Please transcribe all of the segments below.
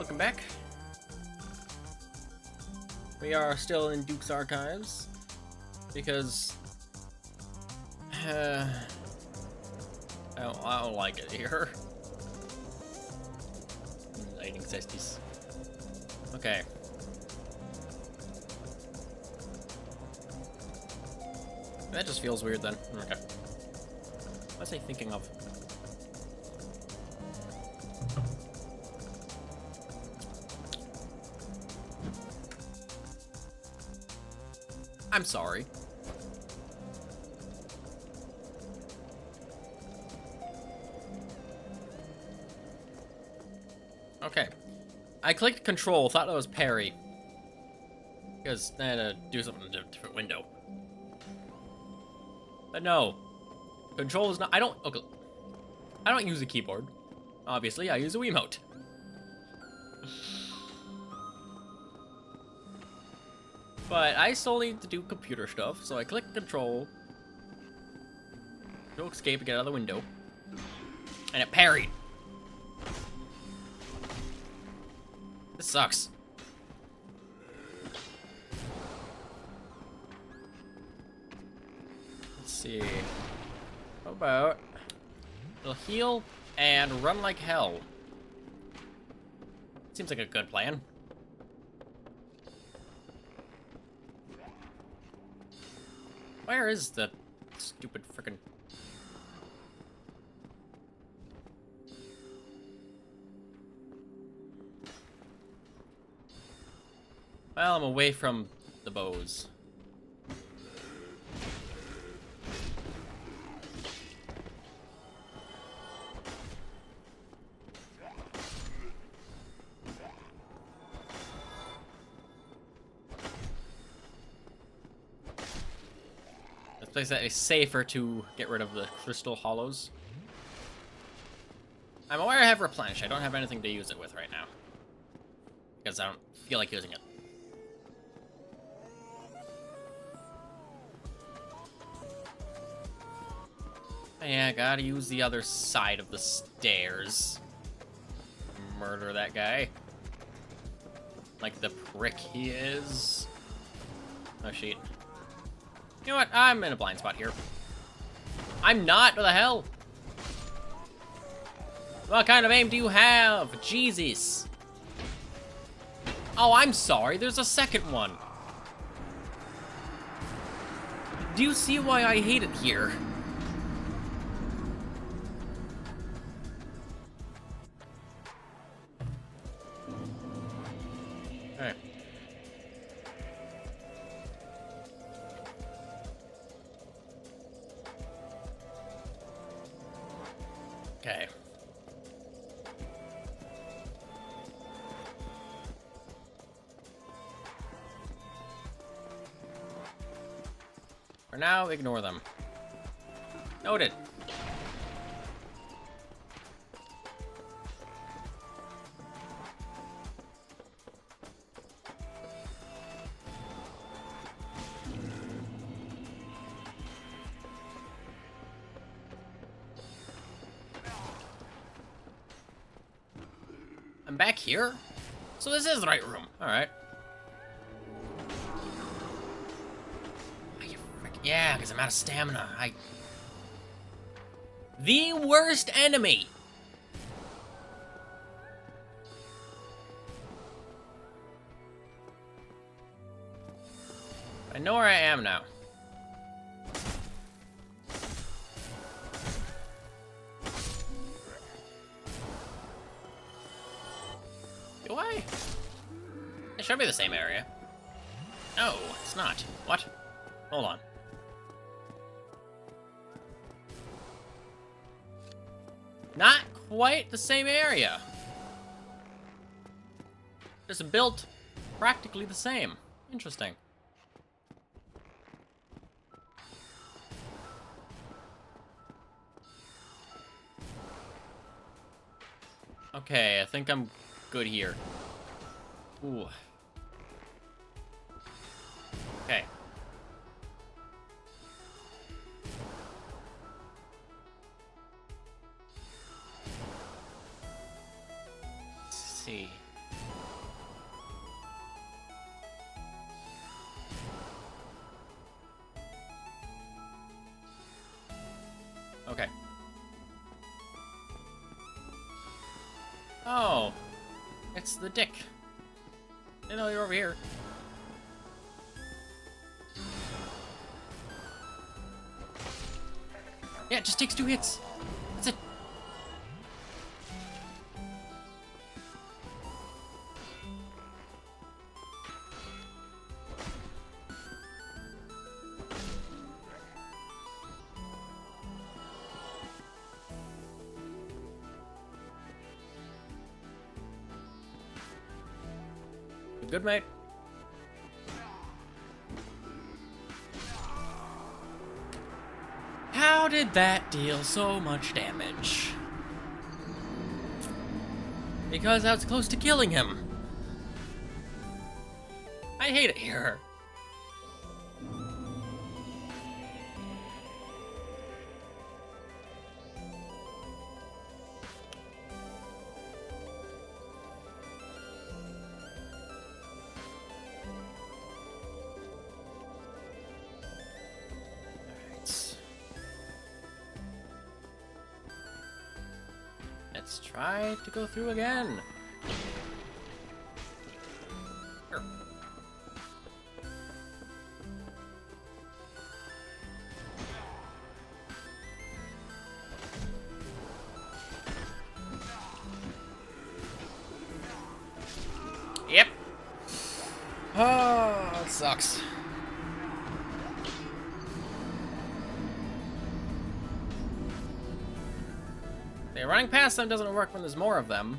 Welcome back. We are still in Duke's Archives because I don't like it here. Lighting Caestus. Okay. That just feels weird then. Okay. What was I thinking of? I'm sorry. Okay. I clicked control, thought that was parry. Because I had to do something in a different window. But no. Control is not. Okay. I don't use a keyboard. Obviously, I use a Wiimote. But I still need to do computer stuff, so I click control. Go escape and get out of the window. And it parried. This sucks. Let's see. How about we'll heal and run like hell. Seems like a good plan. Where is the stupid frickin'... Well, I'm away from the bows. Place that is safer to get rid of the crystal hollows. I'm aware I have replenish. I don't have anything to use it with right now. Because I don't feel like using it. Yeah, I gotta use the other side of the stairs. Murder that guy. Like the prick he is. Oh, shit. You know what? I'm in a blind spot here. I'm not. What the hell? What kind of aim do you have? Jesus. Oh, I'm sorry. There's a second one. Do you see why I hate it here? Alright. Okay. For now, ignore them. Noted. I'm back here? So this is the right room. Alright. Yeah, because I'm out of stamina. The worst enemy! I know where I am now. Do I? It should be the same area. No, it's not. What? Hold on. Not quite the same area. Just built practically the same. Interesting. Okay, I think I'm good here. Ooh. Okay. Let's see. It's the dick. I know you're over here. Yeah, it just takes 2 hits. That's it. Good, mate. How did that deal so much damage? Because I was close to killing him. I hate it here. Let's try to go through again. Sure. Yep. Oh, it sucks. Running past them doesn't work when there's more of them.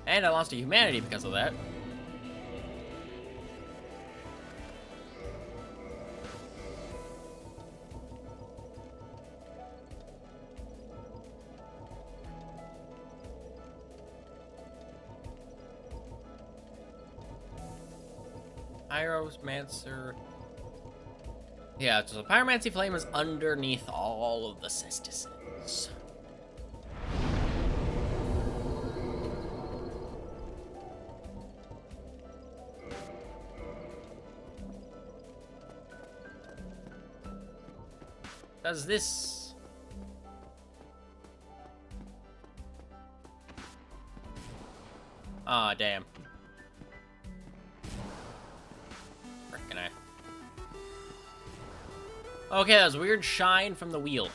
And I lost to humanity because of that. Pyromancer. Yeah, so Pyromancy Flame is underneath all of the Caestuses. Does this... Ah, damn. Frickin' I. Okay, that was weird shine from the wheel.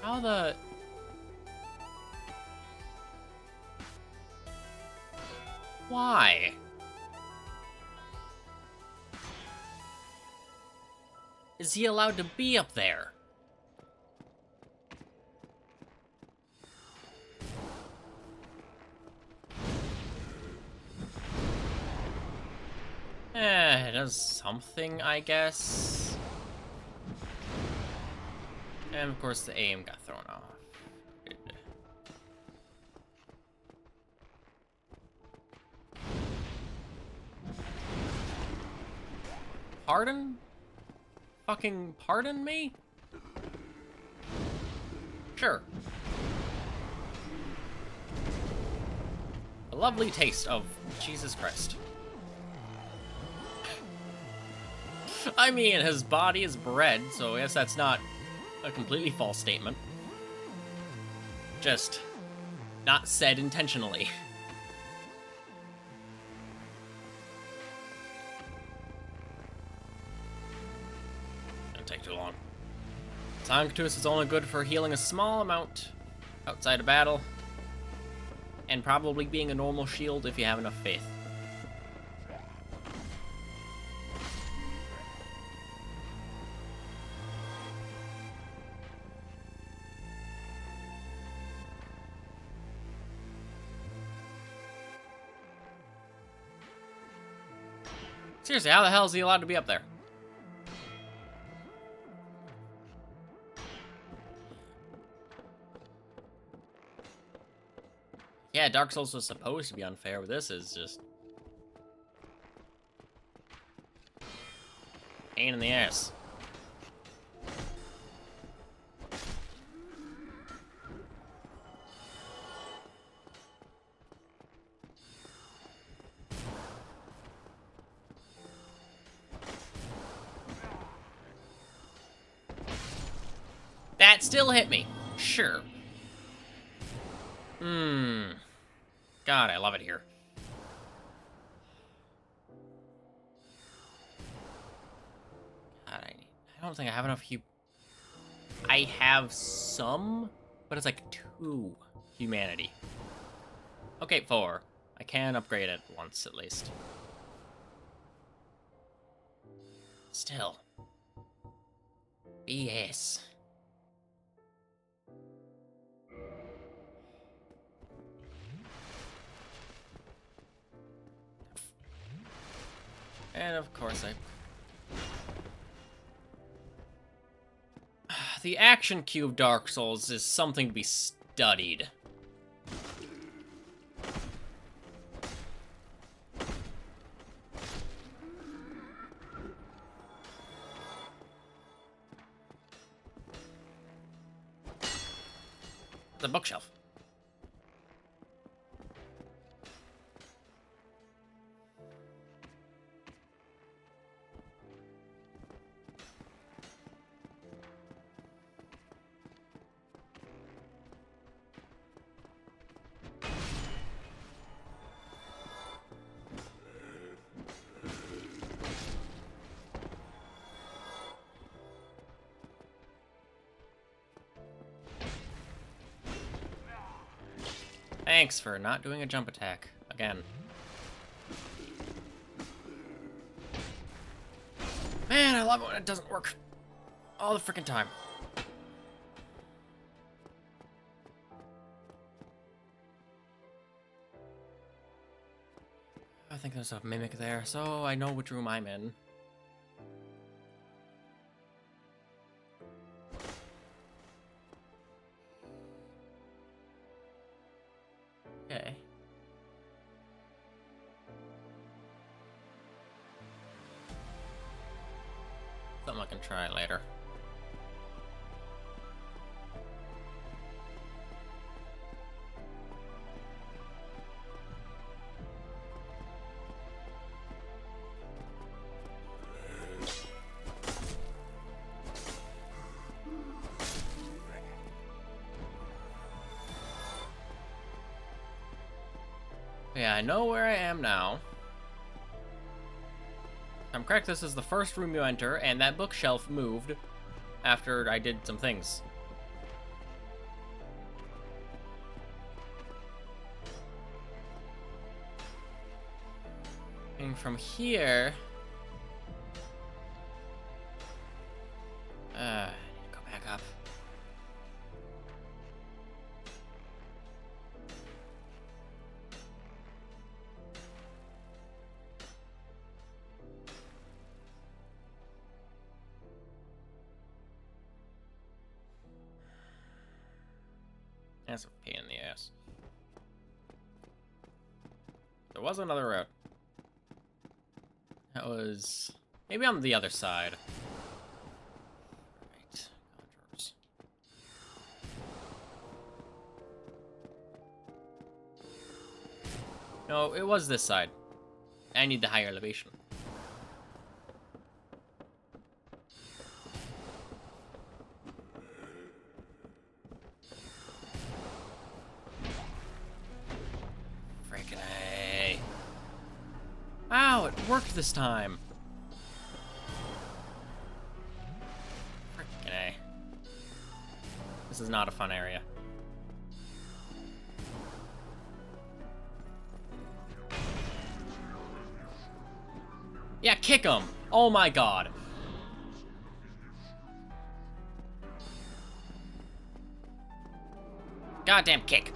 How the... Why? Is he allowed to be up there? It does something, I guess. And of course the aim got thrown off. Pardon? Fucking pardon me? Sure. A lovely taste of Jesus Christ. I mean, his body is bread, so I guess that's not a completely false statement. Just not said intentionally. Take too long. Sanctus is only good for healing a small amount outside of battle, and probably being a normal shield if you have enough faith. Seriously, how the hell is he allowed to be up there? Yeah, Dark Souls was supposed to be unfair, but this is just... pain in the ass. That still hit me. Sure. God, I love it here. God, I don't think I have enough I have some, but it's like 2 humanity. Okay, 4. I can upgrade it once at least. Still. BS. And of course the action queue of Dark Souls is something to be studied. The bookshelf. Thanks for not doing a jump attack again. Man, I love it when it doesn't work all the freaking time. I think there's a mimic there, so I know which room I'm in. Okay. Something I can try later. Yeah, I know where I am now. If I'm correct, this is the first room you enter, and that bookshelf moved after I did some things. And from here... I need to go back up. That's a pain in the ass. There was another route. That was... maybe on the other side. Right. Contours. No, it was this side. I need the higher elevation. Wow, it worked this time. Frickin' A. This is not a fun area. Yeah, kick him! Oh my god. Goddamn kick.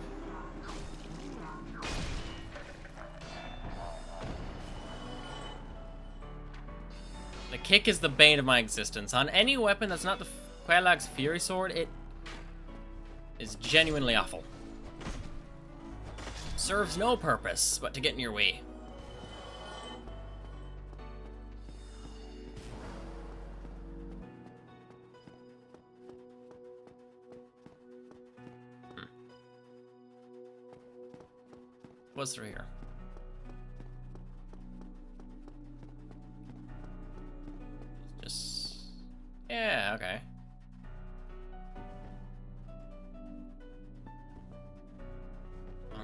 The kick is the bane of my existence. On any weapon that's not the Quelaag's Fury Sword, it is genuinely awful. Serves no purpose but to get in your way. What's through here? Yeah, okay.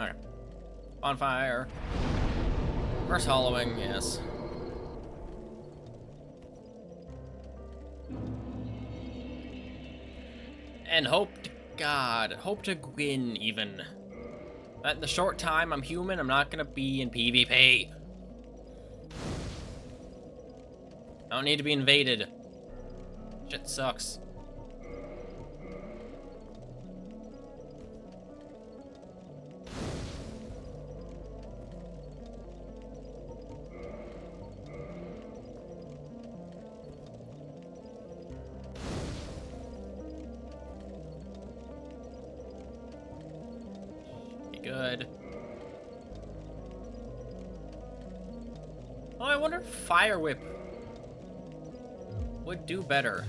Okay. Bonfire. First hollowing, yes. And hope to God, hope to win even. That in the short time I'm human, I'm not gonna be in PvP. I don't need to be invaded. Shit sucks. Good. Oh, I wonder if Fire Whip would do better.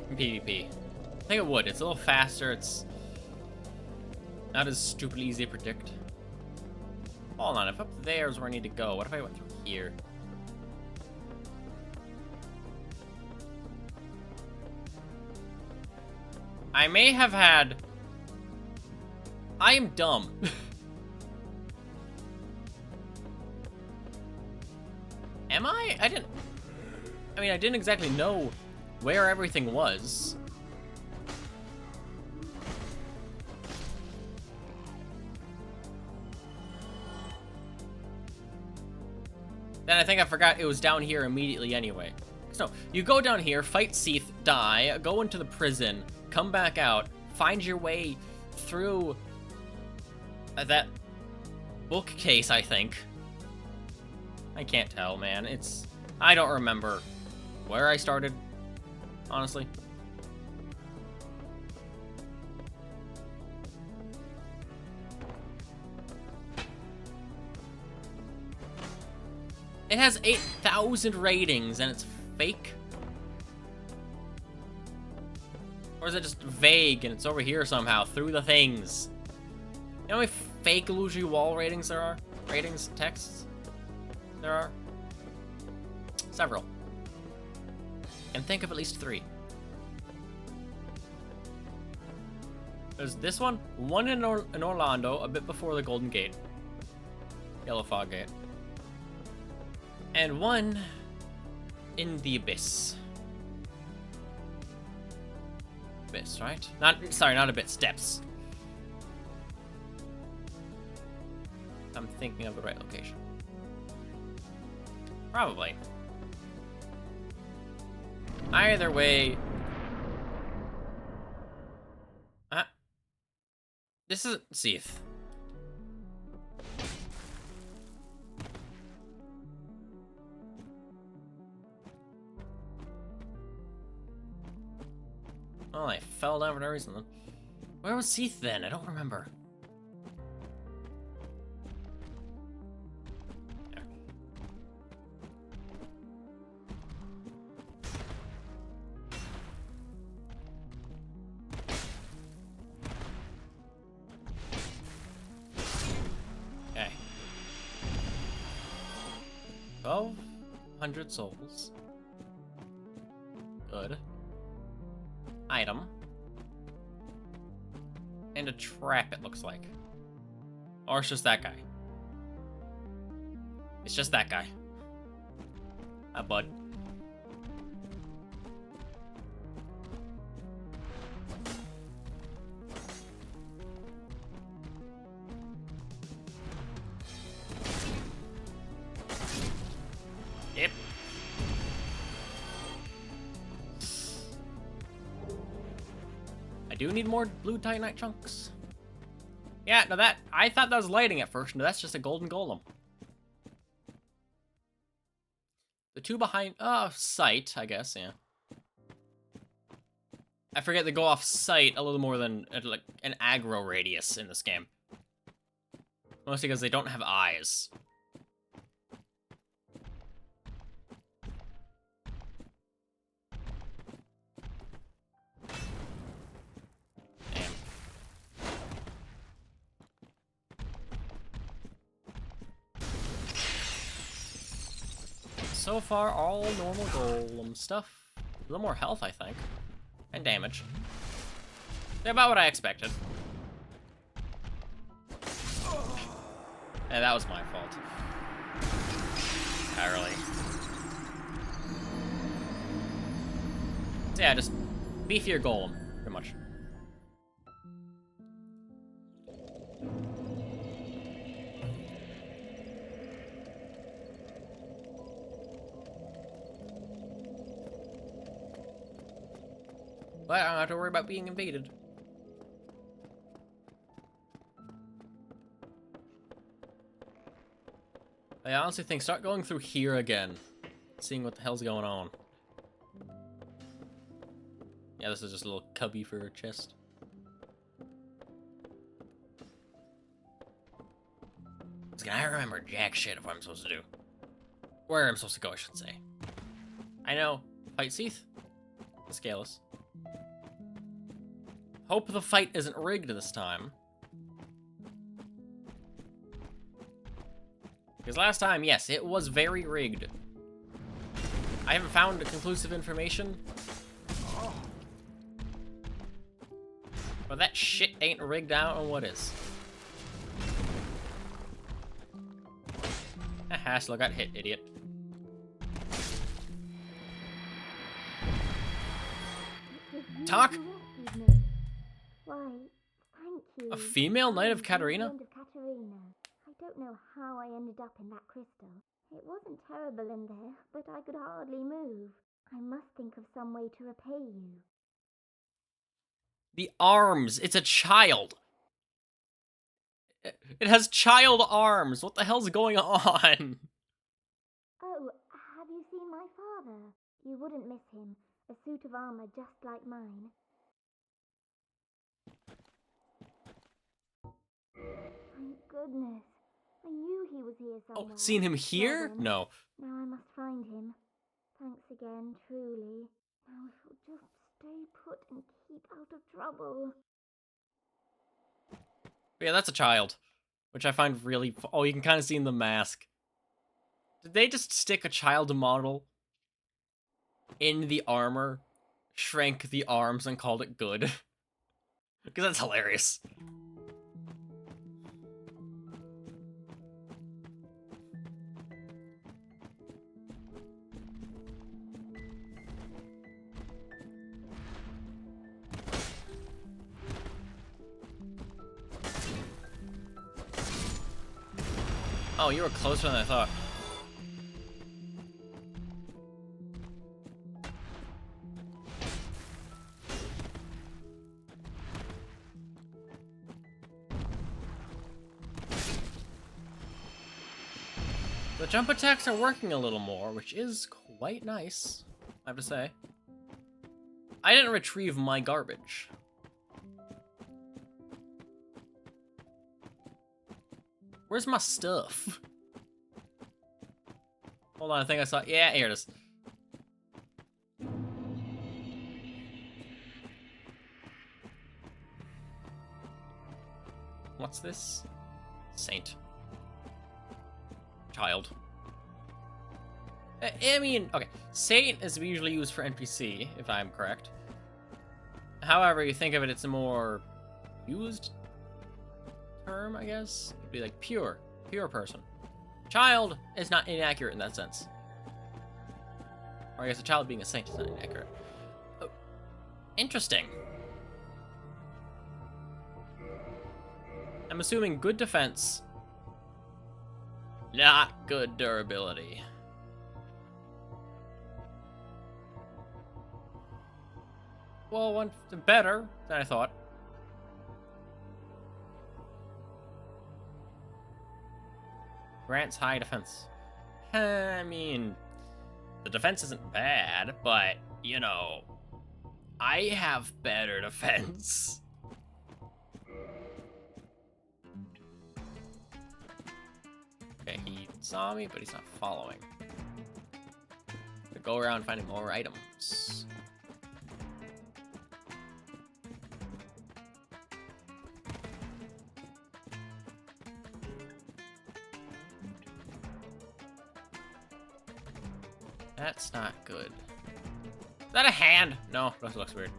In PvP. I think it would. It's a little faster. It's not as stupidly easy to predict. Hold on. If up there is where I need to go, what if I went through here? I may have had... I am dumb. Am I? I mean, I didn't exactly know where everything was. Then I think I forgot it was down here immediately anyway. So, you go down here, fight Seath, die, go into the prison, come back out, find your way through that bookcase, I think. I can't tell, man. I don't remember where I started, honestly. It has 8,000 ratings and it's fake? Or is it just vague and it's over here somehow through the things? You know how many fake illusory wall ratings there are? Ratings, texts? There are? Several. And think of at least 3. There's this one in Orlando, a bit before the Golden Gate. Yellow Fog Gate. And one in the Abyss. Abyss, right? Not Abyss, Steps. I'm thinking of the right location. Probably. Either way. This is Seath. Oh, I fell down for no reason then. Where was Seath then? I don't remember. Okay. 1,200 souls. Good. Item. And a trap, it looks like. Or it's just that guy. It's just that guy. Ah, bud. Yep. I do need more blue titanite chunks. Yeah, no, I thought that was lighting at first. No, that's just a golden golem. The two behind, sight, I guess, yeah. I forget they go off sight a little more than, like, an aggro radius in this game. Mostly because they don't have eyes. So far, all normal golem stuff. A little more health, I think. And damage. They're about what I expected. And that was my fault. Entirely. So yeah, just beefier golem, pretty much. But I don't have to worry about being invaded. I honestly think start going through here again. Seeing what the hell's going on. Yeah, this is just a little cubby for a chest. I remember jack shit of what I'm supposed to do. Where I'm supposed to go, I should say. I know. Fight Seath. Scaleless. Hope the fight isn't rigged this time. Because last time, yes, it was very rigged. I haven't found conclusive information. But that shit ain't rigged out, and what is? Haha, still got hit, idiot. Talk? Why, thank you. A female Knight of Katarina? I don't know how I ended up in that crystal. It wasn't terrible in there, but I could hardly move. I must think of some way to repay you. The arms! It's a child! It has child arms! What the hell's going on? Oh, have you seen my father? You wouldn't miss him. A suit of armor just like mine. Thank goodness. I knew he was here somewhere. Oh, seen him here? Well, No. now I must find him. Thanks again, truly. Now if you'll just stay put and keep out of trouble. Yeah, that's a child. Which I find really... Oh, you can kind of see in the mask. Did they just stick a child model in the armor, shrank the arms, and called it good? Because that's hilarious. Oh, you were closer than I thought. The jump attacks are working a little more, which is quite nice, I have to say. I didn't retrieve my garbage. Where's my stuff? Hold on, I think I saw... Yeah, here it is. What's this? Saint. Child. I mean, okay. Saint is usually used for NPC, if I'm correct. However you think of it, it's a more used term, I guess. It'd be like pure person. Child is not inaccurate in that sense. Or I guess a child being a saint is not inaccurate. Oh, interesting. I'm assuming good defense, not good durability. Well, one better than I thought. Grants high defense. I mean, the defense isn't bad, but, you know, I have better defense. Okay, he saw me, but he's not following. Go around finding more items. That's not good. Is that a hand? No, that looks weird.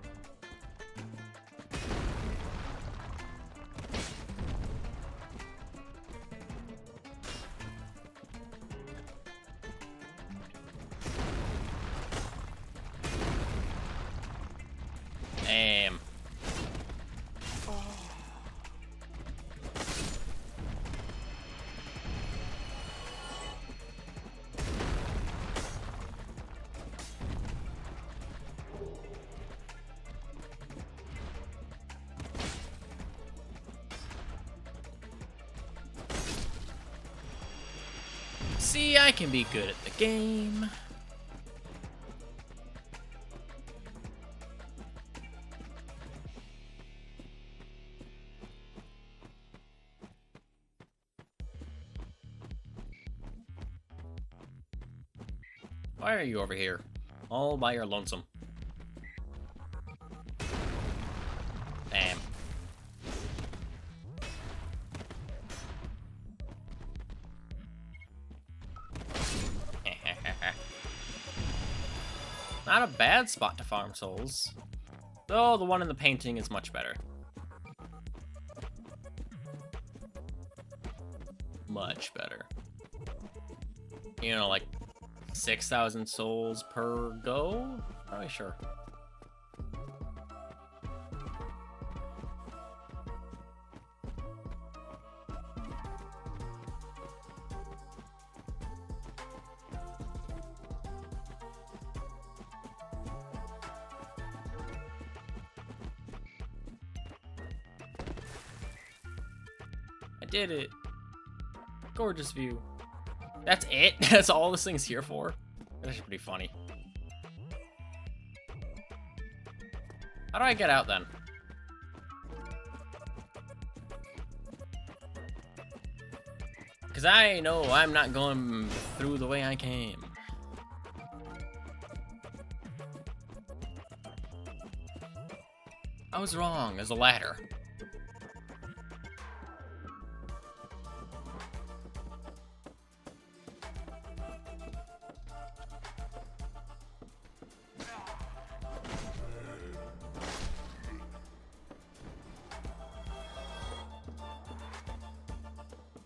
Damn. See, I can be good at the game. Why are you over here? All by your lonesome. Damn. Not a bad spot to farm souls. Though the one in the painting is much better. Much better. You know, like 6,000 souls per go? Probably sure. I did it. Gorgeous view. That's it? That's all this thing's here for? That's actually pretty funny. How do I get out then? Because I know I'm not going through the way I came. I was wrong. There's a ladder.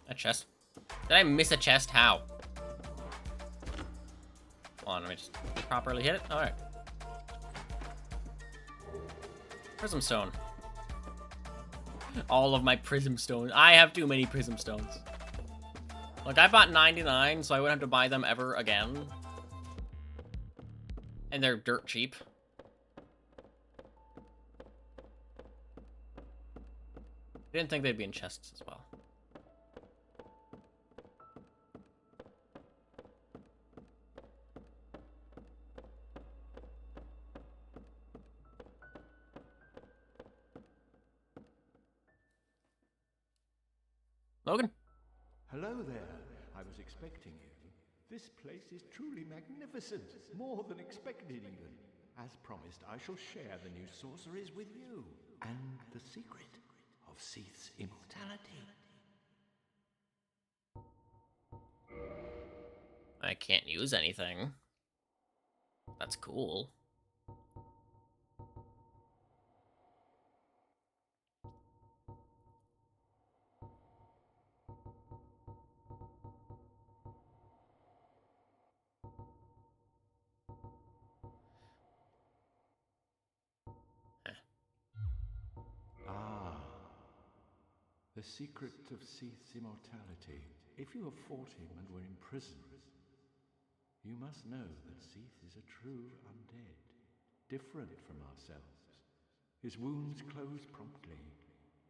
A chest? Did I miss a chest? How? Hold on, let me just properly hit it. Alright. Prism stone. All of my prism stones. I have too many prism stones. Like, I bought 99, so I wouldn't have to buy them ever again. And they're dirt cheap. I didn't think they'd be in chests as well. Logan? Hello there. I was expecting you. This place is truly magnificent. More than expected, even. As promised, I shall share the new sorceries with you. And the secret of Caestus' immortality. I can't use anything. That's cool. The secret of Caestus' immortality. If you have fought him and were imprisoned, you must know that Caestus is a true undead, different from ourselves. His wounds close promptly,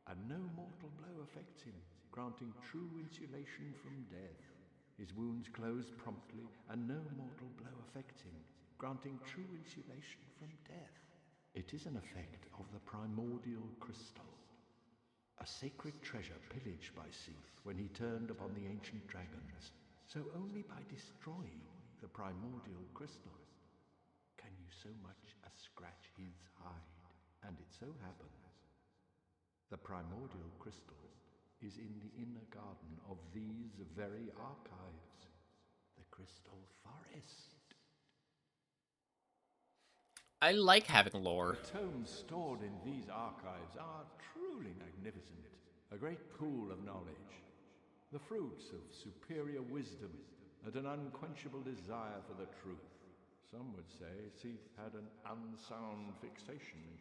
and no mortal blow affects him, granting true insulation from death. His wounds close promptly, and no mortal blow affects him, granting true insulation from death. It is an effect of the primordial crystal. A sacred treasure pillaged by Caestus when he turned upon the ancient dragons. So only by destroying the primordial crystal can you so much as scratch his hide. And it so happens, the primordial crystal is in the inner garden of these very archives, the Crystal Forest. I like having lore. The tomes stored in these archives are truly magnificent. A great pool of knowledge, the fruits of superior wisdom, and an unquenchable desire for the truth. Some would say Caestus had an unsound fixation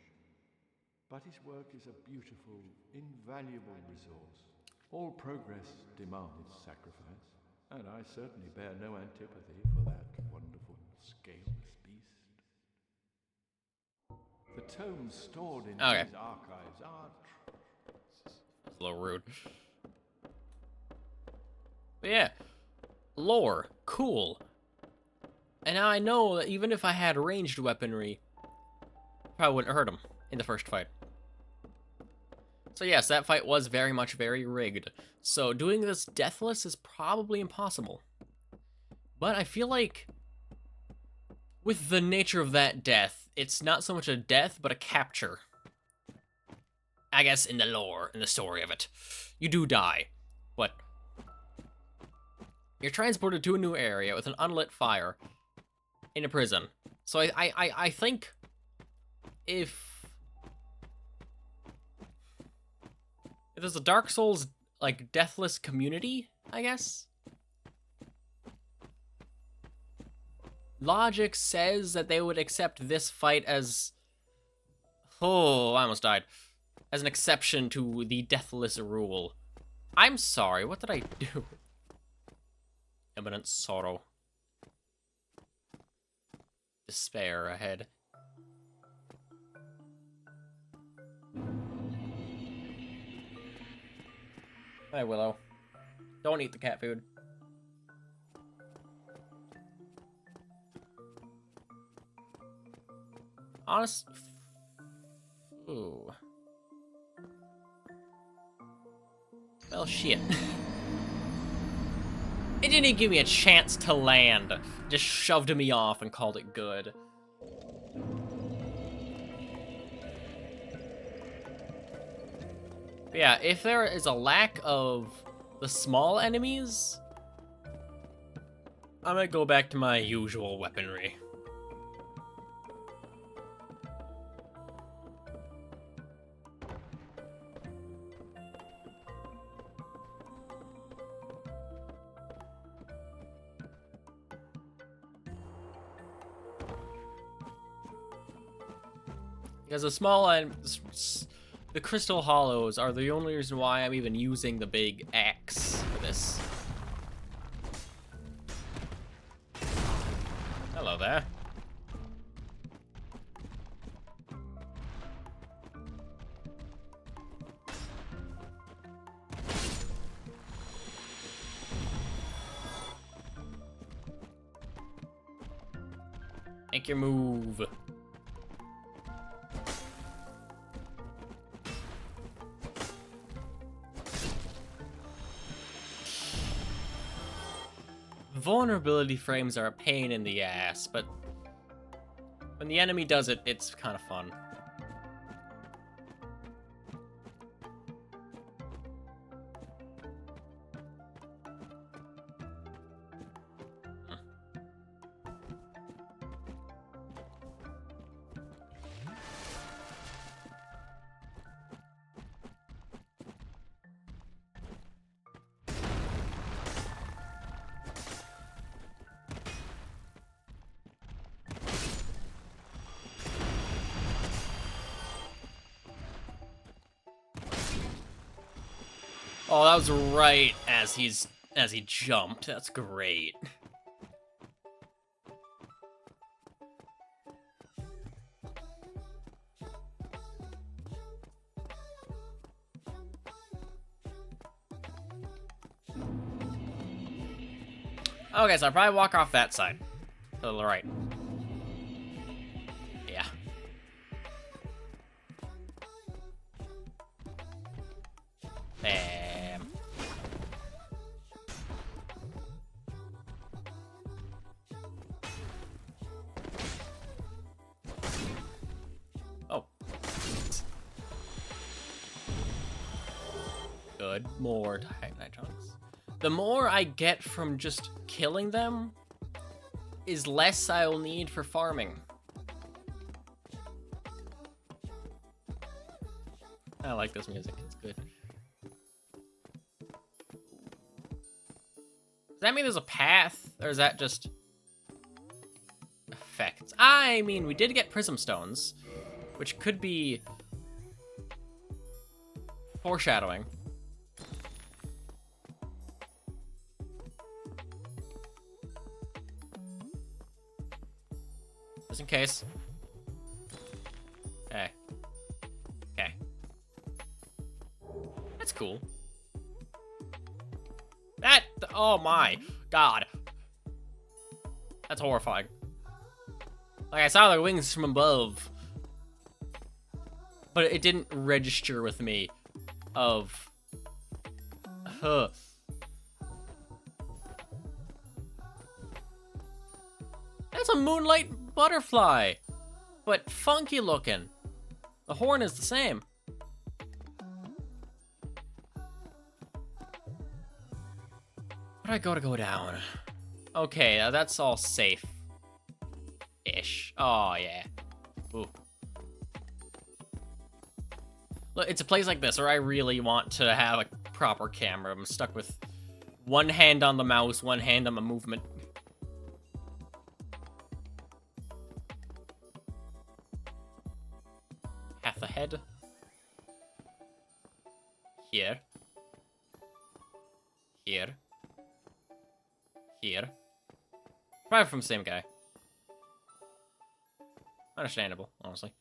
But his work is a beautiful, invaluable resource. All progress demands sacrifice, and I certainly bear no antipathy for that wonderful, scaleless beast. The tomes stored in these archives are... That's a little rude. But yeah, lore, cool. And now I know that even if I had ranged weaponry, probably wouldn't hurt him in the first fight. So yes, that fight was very much very rigged. So doing this deathless is probably impossible. But I feel like with the nature of that death, it's not so much a death, but a capture. I guess in the lore, in the story of it. You do die, but you're transported to a new area with an unlit fire in a prison. So I think if there's a Dark Souls, like, deathless community, I guess, logic says that they would accept this fight as... Oh, I almost died. As an exception to the deathless rule. I'm sorry, what did I do? Imminent sorrow. Despair ahead. Hey, Willow. Don't eat the cat food. Honest... Ooh. Well, shit. It didn't even give me a chance to land. Just shoved me off and called it good. But yeah, if there is a lack of the small enemies, I'm gonna go back to my usual weaponry. Because the crystal hollows are the only reason why I'm even using the big axe for this. Hello there. Make your move. Vulnerability frames are a pain in the ass, but when the enemy does it, it's kind of fun. Oh, that was right as he jumped. That's great. Okay, so I'll probably walk off that side. To the right. Yeah. Bam. Oh. Good. More titanite chunks. The more I get from just killing them is less I'll need for farming. I like this music, it's good. Does that mean there's a path, or is that just effects? I mean, we did get prism stones, which could be Foreshadowing. Just in case. Okay. Okay. That's cool. That, oh my god. That's horrifying. Like, I saw the wings from above, but it didn't register with me of, That's a moonlight butterfly, but funky looking. The horn is the same. Where do I go down? Okay, that's all safe. Ish. Oh, yeah. Ooh. Look, it's a place like this where I really want to have a proper camera. I'm stuck with one hand on the mouse, one hand on the movement. Half a head. Here. Here. Here. Probably from the same guy. Understandable, honestly.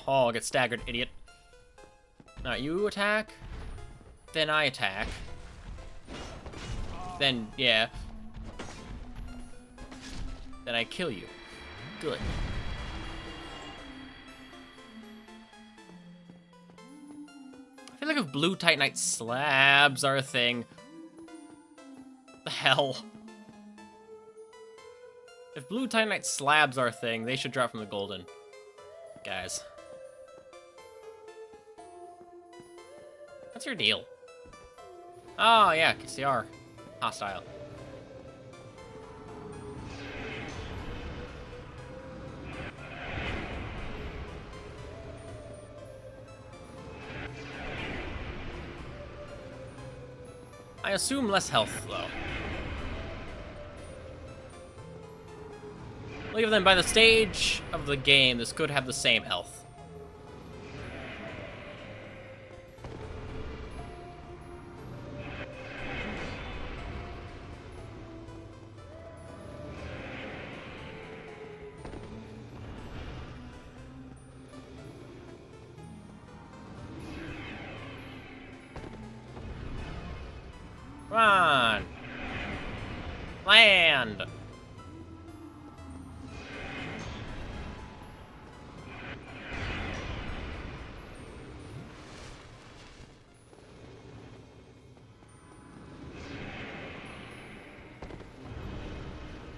Oh, get staggered, idiot. Now you attack, then I attack. Then, yeah. Then I kill you. Good. I feel like if blue titanite slabs are a thing, the hell? If blue titanite slabs are a thing, they should drop from the golden. Guys. What's your deal? Oh, yeah, because they are hostile. I assume less health, though. Look at them, by the stage of the game, this could have the same health. Come on! Land!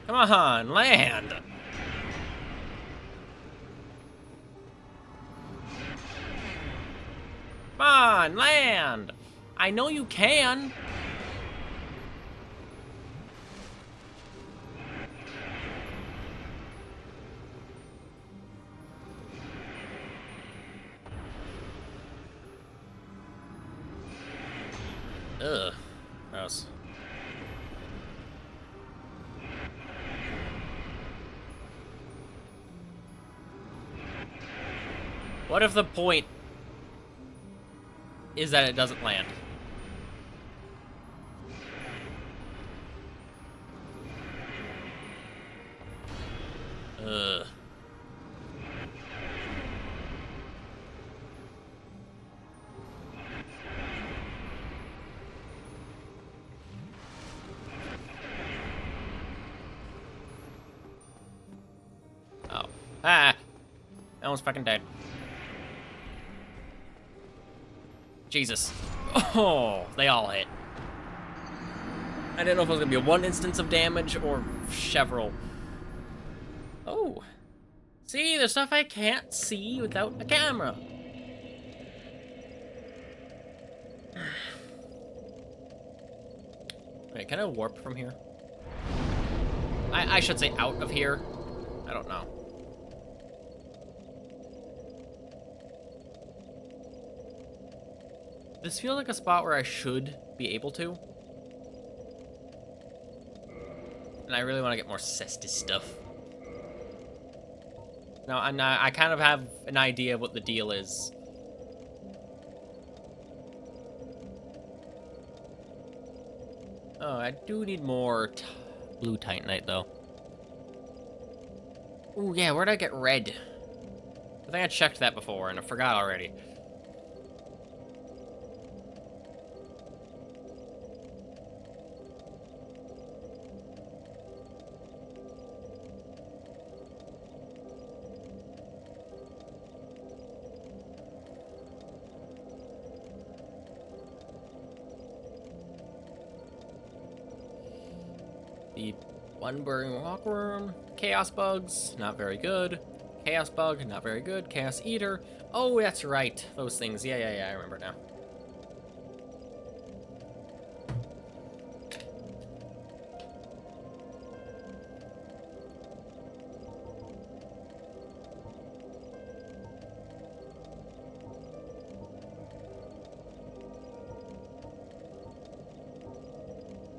Come on, land! Come on, land! I know you can! Ugh. Gross. What if the point is that it doesn't land? Ugh. Oh. Ah! That one's fucking dead. Jesus. Oh, they all hit. I didn't know if it was gonna be one instance of damage or several. Oh. See, there's stuff I can't see without a camera. Wait, can I warp from here? I should say out of here. I don't know. This feels like a spot where I should be able to. And I really want to get more Caestus stuff. Now, I kind of have an idea of what the deal is. Oh, I do need more blue titanite, though. Ooh, yeah, where'd I get red? I think I checked that before, and I forgot already. The one burning rockworm. Chaos bugs, not very good. Chaos bug, not very good. Chaos eater. Oh, that's right. Those things. Yeah, I remember now.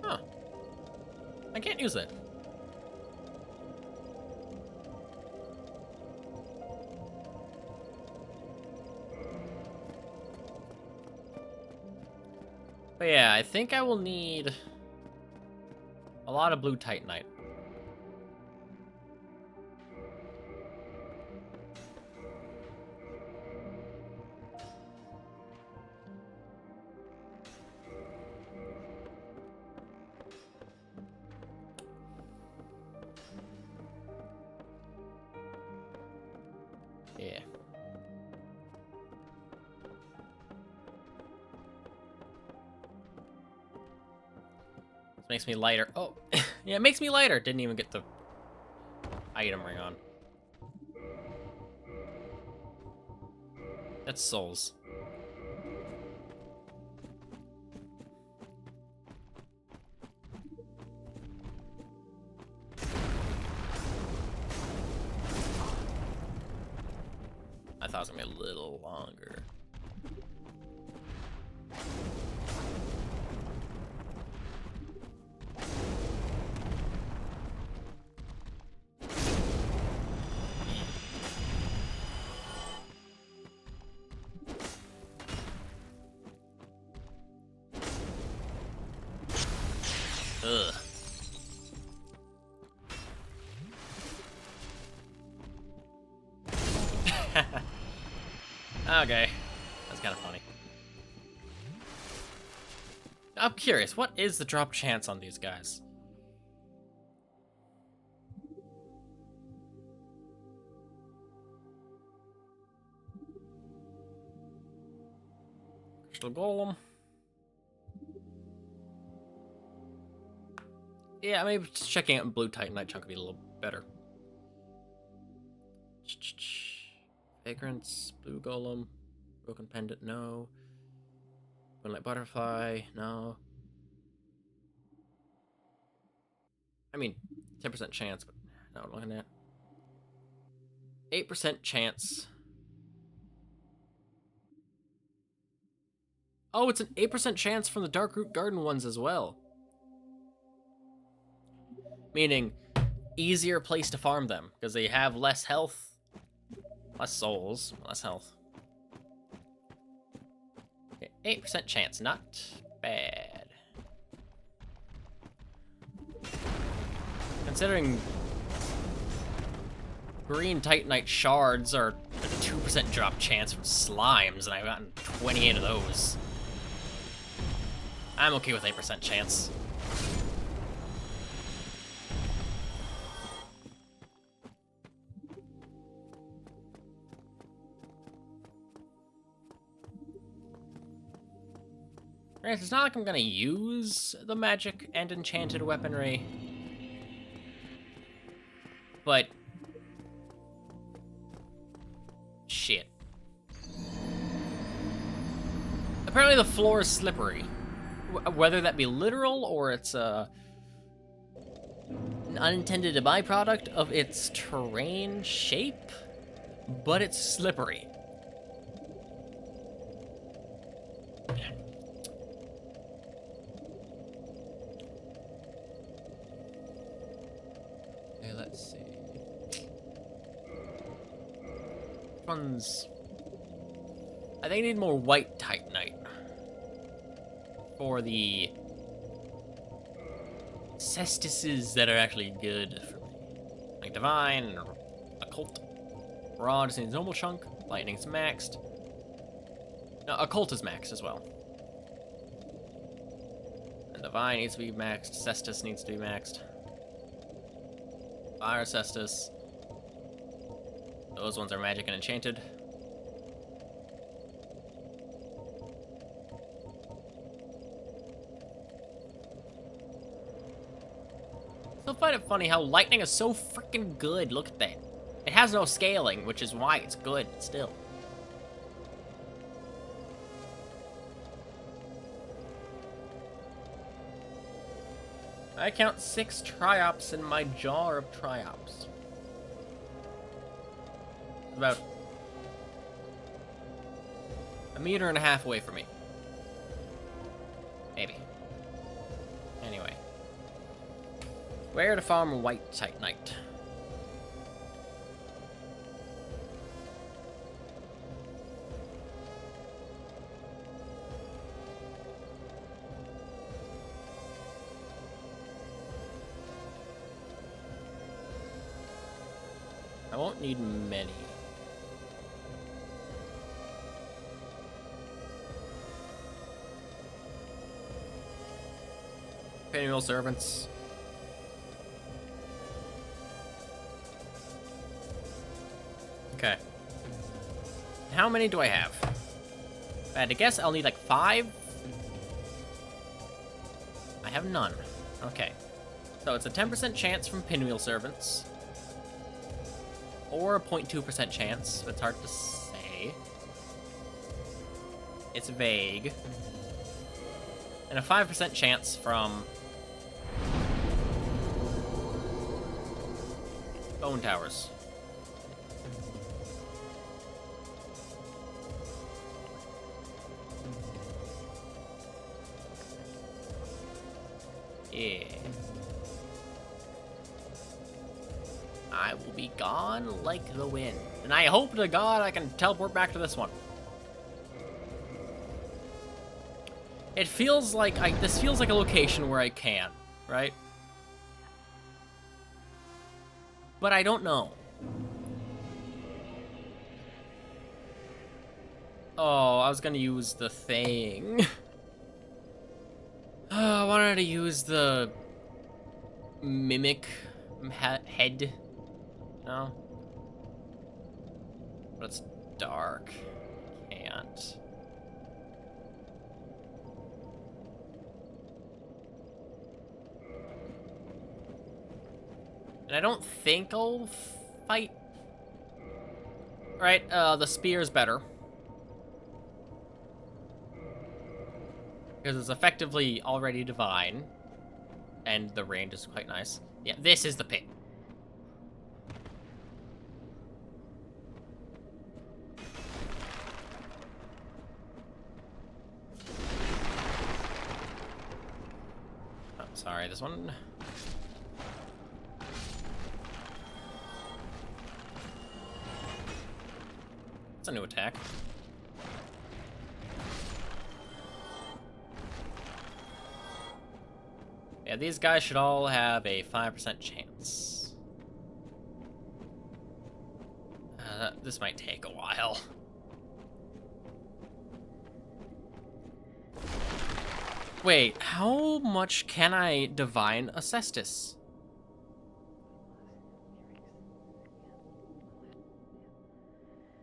Huh. I can't use it. But yeah, I think I will need a lot of blue titanite. Yeah. This makes me lighter. Oh, yeah, it makes me lighter. Didn't even get the item ring on. That's souls. I thought it was gonna be a little longer. Ugh. Okay. That's kind of funny. I'm curious, what is the drop chance on these guys? Crystal Golem. Yeah, maybe just checking out Blue Titanite chunk would be a little better. Vagrants, Blue Golem, Broken Pendant, no. Moonlight Butterfly, no. I mean, 10% chance, but no, looking at 8% chance. Oh, it's an 8% chance from the Dark Root Garden ones as well. Meaning, easier place to farm them, because they have less health, less souls, less health. Okay, 8% chance, not bad. Considering green titanite shards are a 2% drop chance from slimes, and I've gotten 28 of those. I'm okay with 8% chance. It's not like I'm gonna use the magic and enchanted weaponry, but shit. Apparently the floor is slippery. Whether that be literal or it's an unintended byproduct of its terrain shape, but it's slippery. ones. I think I need more white titanite for the Caestuses that are actually good for me. Like divine, occult. Raw just needs normal chunk. Lightning's maxed. No, occult is maxed as well. And divine needs to be maxed. Caestus needs to be maxed. Fire Caestus. Those ones are magic and enchanted. Still find it funny how lightning is so freaking good. Look at that. It has no scaling, which is why it's good still. I count 6 triops in my jar of triops. About 1.5 meters away from me. Maybe. Anyway. Where to farm white titanite? I won't need many. Penial servants. Okay. How many do I have? If I had to guess, I'll need like 5. I have none. Okay. So it's a 10% chance from pinwheel servants. Or a 0.2% chance, but it's hard to say. It's vague. And a 5% chance from bone towers. Yeah. I will be gone like the wind. And I hope to God I can teleport back to this one. It feels like this feels like a location where I can, right? But I don't know. Oh, I was gonna use the thing. I wanted to use the mimic head. No? But it's dark. Can't. And I don't think I'll fight. Right, the spear's better. Because it's effectively already divine. And the range is quite nice. Yeah, this is the pit. Oh, sorry, this one. It's a new attack. Yeah, these guys should all have a 5% chance. This might take a while. Wait, how much can I divine a Caestus?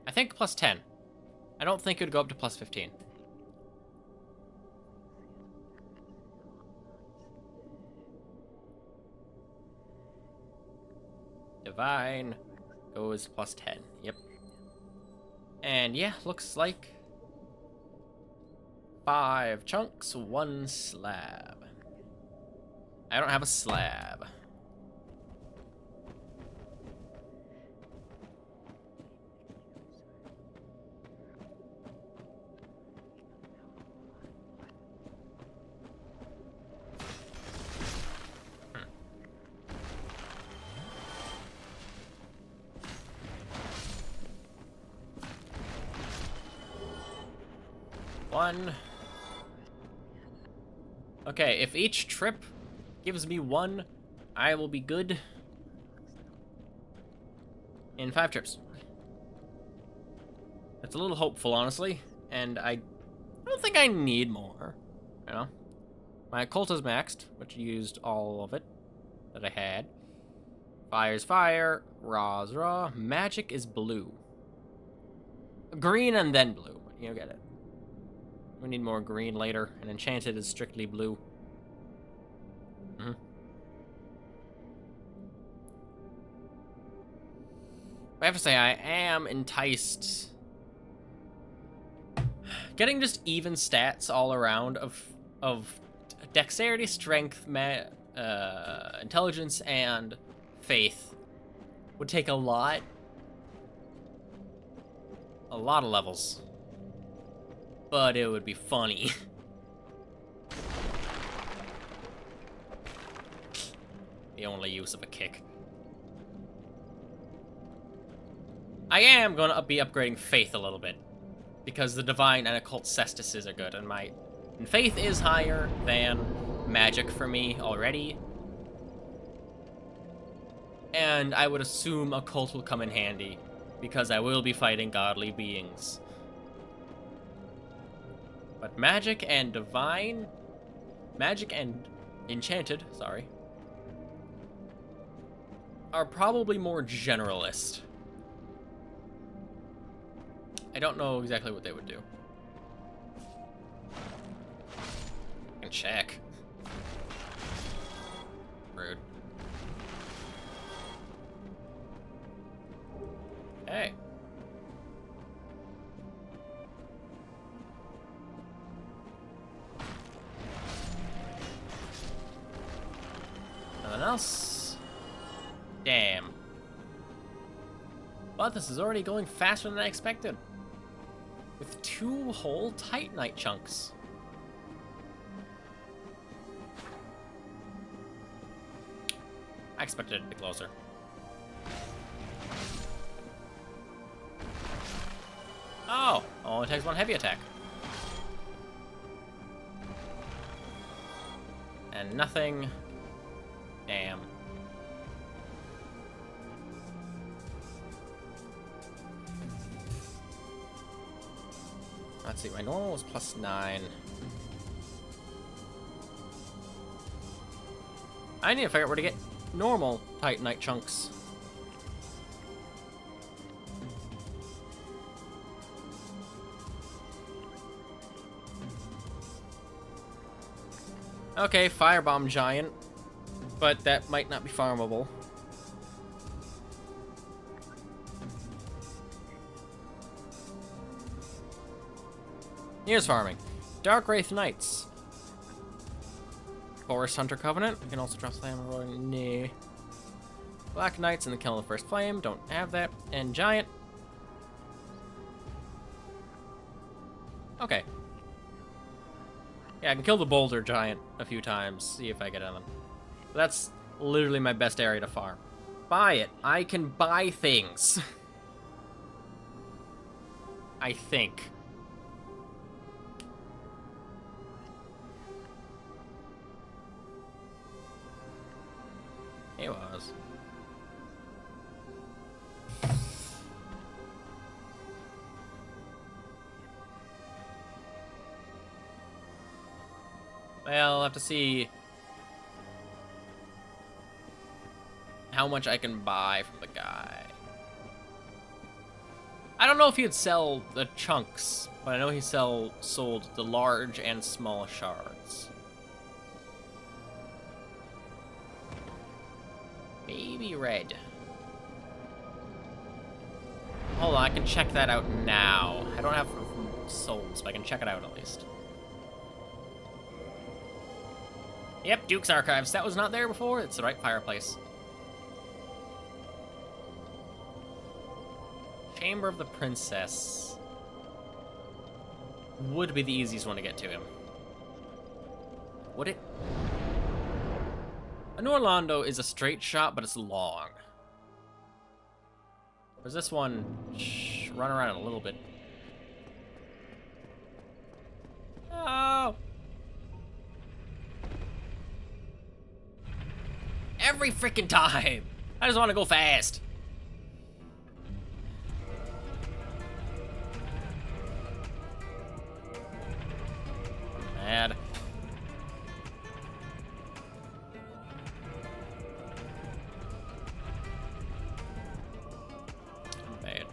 I think plus 10. I don't think it would go up to plus 15. Divine goes plus 10. Yep. And yeah, looks like 5 chunks, 1 slab. I don't have a slab. 1. Okay, if each trip gives me 1, I will be good in 5 trips. That's a little hopeful, honestly, and I don't think I need more, you know? My occult is maxed, which used all of it that I had. Fire's fire, raw is raw, magic is blue. Green and then blue, you get it. We need more green later, and enchanted is strictly blue. I have to say, I am enticed. Getting just even stats all around of dexterity, strength, intelligence, and faith would take a lot of levels, but it would be funny. The only use of a kick. I am going to be upgrading faith a little bit, because the divine and occult Caestuses are good, and faith is higher than magic for me already. And I would assume occult will come in handy, because I will be fighting godly beings. But magic and enchanted, sorry, are probably more generalist. I don't know exactly what they would do. I can check. Rude. Hey. Nothing else? Damn. But this is already going faster than I expected. With 2 whole titanite chunks. I expected it to be closer. Oh, only takes 1 heavy attack. And nothing. Damn. Let's see, my normal was +9. I need to figure out where to get normal titanite chunks. Okay, firebomb giant, but that might not be farmable. Here's farming. Dark Wraith Knights. Forest Hunter Covenant. You can also drop Slam Rolling. Nah. Black Knights in the Kill of the First Flame. Don't have that. And Giant. Okay. Yeah, I can kill the Boulder Giant a few times. See if I get on them. That's literally my best area to farm. Buy it. I can buy things. I think. It was. Well, I'll have to see how much I can buy from the guy. I don't know if he'd sell the chunks, but I know he sold the large and small shards. Baby red. Hold on, I can check that out now. I don't have souls, but I can check it out at least. Yep, Duke's Archives. That was not there before. It's the right fireplace. Chamber of the Princess would be the easiest one to get to him. Would it? A New Orlando is a straight shot, but it's long. Whereas this one, run around a little bit. Oh! Every freaking time! I just want to go fast. Mad. Bad.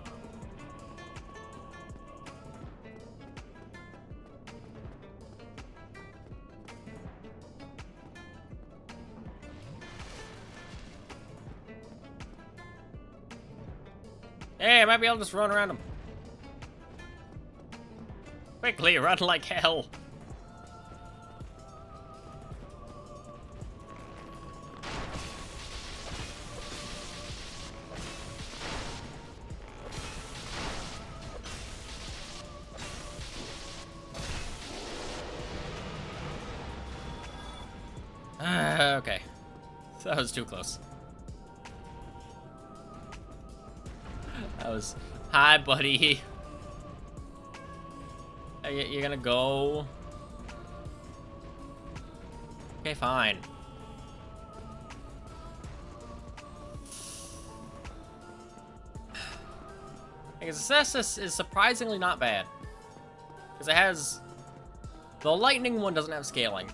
Hey, I might be able to just run around him. Quickly, run like hell. Okay. That was too close. That was... Hi, buddy. You're gonna go... Okay, fine. Because Caestus is surprisingly not bad. Because it has... The lightning one doesn't have scaling,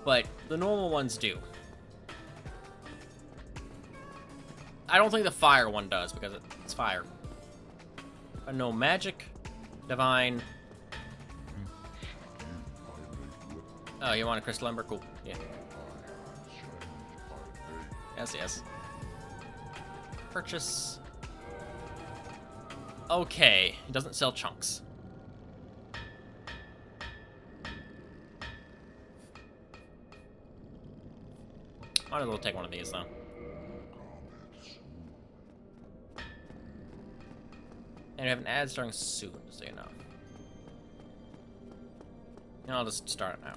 but the normal ones do. I don't think the fire one does, because it's fire. But no, magic, divine. Oh, you want a crystal ember? Cool. Yeah. Yes, yes. Purchase. Okay, it doesn't sell chunks. Might as well take one of these, though. And we have an ad starting soon, so you know. And I'll just start it now.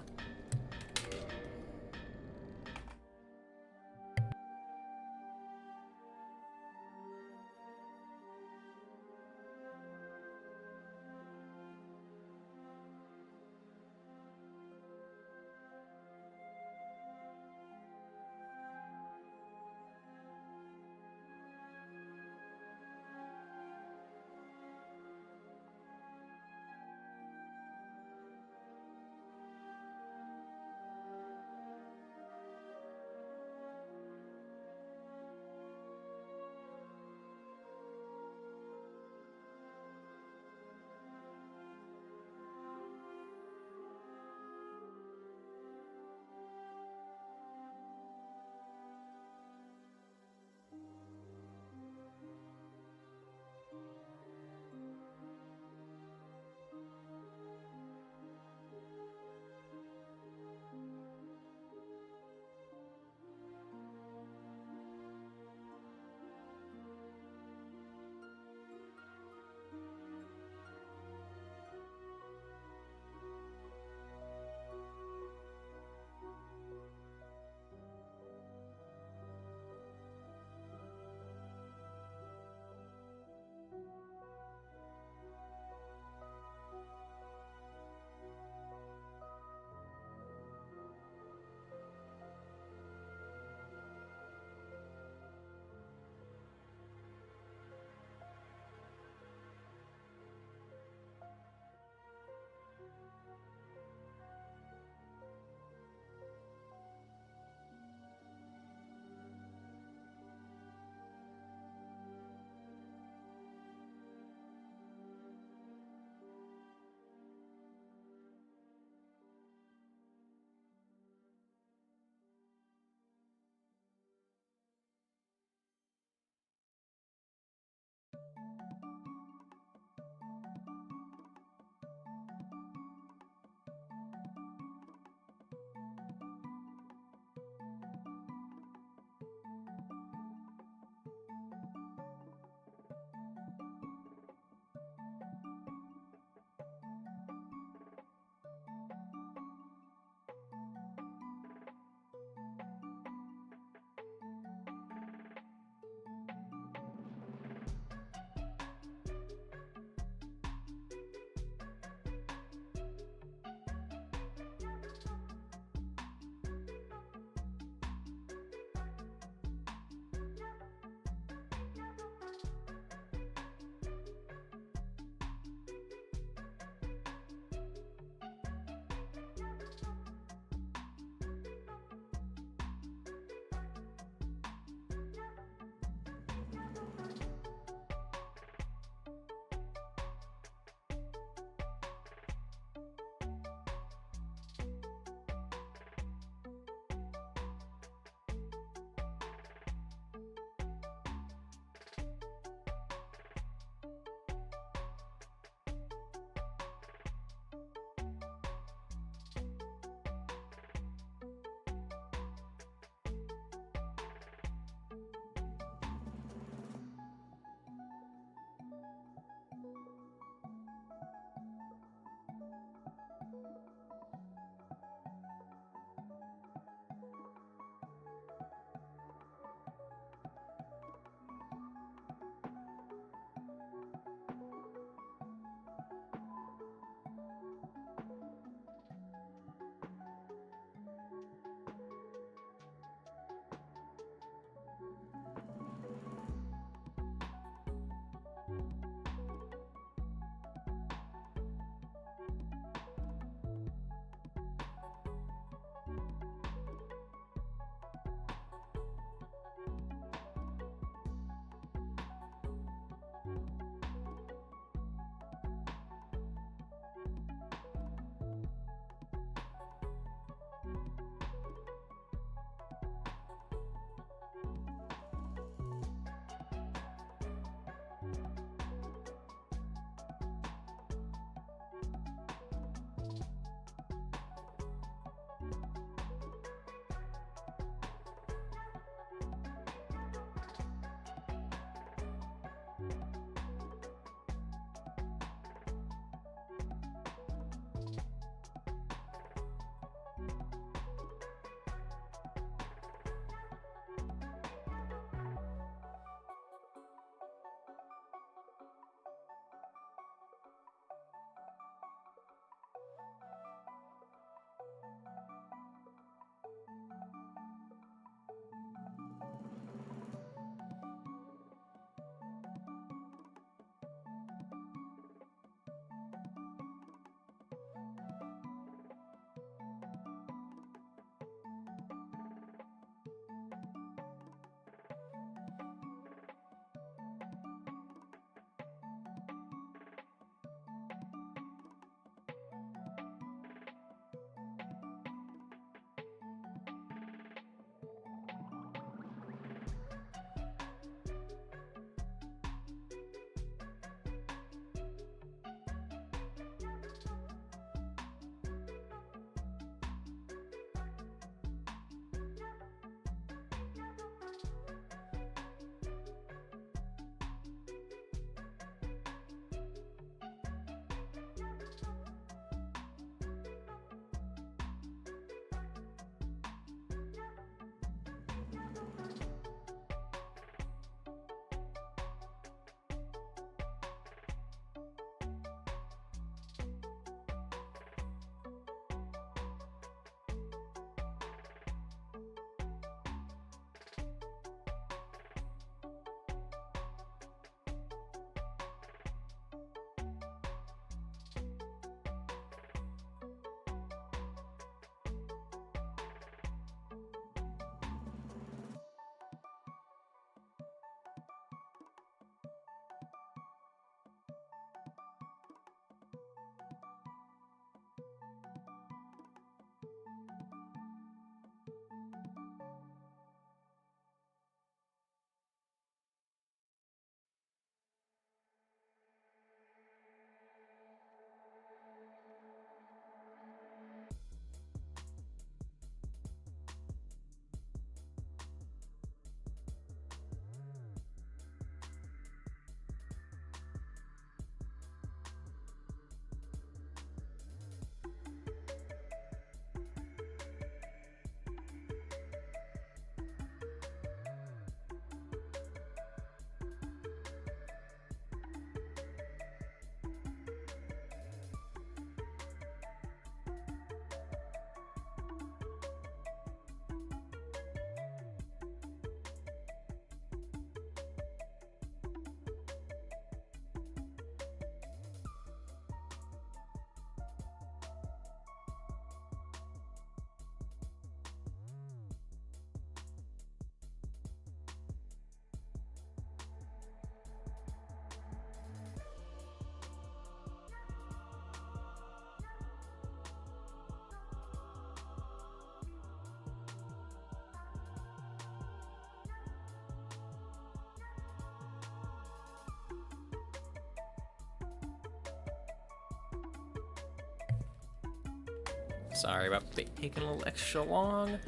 Sorry about taking a little extra long.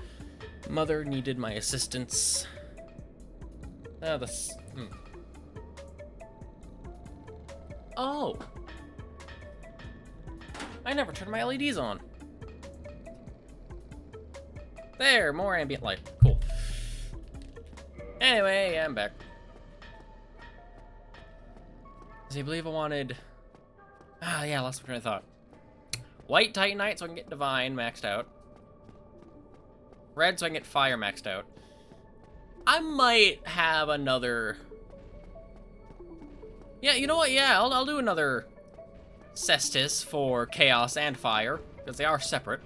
Mother needed my assistance. Oh! I never turned my LEDs on. There, more ambient light. Cool. Anyway, I'm back. Does he believe I wanted... Ah, yeah, lost my train of thought. White titanite so I can get divine maxed out. Red so I can get fire maxed out. I might have another... Yeah, you know what? Yeah, I'll do another Caestus for chaos and fire, because they are separate.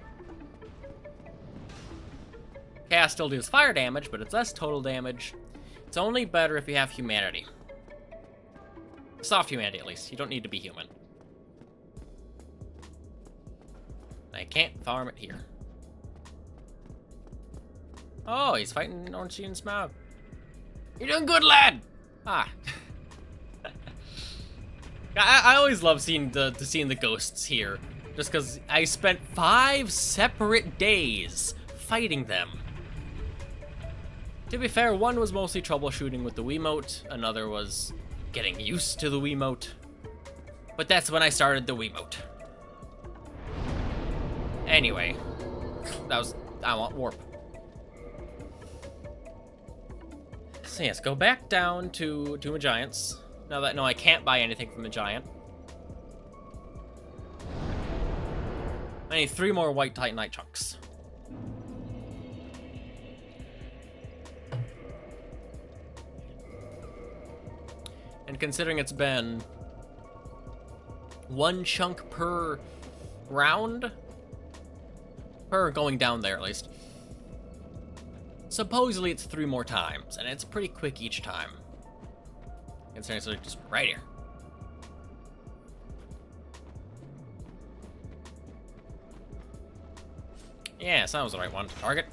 Chaos still deals fire damage, but it's less total damage. It's only better if you have humanity. Soft humanity, at least. You don't need to be human. I can't farm it here. Oh, he's fighting Orange and Smaug. You're doing good, lad! Ah. I always love seeing the ghosts here. Just because I spent 5 separate days fighting them. To be fair, one was mostly troubleshooting with the Wiimote, another was getting used to the Wiimote. But that's when I started the Wiimote. Anyway, I want warp. So yes, go back down to Tomb of Giants. Now that, no, I can't buy anything from the giant. I need 3 more white titanite chunks. And considering it's been 1 chunk per round, per going down there at least, supposedly it's 3 more times, and it's pretty quick each time. Considering it's like just right here. Yeah, that was the right one. Target.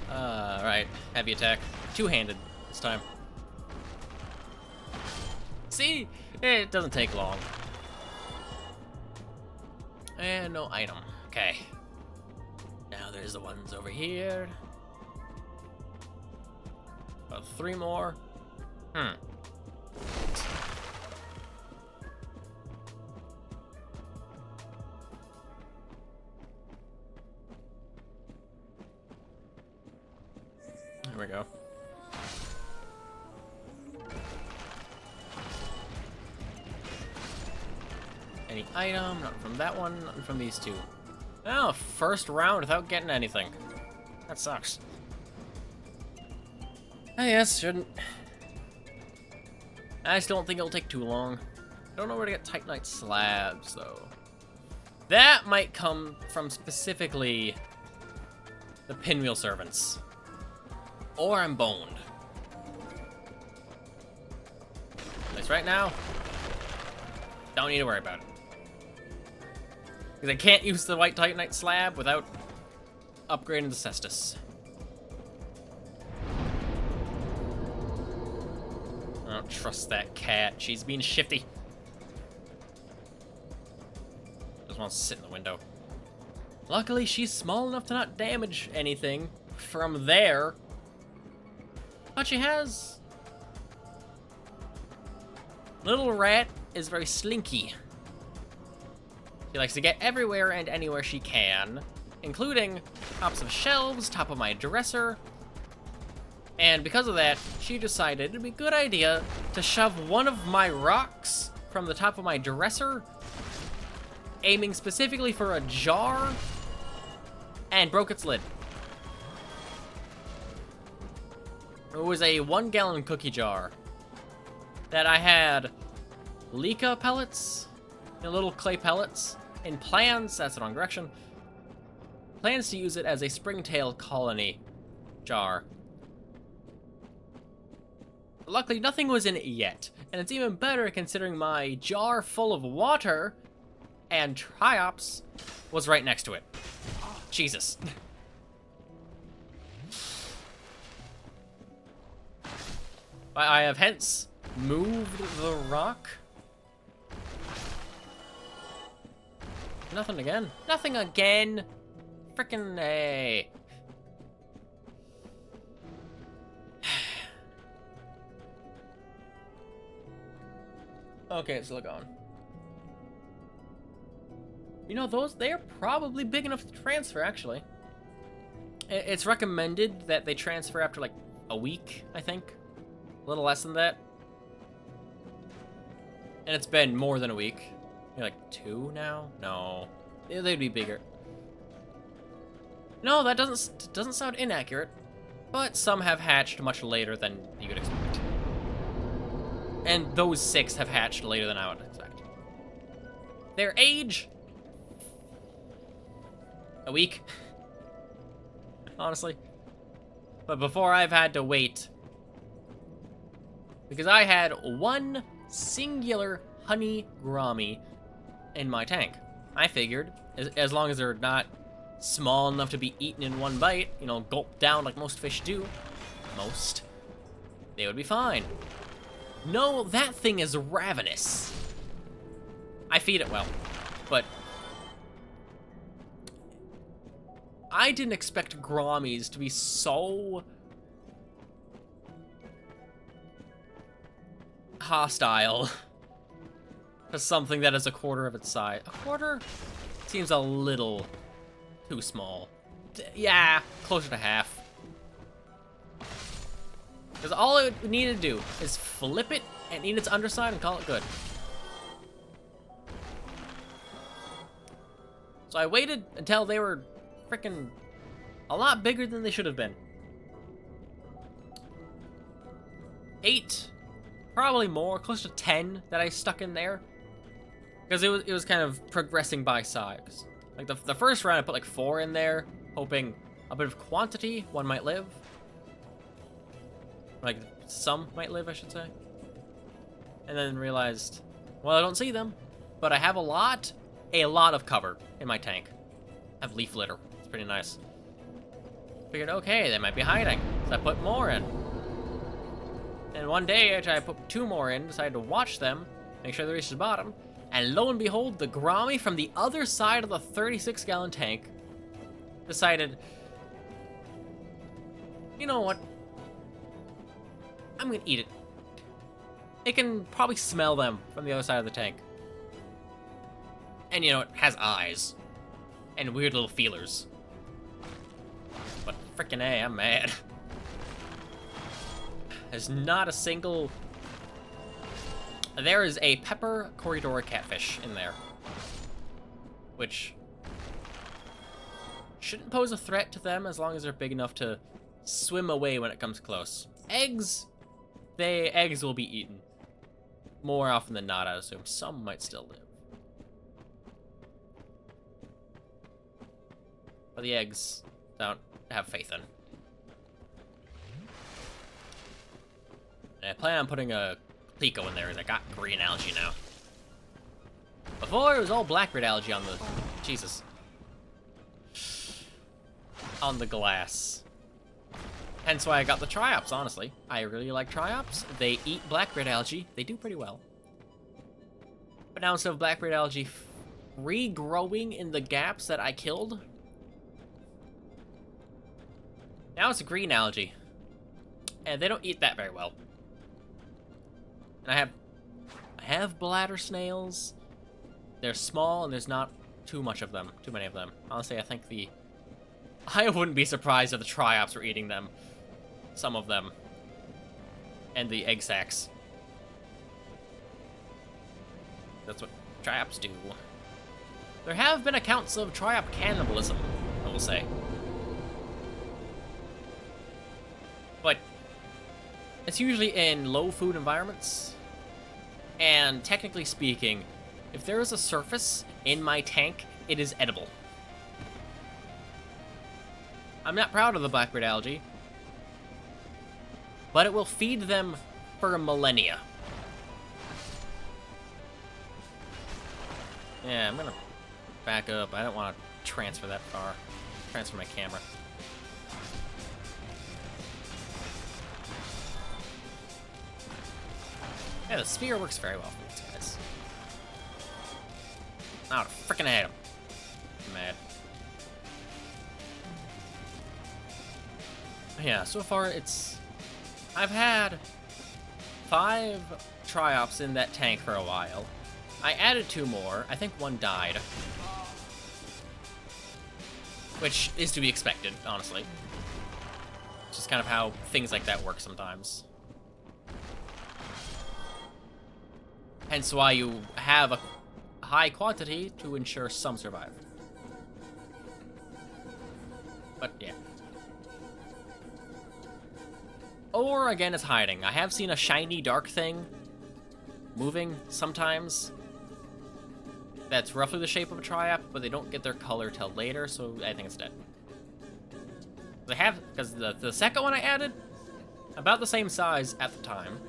Right. Heavy attack. 2-handed this time. See? It doesn't take long. And no item. Okay. Now there's the ones over here. About 3 more. There we go. Any item? Not from that one, not from these 2. Oh, first round without getting anything. That sucks. I guess shouldn't. I just don't think it'll take too long. I don't know where to get titanite slabs, though. That might come from specifically the pinwheel servants. Or I'm boned. At least right now, don't need to worry about it. Because I can't use the white titanite slab without upgrading the Caestus. I don't trust that cat. She's being shifty. Just wants to sit in the window. Luckily, she's small enough to not damage anything from there. But she has... Little rat is very slinky. She likes to get everywhere and anywhere she can, including tops of shelves, top of my dresser. And because of that, she decided it'd be a good idea to shove one of my rocks from the top of my dresser, aiming specifically for a jar, and broke its lid. It was a 1-gallon cookie jar that I had Lika pellets, little clay pellets, and plans, that's the wrong direction, plans to use it as a springtail colony jar. Luckily, nothing was in it yet, and it's even better considering my jar full of water and triops was right next to it. Oh, Jesus. I have hence moved the rock. Nothing again. Nothing again. Frickin' A. Okay, it's still going. You know, they're probably big enough to transfer, actually. It's recommended that they transfer after, like, a week, I think. A little less than that. And it's been more than a week. Maybe like 2 now? No. They'd be bigger. No, that doesn't sound inaccurate. But some have hatched much later than you would expect. And those 6 have hatched later than I would expect. Their age? A week. Honestly. But before I've had to wait. Because I had one singular honey Grommy in my tank. I figured, as long as they're not small enough to be eaten in one bite, you know, gulped down like most fish do. Most. They would be fine. No, that thing is ravenous. I feed it well, but I didn't expect Grommies to be so hostile to something that is a quarter of its size. A quarter? Seems a little too small. Yeah, closer to half. Because all it would need to do is flip it and eat its underside and call it good. So I waited until they were freaking a lot bigger than they should have been. 8, probably more, close to 10 that I stuck in there. Because it was kind of progressing by size. Like the first round I put like 4 in there, hoping a bit of quantity, one might live. Like, some might live, I should say. And then realized, well, I don't see them, but I have a lot of cover in my tank. I have leaf litter. It's pretty nice. Figured, okay, they might be hiding. So I put more in. And one day, I put 2 more in, decided to watch them, make sure they reached the bottom, and lo and behold, the Grommy from the other side of the 36-gallon tank decided, you know what? I'm gonna eat it. It can probably smell them from the other side of the tank. And you know, it has eyes. And weird little feelers. But frickin' A, I'm mad. There's not a single... There is a pepper corridor catfish in there. Which shouldn't pose a threat to them as long as they're big enough to swim away when it comes close. Eggs... Eggs will be eaten. More often than not, I assume. Some might still live. But the eggs, don't have faith in. And I plan on putting a Pico in there, as I got green algae now. Before, it was all black-red algae on the... Jesus. On the glass. Hence why I got the Triops, honestly. I really like Triops. They eat black-red algae. They do pretty well. But now instead of black-red algae regrowing in the gaps that I killed, now it's green algae. And they don't eat that very well. And I have bladder snails. They're small and there's not too many of them. Honestly, I think I wouldn't be surprised if the Triops were eating them. Some of them. And the egg sacs. That's what Triops do. There have been accounts of Triop cannibalism, I will say. But it's usually in low food environments. And technically speaking, if there is a surface in my tank, it is edible. I'm not proud of the black-red algae, but it will feed them for millennia. Yeah, I'm gonna back up. I don't want to transfer that far. Transfer my camera. Yeah, the spear works very well for these guys. Oh, frickin' hate him. mad. Yeah, so far I've had 5 triops in that tank for a while. I added 2 more. I think 1 died. Which is to be expected, honestly. It's just kind of how things like that work sometimes. Hence why you have a high quantity to ensure some survive. But yeah. Or again, it's hiding. I have seen a shiny dark thing moving sometimes. That's roughly the shape of a triop, but they don't get their color till later, so I think it's dead. Because the second one I added, about the same size at the time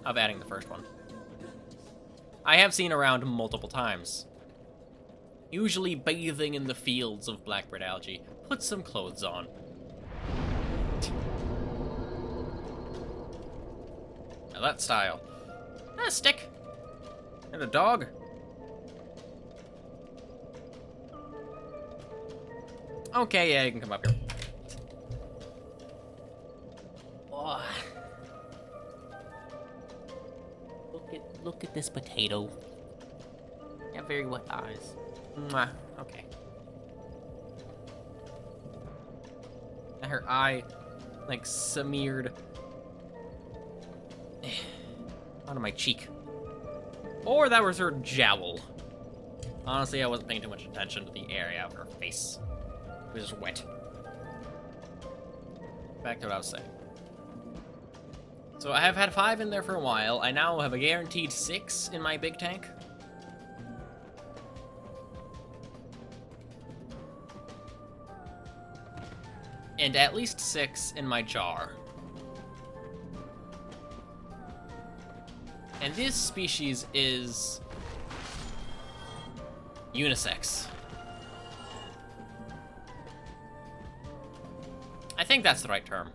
of adding the first one. I have seen around multiple times. Usually bathing in the fields of blackbird algae. Put some clothes on. Now that style. A stick. And a dog. Okay, yeah, you can come up here. Oh. Look at this potato. You have very wet eyes. Mwah. Okay. Her eye, like, smeared onto my cheek. Or that was her jowl. Honestly, I wasn't paying too much attention to the area of her face. It was just wet. Back to what I was saying. So I have had 5 in there for a while. I now have a guaranteed 6 in my big tank. And at least 6 in my jar. And this species is unisex. I think that's the right term.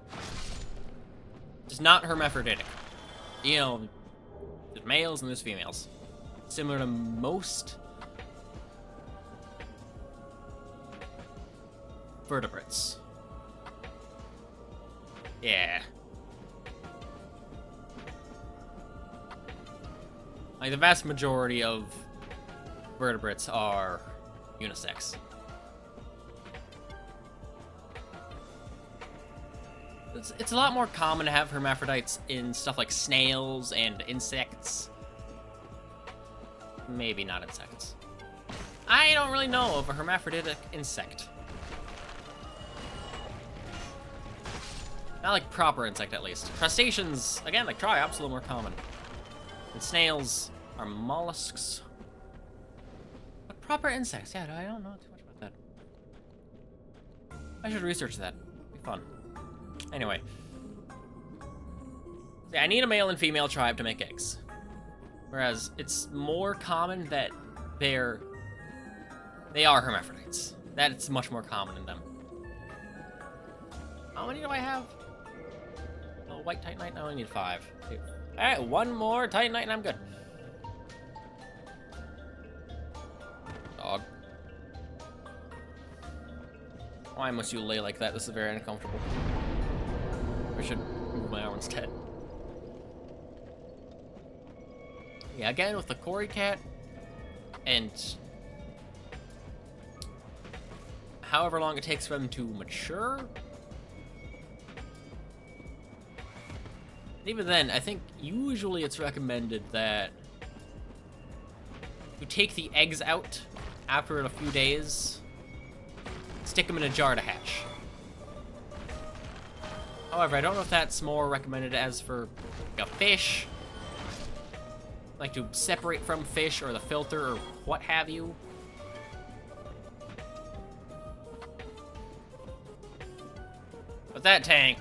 Just not hermaphroditic. You know, there's males and there's females. Similar to most vertebrates. Yeah. Like, the vast majority of vertebrates are unisex. It's a lot more common to have hermaphrodites in stuff like snails and insects. Maybe not insects. I don't really know of a hermaphroditic insect. Not like proper insect, at least. Crustaceans, again, like triops, a little more common. And snails are mollusks. But proper insects, yeah, I don't know too much about that. I should research that. It'd be fun. Anyway. Yeah, I need a male and female tribe to make eggs. Whereas it's more common that they are hermaphrodites. That's much more common in them. How many do I have? Oh, white titanite? I only need 5. Alright, 1 more titanite and I'm good. Dog. Why must you lay like that? This is very uncomfortable. I should move my arm instead. Yeah, again with the Cory cat, and however long it takes for them to mature. Even then, I think usually it's recommended that you take the eggs out after a few days, stick them in a jar to hatch. However, I don't know if that's more recommended as for like a fish, like to separate from fish or the filter or what have you. But that tank,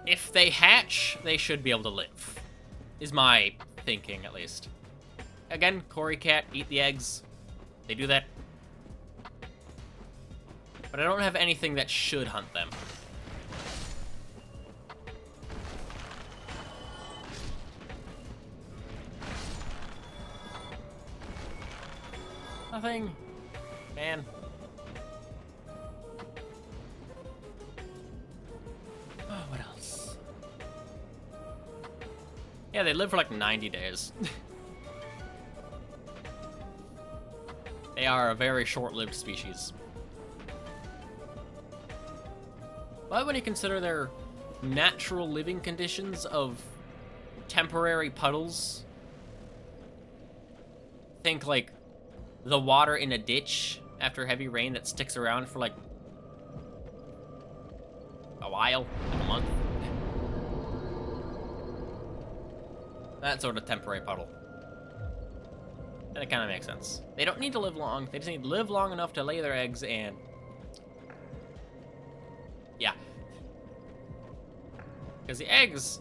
if they hatch, they should be able to live, is my thinking at least. Again, Cory cat, eat the eggs. They do that. But I don't have anything that should hunt them. Nothing. Man. Oh, what else? Yeah, they live for like 90 days. They are a very short-lived species. But when you consider their natural living conditions of temporary puddles, think like the water in a ditch after heavy rain that sticks around for like a while, like a month. That sort of temporary puddle. And it kind of makes sense. They don't need to live long. They just need to live long enough to lay their eggs and... yeah. Because the eggs...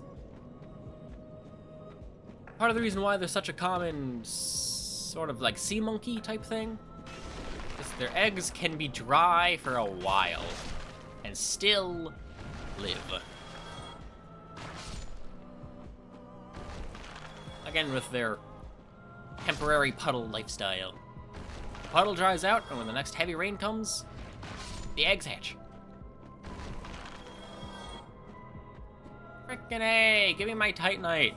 part of the reason why they're such a common sort of like sea monkey type thing is their eggs can be dry for a while and still live. Again, with their temporary puddle lifestyle. The puddle dries out, and when the next heavy rain comes, the eggs hatch. Frickin' A! Give me my titanite!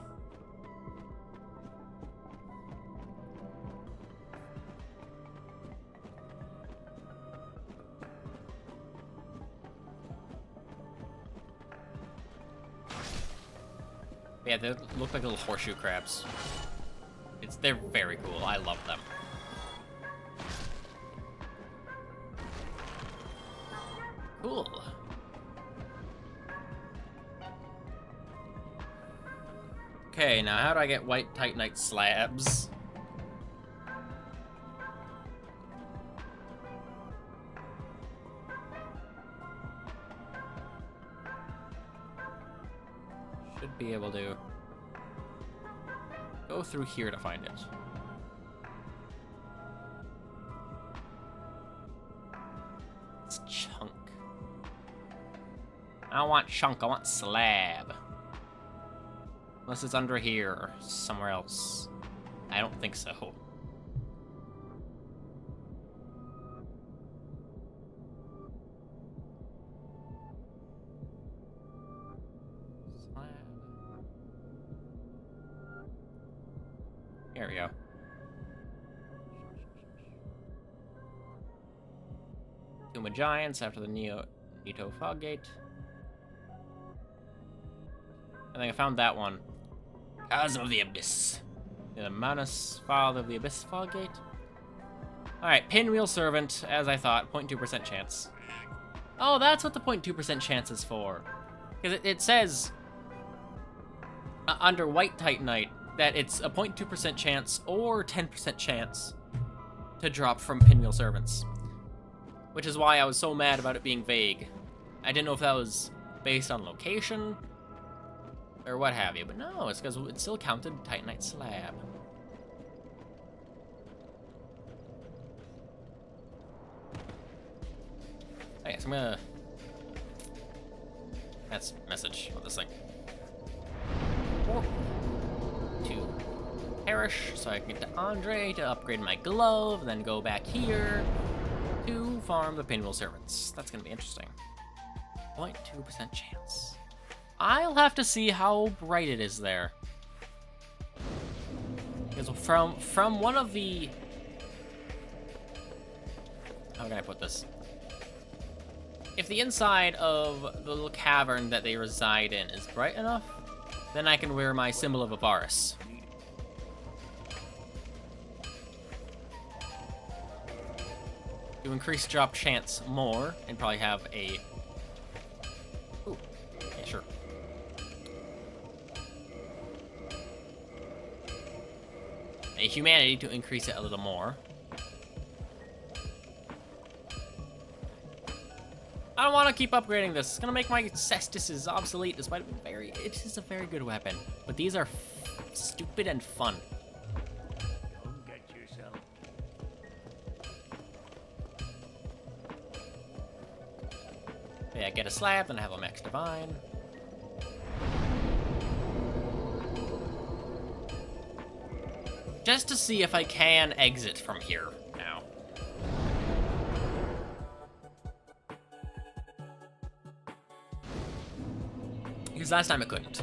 Yeah, they look like little horseshoe crabs. They're very cool. I love them. Cool. Okay, now how do I get white titanite slabs? Should be able to go through here to find it. It's chunk. I don't want chunk, I want slab. Unless it's under here or somewhere else. I don't think so. Slab. Here we go. Tomb of Giants after the Neato Foggate. I think I found that one. Chasm of the Abyss. The Manus, Father of the Abyss Foggate. Alright, Pinwheel Servant, as I thought, 0.2% chance. Oh, that's what the 0.2% chance is for. Because it says under White Titanite that it's a 0.2% chance or 10% chance to drop from Pinwheel Servants. Which is why I was so mad about it being vague. I didn't know if that was based on location or what have you, but no, it's because it still counted titanite slab. Okay, so I'm gonna... that's message of this thing. To perish, so I can get to Andre to upgrade my glove, then go back here to farm the Pinwheel Servants. That's gonna be interesting. 0.2% chance. I'll have to see how bright it is there. Because from one of the... how can I put this? If the inside of the little cavern that they reside in is bright enough, then I can wear my symbol of Avaris. To increase drop chance more, and probably have a... ooh, yeah, sure. A humanity to increase it a little more. I don't want to keep upgrading this. It's gonna make my Caestuses obsolete, despite it is a very good weapon. But these are stupid and fun. Don't get yourself. Yeah, get a slab, then I have a max divine. Just to see if I can exit from here now. Because last time I couldn't.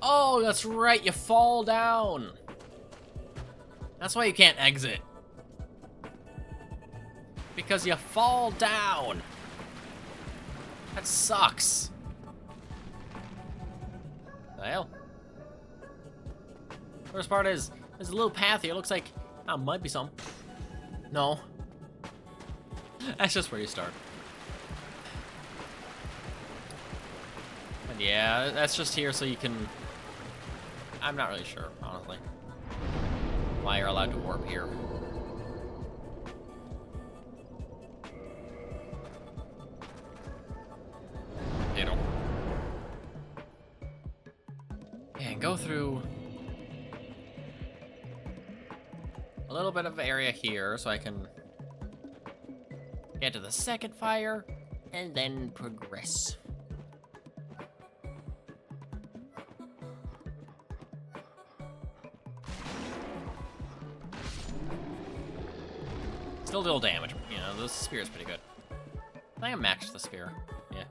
Oh, that's right, you fall down. That's why you can't exit. Because you fall down. That sucks. The hell? Worst part is, there's a little path here. It looks like, oh, might be something. No. That's just where you start. And yeah, that's just here so you can... I'm not really sure, honestly, why you're allowed to warp here. You know. And go through a little bit of area here so I can get to the second fire and then progress. Still deal damage, you know, the spear is pretty good. I think I maxed the spear, yeah.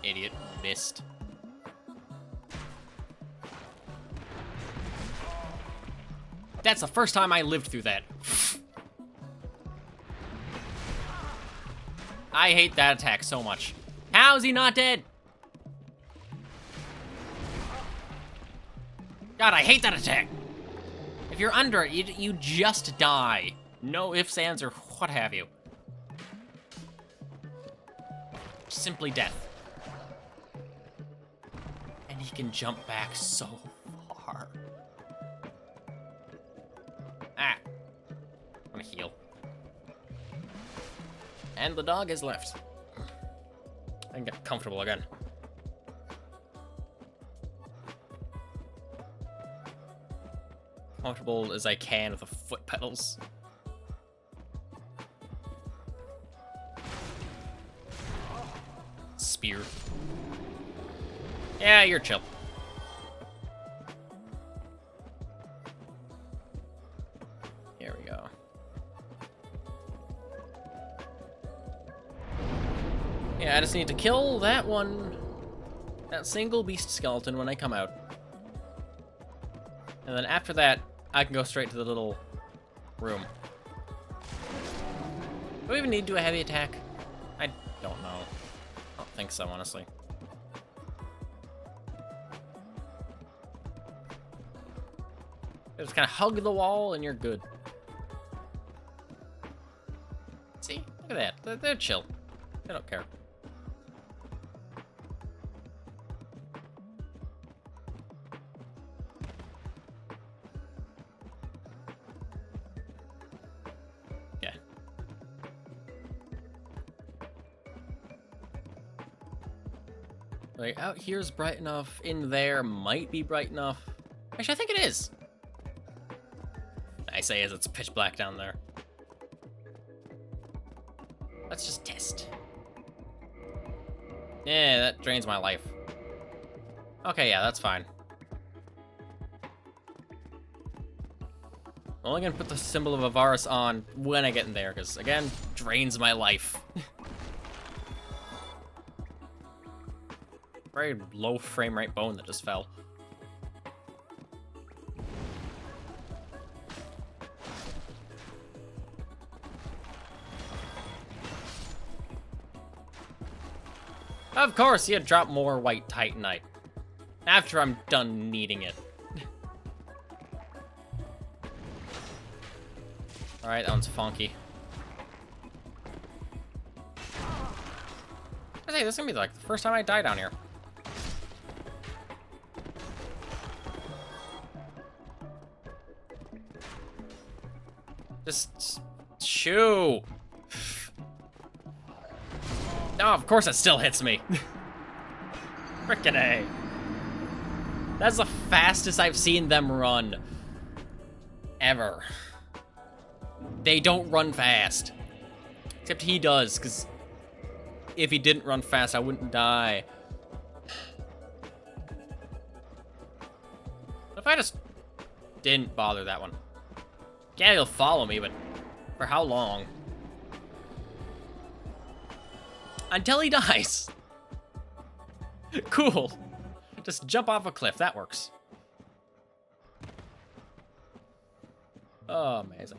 Idiot, missed. That's the first time I lived through that. I hate that attack so much. How is he not dead? God, I hate that attack. If you're under it, you just die. No ifs, ands, or what have you. Simply death. And he can jump back so far. Ah. I'm gonna heal. And the dog is left. I can get comfortable again. Comfortable as I can with the foot pedals. Spear. Yeah, you're chill. Here we go. Yeah, I just need to kill that one, that single beast skeleton when I come out. And then after that, I can go straight to the little room. Do we even need to do a heavy attack? I don't know. I don't think so, honestly. Just kind of hug the wall and you're good. See? Look at that. They're chill. They don't care. Like, out here's bright enough, in there might be bright enough. Actually, I think it is. I say as it's pitch black down there. Let's just test. Yeah, that drains my life. Okay, yeah, that's fine. I'm only gonna put the symbol of Avaris on when I get in there, because, again, drains my life. Very low frame rate bone that just fell. Of course, you drop more white titanite. After I'm done needing it. Alright, that one's funky. I think this is gonna be like the first time I die down here. Just shoo. Oh, of course it still hits me. Frickin' A. That's the fastest I've seen them run. Ever. They don't run fast. Except he does, because If he didn't run fast, I wouldn't die. If I just didn't bother that one. Yeah, he'll follow me, but for how long? Until he dies. Cool. Just jump off a cliff. That works. Oh, amazing.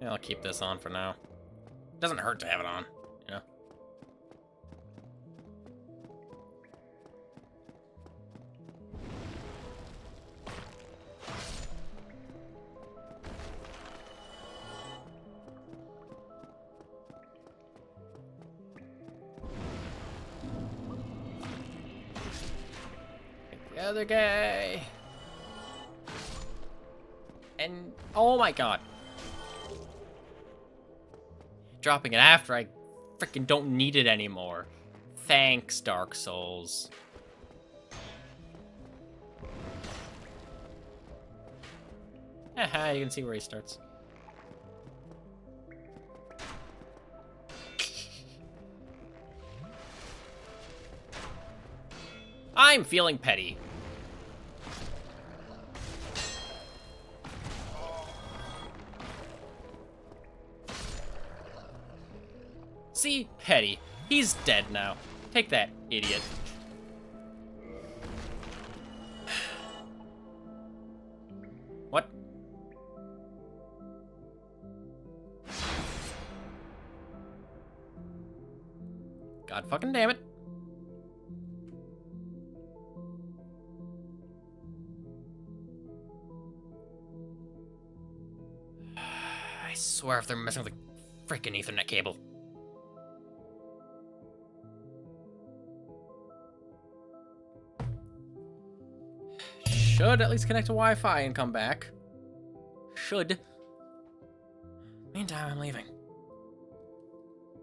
Yeah, I'll keep this on for now. Doesn't hurt to have it on, you know? The other guy. And, oh my god. Dropping it after I freaking don't need it anymore. Thanks, Dark Souls. Haha, you can see where he starts. I'm feeling petty. See? Petty. He's dead now. Take that, idiot. What? God fucking damn it. I swear if they're messing with the freaking Ethernet cable. Should at least connect to Wi-Fi and come back. Should. Meantime, I'm leaving.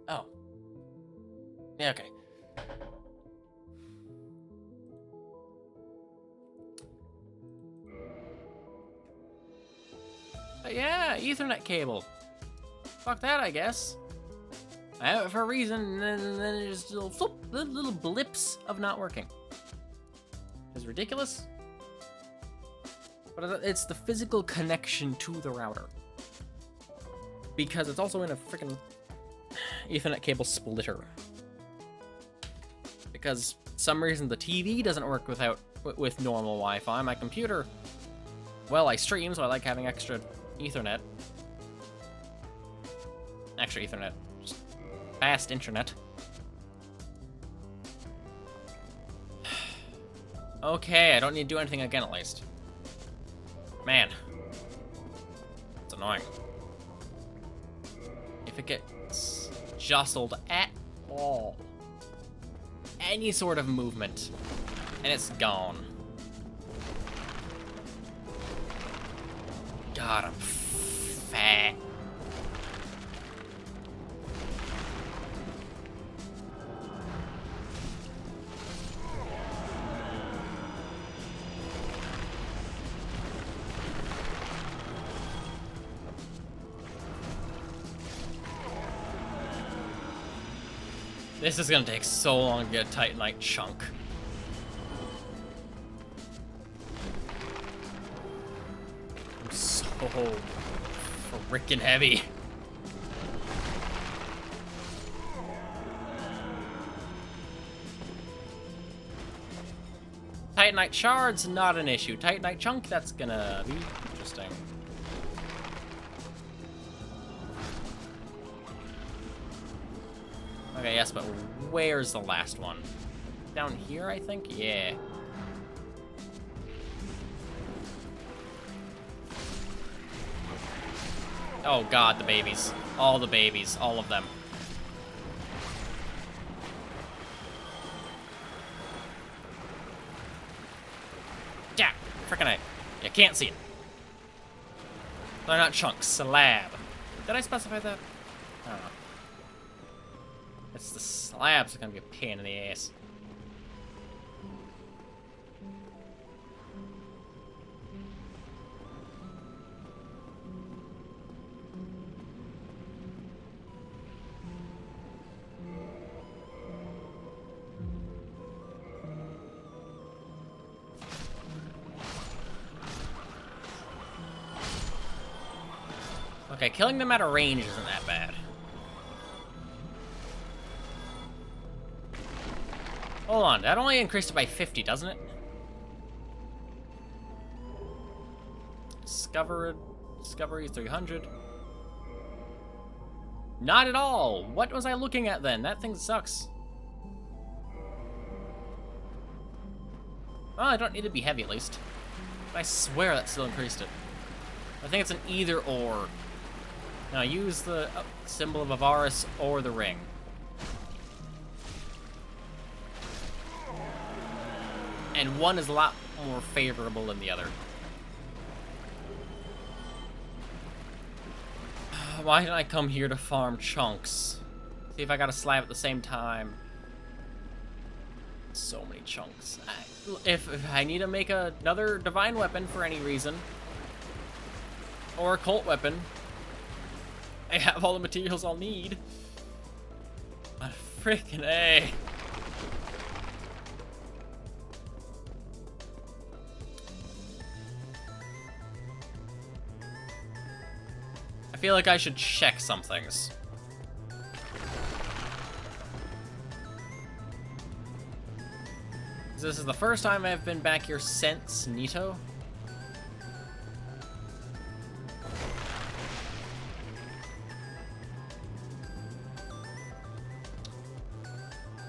Oh. Yeah, okay. But yeah, Ethernet cable. Fuck that, I guess. I have it for a reason, and then there's little blips of not working. It's ridiculous. But it's the physical connection to the router. Because it's also in a freaking Ethernet cable splitter. Because for some reason the TV doesn't work with normal Wi-Fi. My computer, well, I stream, so I like having extra Ethernet. Extra Ethernet. Just fast internet. Okay, I don't need to do anything again at least. Man. It's annoying. If it gets jostled at all, any sort of movement, and it's gone. God, I'm fat. This is gonna take so long to get a titanite chunk. I'm so freaking heavy. Titanite shards, not an issue. Titanite chunk, that's gonna be interesting. Okay, yes, but where's the last one? Down here, I think? Yeah. Oh god, the babies. All the babies. All of them. Yeah, frickin' A. You can't see it. They're not chunks. Slab. Did I specify that? I don't know. It's the slabs are gonna be a pain in the ass. Okay, killing them at a range isn't that bad. Hold on, that only increased it by 50, doesn't it? Discovery 300. Not at all! What was I looking at then? That thing sucks. Well, I don't need to be heavy at least. I swear that still increased it. I think it's an either or. Now use the symbol of Avaris or the ring. And one is a lot more favorable than the other. Why didn't I come here to farm chunks? See if I got a slab at the same time. So many chunks. If I need to make another divine weapon for any reason, or a cult weapon, I have all the materials I'll need. A freaking A. I feel like I should check some things. This is the first time I've been back here since Nito.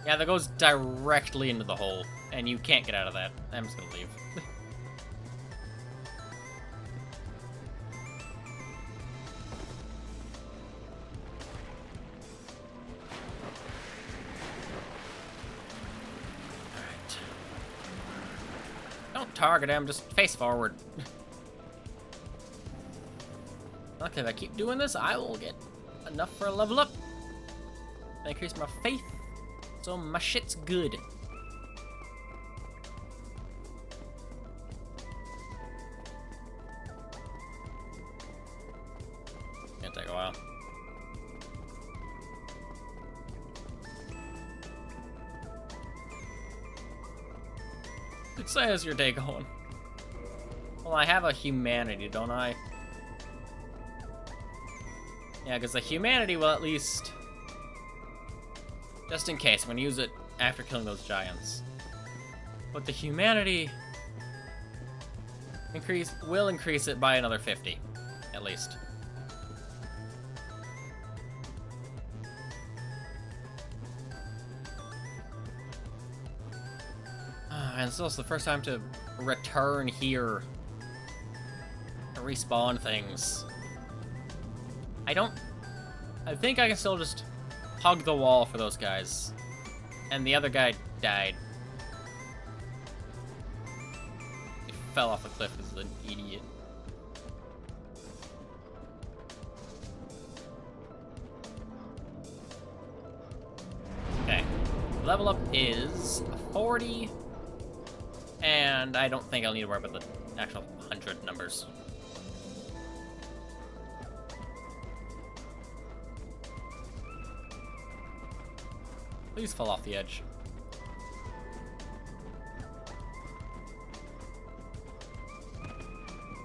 Yeah, that goes directly into the hole, and you can't get out of that. I'm just gonna leave. Alright. Don't target him, just face forward. Okay, if I keep doing this, I will get enough for a level up. Increase my faith. So my shit's good. Gonna take a while. It says your day going. Well, I have a humanity, don't I? Yeah, because the humanity will at least... Just in case, I'm gonna use it after killing those giants. But the humanity will increase it by another 50, at least. And it's also the first time to return here to respawn things. I think I can still just hug the wall for those guys. And the other guy died. He fell off a cliff as an idiot. Okay. Level up is 40. And I don't think I'll need to worry about the actual 100 numbers. Please fall off the edge.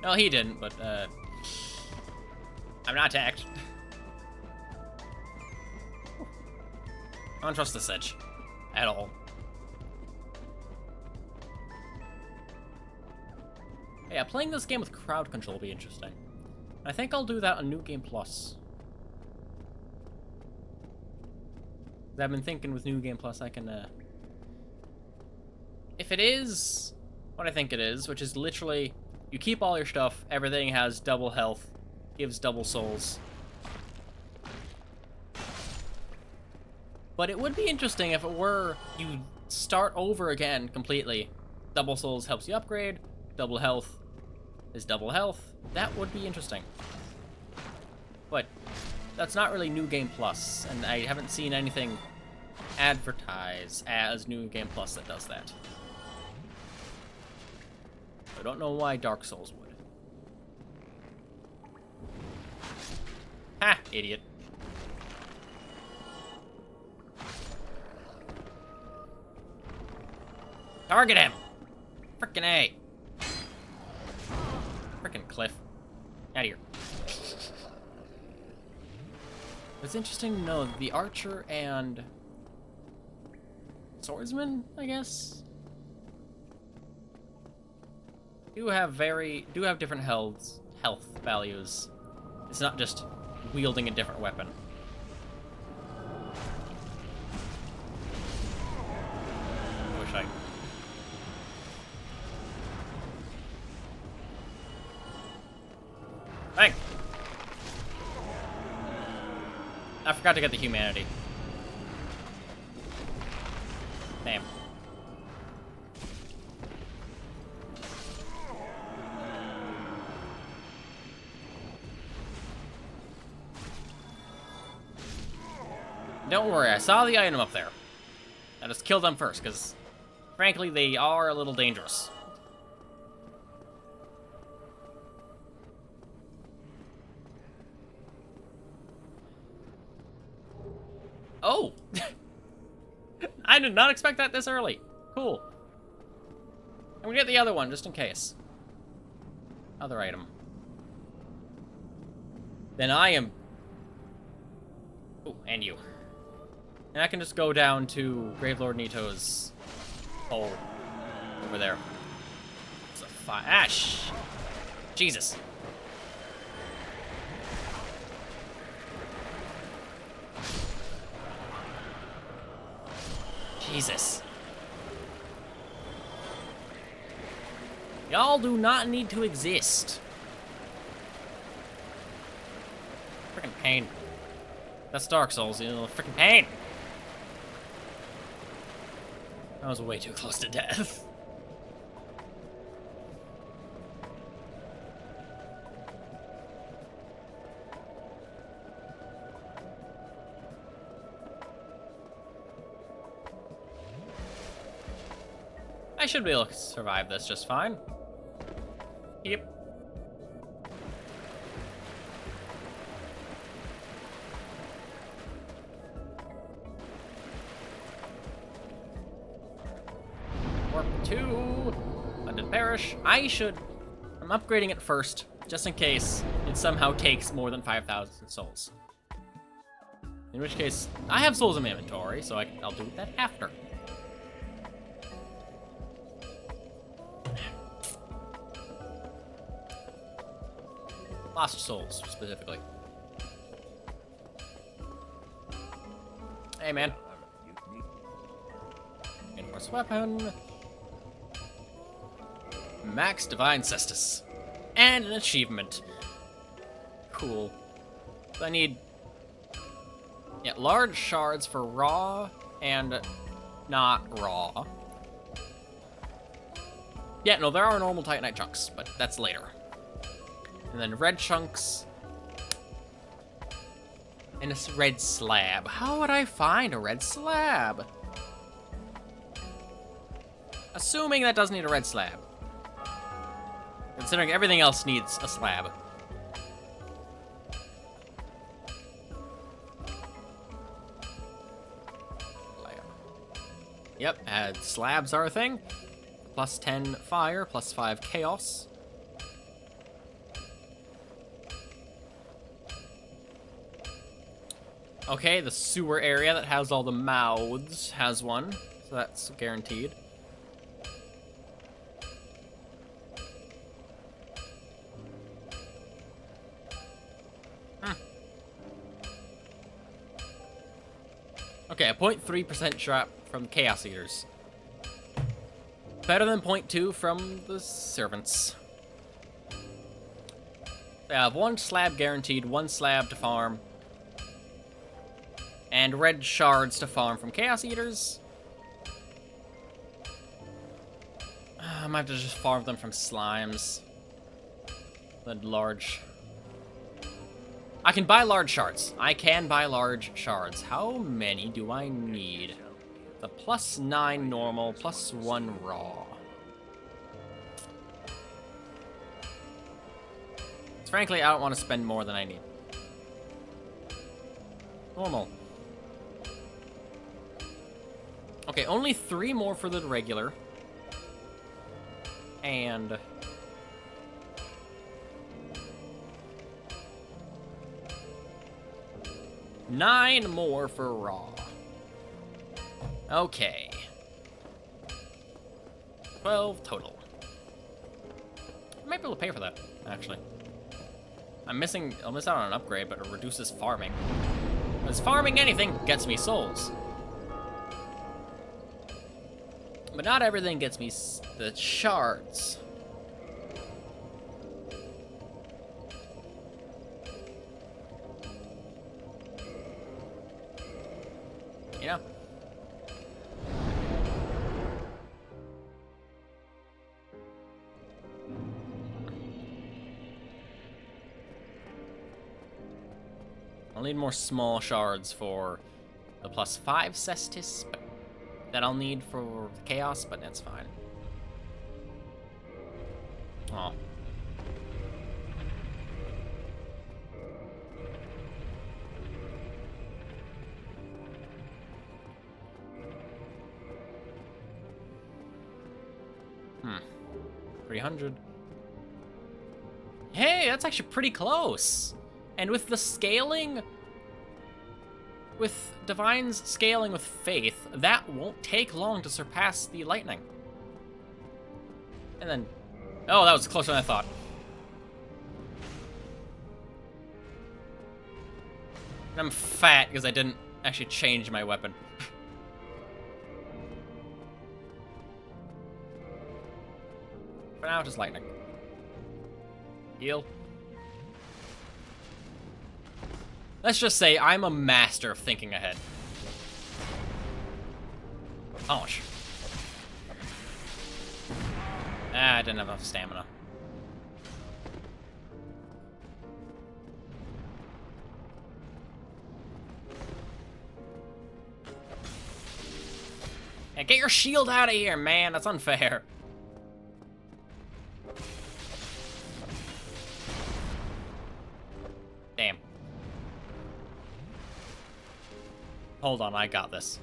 No, he didn't, but, I'm not attacked. I don't trust this edge. At all. Yeah, playing this game with crowd control will be interesting. I think I'll do that on New Game Plus. I've been thinking with New Game Plus I can, if it is what I think it is, which is literally, you keep all your stuff, everything has double health, gives double souls. But it would be interesting if it were, you start over again completely. Double souls helps you upgrade, double health is double health. That would be interesting. But that's not really New Game Plus, and I haven't seen anything advertise as New Game Plus that does that. I don't know why Dark Souls would. Ha! Idiot. Target him! Frickin' A! Frickin' Cliff. Out of here. It's interesting to know the archer and swordsman, I guess, do have different health values. It's not just wielding a different weapon. I wish I... Bang! I forgot to get the humanity. Damn. Don't worry, I saw the item up there. I just killed them first, because, frankly, they are a little dangerous. Oh! I did not expect that this early. Cool. I'm gonna get the other one, just in case. Other item. Then I am... Oh, and you. And I can just go down to Gravelord Nito's hole over there. It's a Ash! Jesus. Jesus. Y'all do not need to exist. Freaking pain. That's Dark Souls, you know, freaking pain. I was way too close to death. I should be able to survive this just fine. Yep. Warp 2. London Parish. I'm upgrading it first, just in case it somehow takes more than 5,000 souls. In which case, I have souls in my inventory, so I'll do that after. Lost souls, specifically. Hey, man. Enforced weapon. Max Divine Caestus. And an achievement. Cool. So I need... Yeah, large shards for raw and not raw. Yeah, no, there are normal titanite chunks, but that's later. And then red chunks. And a red slab. How would I find a red slab? Assuming that doesn't need a red slab. Considering everything else needs a slab. Yep, slabs are a thing. Plus 10 fire, plus 5 chaos. Okay, the sewer area that has all the mouths has one, so that's guaranteed. Okay, a 0.3% drop from Chaos Eaters. Better than 0.2 from the Servants. They have one slab guaranteed, one slab to farm. And red shards to farm from Chaos Eaters. I might have to just farm them from slimes. The large... I can buy large shards. I can buy large shards. How many do I need? The +9 normal, +1 raw. Frankly, I don't want to spend more than I need. Normal. Okay, only 3 more for the regular. And... 9 more for raw. Okay. 12 total. I might be able to pay for that, actually. I'll miss out on an upgrade, but it reduces farming. Because farming anything gets me souls. But not everything gets me the shards. You know? I'll need more small shards for the +5 Caestus, but that I'll need for chaos, but that's fine. Oh. Hmm. 300. Hey, that's actually pretty close. And with the scaling, with Divine's scaling with Faith, that won't take long to surpass the Lightning. And then, oh, that was closer than I thought. And I'm fat because I didn't actually change my weapon. For now, just Lightning. Heal. Let's just say I'm a master of thinking ahead. Ouch. Ah, I didn't have enough stamina. Hey, get your shield out of here, man. That's unfair. Damn. Hold on, I got this.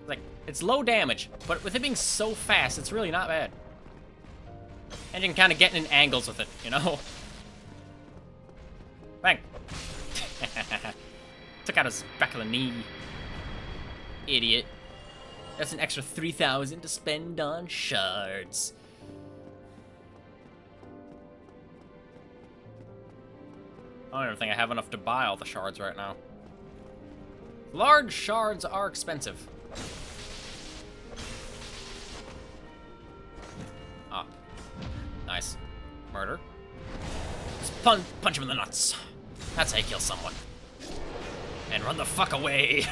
Like, it's low damage, but with it being so fast, it's really not bad. And you can kind of get in angles with it, you know? Bang. Took out his back of the knee. Idiot. That's an extra 3,000 to spend on shards. I don't even think I have enough to buy all the shards right now. Large shards are expensive. Ah. Nice. Murder. Just punch him in the nuts. That's how you kill someone. And run the fuck away.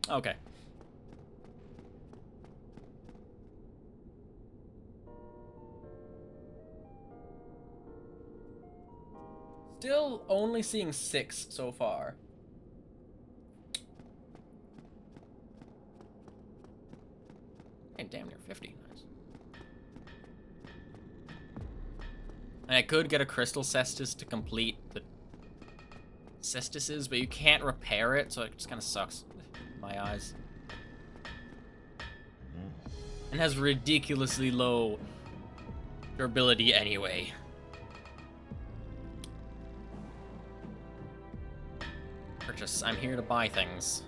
Okay. Still only seeing 6 so far. And damn near 50. Nice. And I could get a crystal Caestus to complete the Caestuses, but you can't repair it, so it just kind of sucks in my eyes. And has ridiculously low durability anyway. Purchase. I'm here to buy things.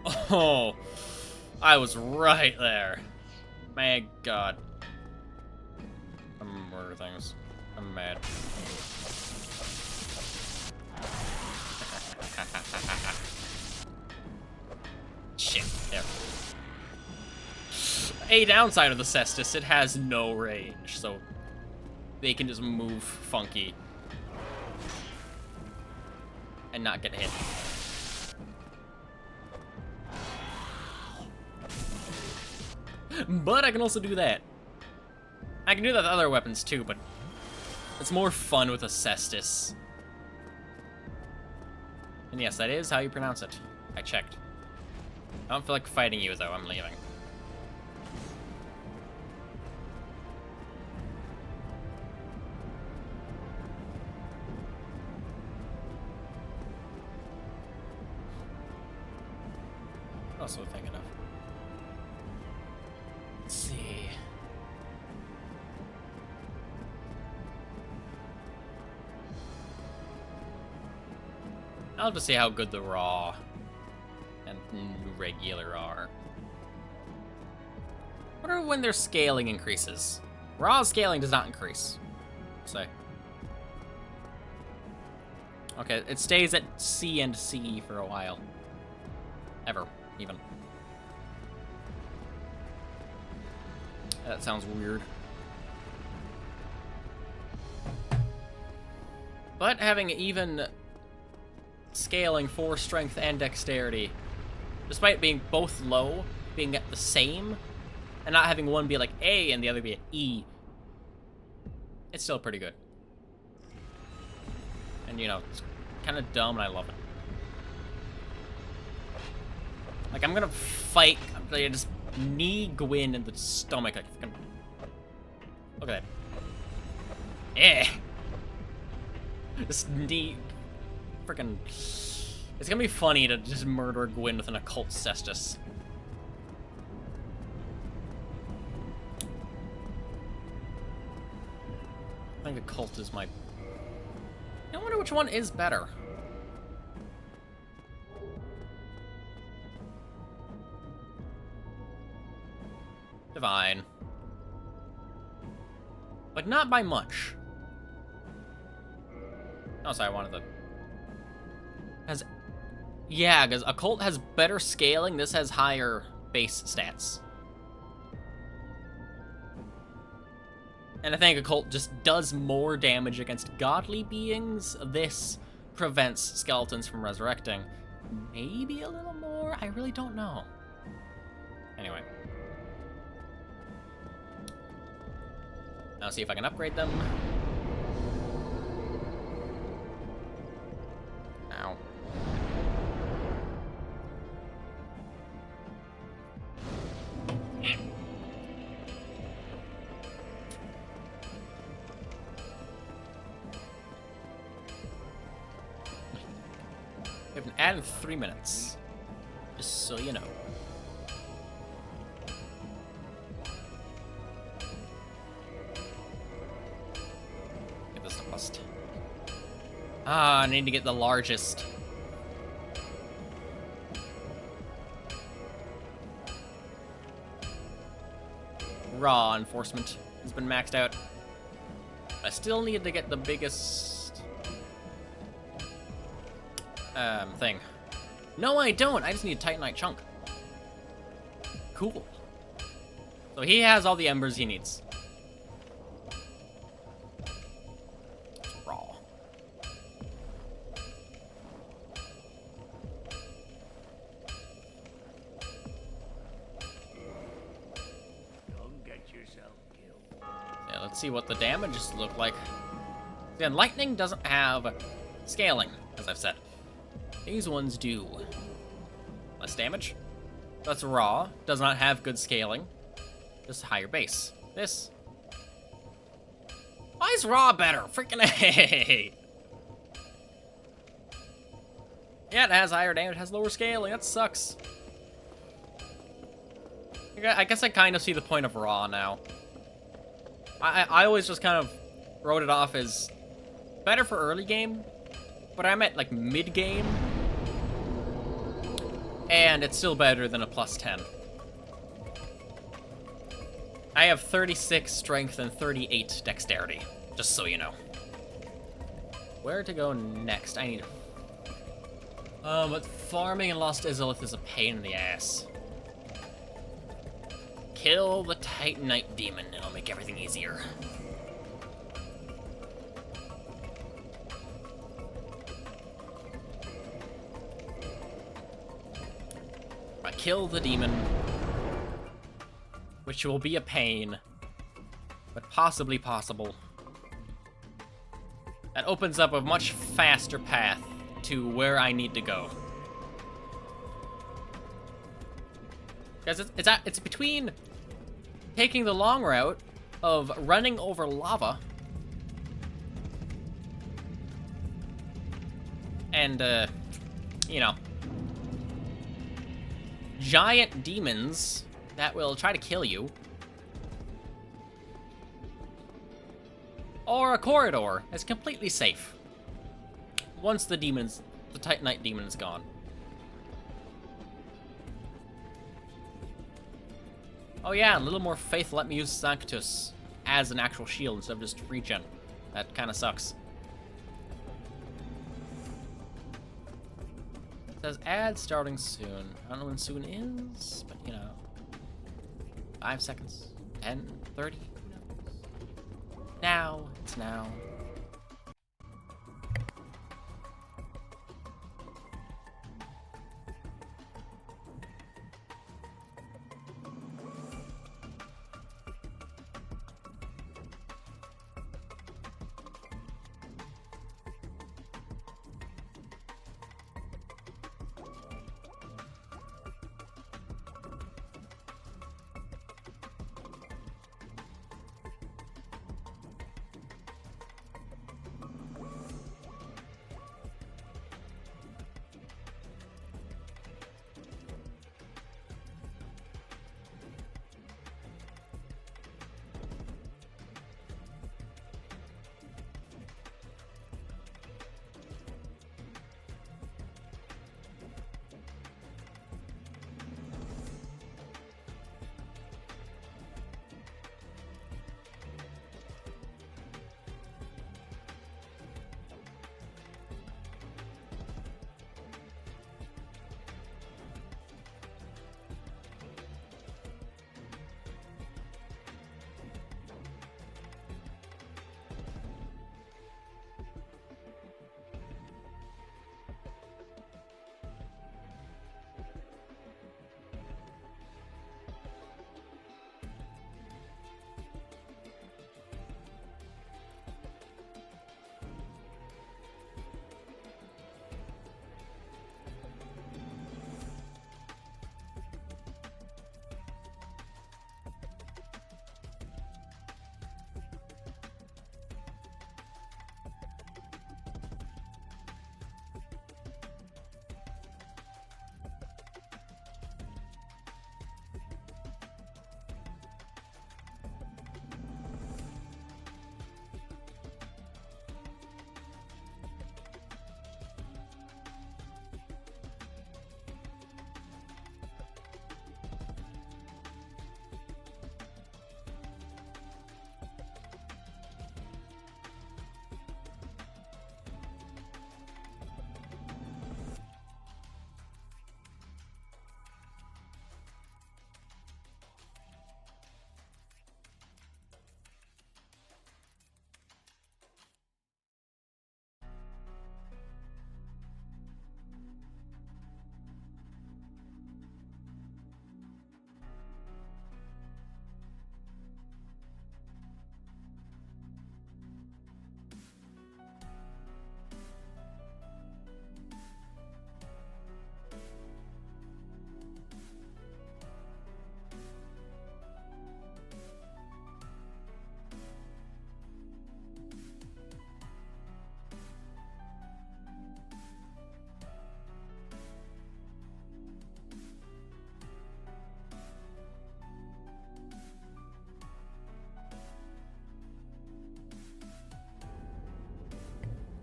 Oh, I was right there. My God. I'm gonna murder things. I'm mad. Shit. There. A downside of the Caestus, it has no range, so they can just move funky. and not get hit. But I can also do that. I can do that with other weapons too, but it's more fun with a Caestus. And yes, that is how you pronounce it. I checked. I don't feel like fighting you, though. I'm leaving. What else was I thinking of? Let's see. I'll have to see how good the raw and regular are. I wonder when their scaling increases. Raw scaling does not increase. Say. Okay, it stays at C and C for a while. Ever, even. That sounds weird. But having even scaling for strength and dexterity, despite being both low, being at the same, and not having one be like A and the other be an E, it's still pretty good. And you know, it's kind of dumb and I love it. Like, I'm gonna fight, I'm gonna just knee Gwyn in the stomach. Like, look at that. Eh. Just knee. Freaking. It's gonna be funny to just murder Gwyn with an occult Caestus. I think occult is my. I wonder which one is better. Divine. But not by much. Oh, sorry, I wanted the... Yeah, because occult has better scaling, this has higher base stats. And I think occult just does more damage against godly beings. This prevents skeletons from resurrecting. Maybe a little more? I really don't know. Anyway. Now see if I can upgrade them. Ow. We have an ad in 3 minutes. Just so you know. Get this lost. Ah, I need to get the largest. Raw enforcement has been maxed out. I still need to get the biggest thing. No, I don't. I just need a titanite chunk. Cool. So he has all the embers he needs. Raw. Don't get yourself killed. Yeah, let's see what the damages look like. Again, lightning doesn't have scaling, as I've said. These ones do. Less damage. That's raw. Does not have good scaling. Just higher base. This. Why is raw better? Freaking A. Yeah, it has higher damage, it has lower scaling. That sucks. I guess I kind of see the point of raw now. I always just kind of wrote it off as better for early game, but I'm at like mid game, and it's still better than a +10. I have 36 strength and 38 dexterity, just so you know. Where to go next? I need... but farming in Lost Izalith is a pain in the ass. Kill the titanite demon, it'll make everything easier. kill the demon, which will be a pain, but possibly possible. That opens up a much faster path to where I need to go. Because it's between taking the long route of running over lava and, you know, giant demons that will try to kill you, or a corridor that's completely safe once the titanite demon is gone. Oh yeah, a little more faith let me use Sanctus as an actual shield instead of just regen. That kind of sucks. It says ad starting soon. I don't know when soon is, but you know. 5 seconds, 10, 30, who knows? Now, it's now.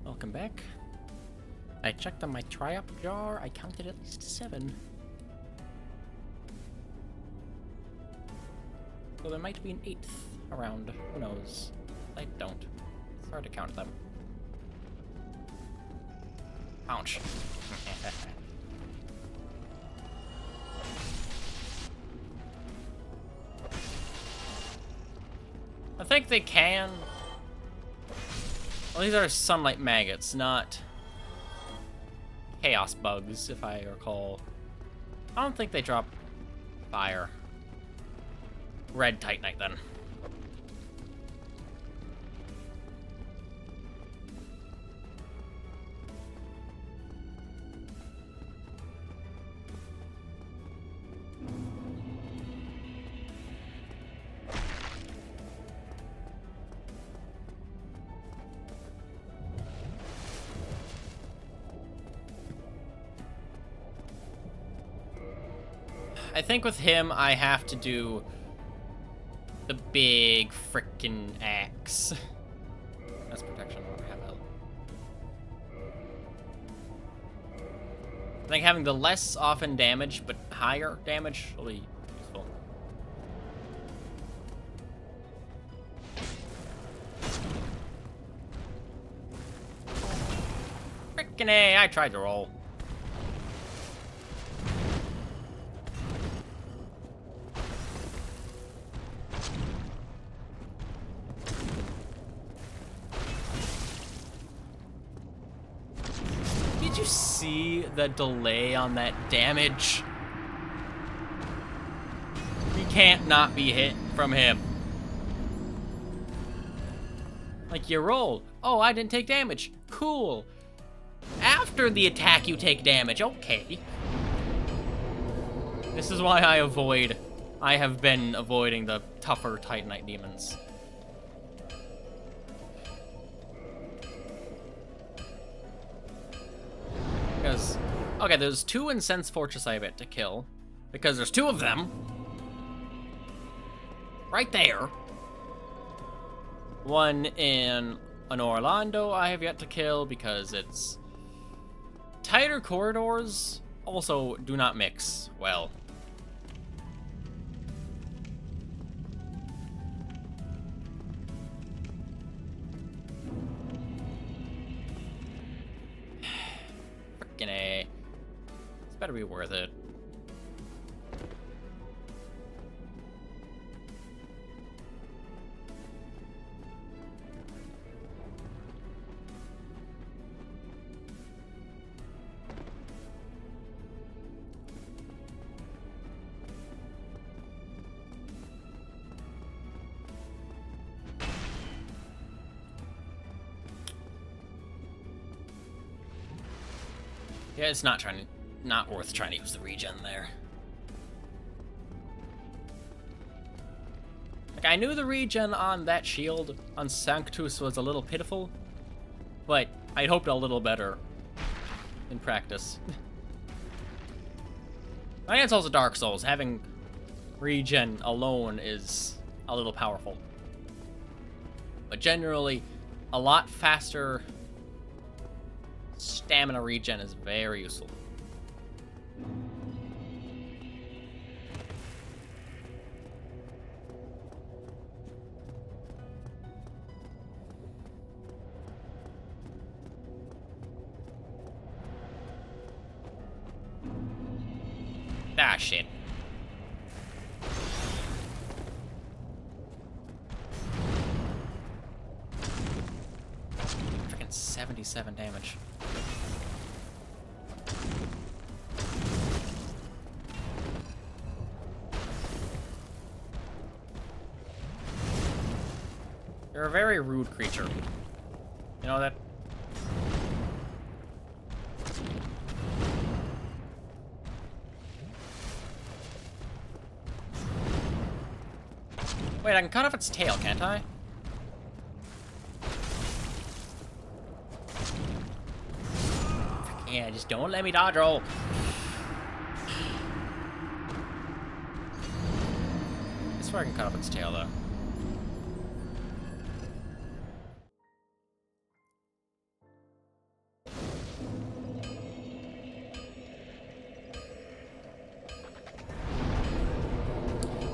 Welcome back. I checked on my try-up jar. I counted at least 7. So there might be an 8th around. Who knows? I don't. It's hard to count them. Ouch. I think they can. Well, these are sunlight maggots, not chaos bugs, if I recall I don't think they drop fire. Red titanite then. I think with him, I have to do the big frickin' axe. That's protection. I don't have health. I think having the less often damage, but higher damage will be useful. Frickin' A, I tried to roll. Did you see the delay on that damage? You can't not be hit from him. Like, you roll. Oh, I didn't take damage. Cool. After the attack, you take damage. Okay. This is why I have been avoiding the tougher Titanite demons. Because, okay, there's 2 Incensed Fortress I have yet to kill. Because there's 2 of them. Right there. 1 in an Orlando I have yet to kill because it's tighter corridors also do not mix well. Frickin' A. This better be worth it. Yeah, it's not worth trying to use the regen there. Like, I knew the regen on that shield on Sanctus was a little pitiful, but I'd hoped a little better in practice. I think it's also Dark Souls. Having regen alone is a little powerful. But generally, a lot faster stamina regen is very useful. Ah, shit. Freaking 77 damage. You're a very rude creature. You know that? Wait, I can cut off its tail, can't I? Yeah, just don't let me dodge roll. I swear I can cut off its tail, though.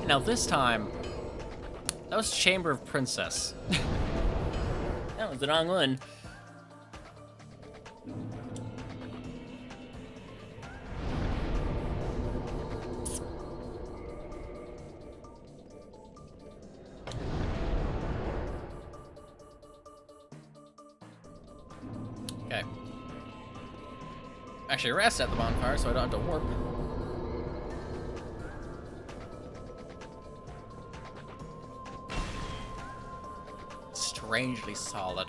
Now this time, that was Chamber of Princess. That was the wrong one. Okay. Actually, rest at the bonfire so I don't have to warp. strangely solid.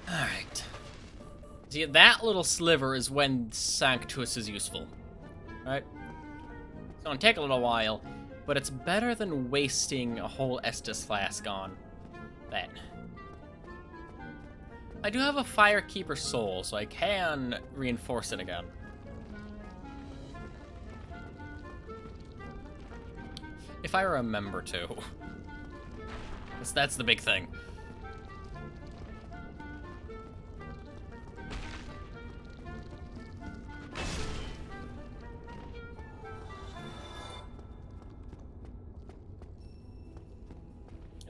Alright. See, that little sliver is when Sanctus is useful. Right? It's gonna take a little while, but it's better than wasting a whole Estus flask on that. I do have a Firekeeper soul, so I can reinforce it again. If I remember to. That's the big thing.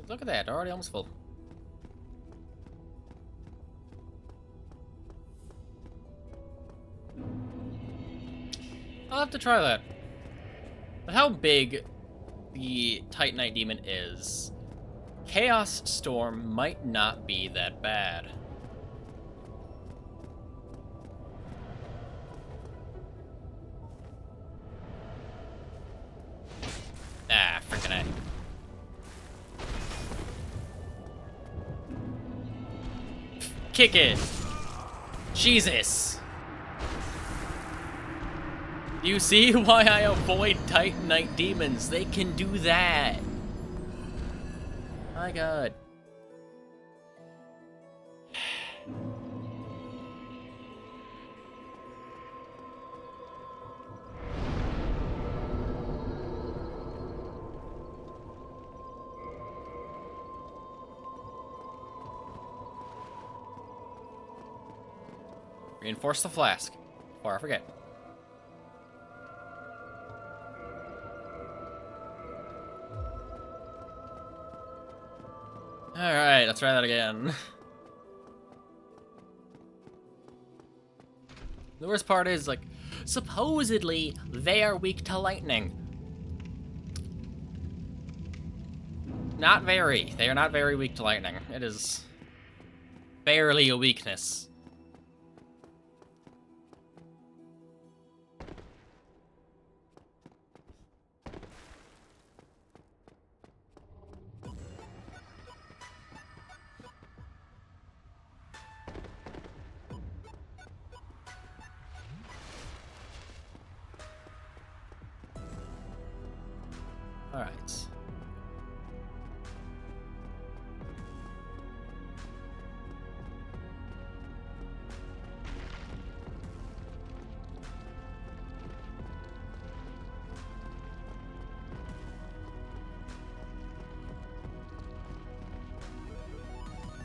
Look at that, already almost full. I'll have to try that. But how big the Titanite demon is, Chaos Storm might not be that bad. Ah, freaking A. Kick it! Jesus! You see why I avoid Titanite demons? They can do that! My god. Reinforce the flask, before I forget. Alright, let's try that again. The worst part is, like, supposedly they are weak to lightning. Not very. They are not very weak to lightning. It is barely a weakness. All right.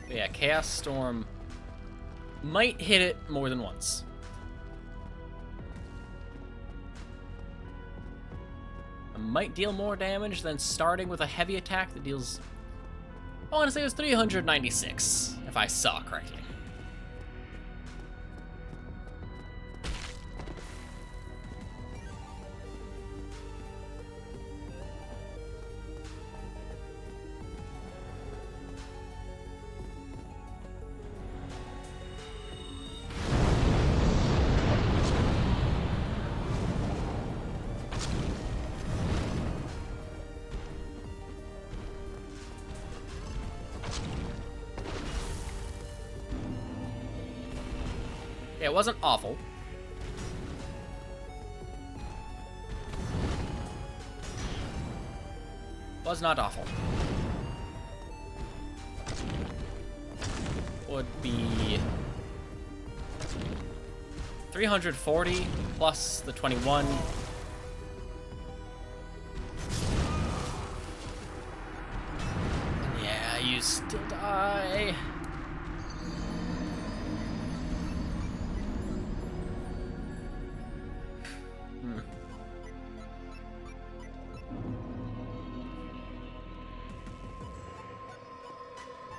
Yeah, Chaos Storm might hit it more than once. Might deal more damage than starting with a heavy attack that deals, I want to say it was 396, if I saw correctly. Yeah, it wasn't awful. Was not awful. Would be 340 plus the 21. Yeah, you still die.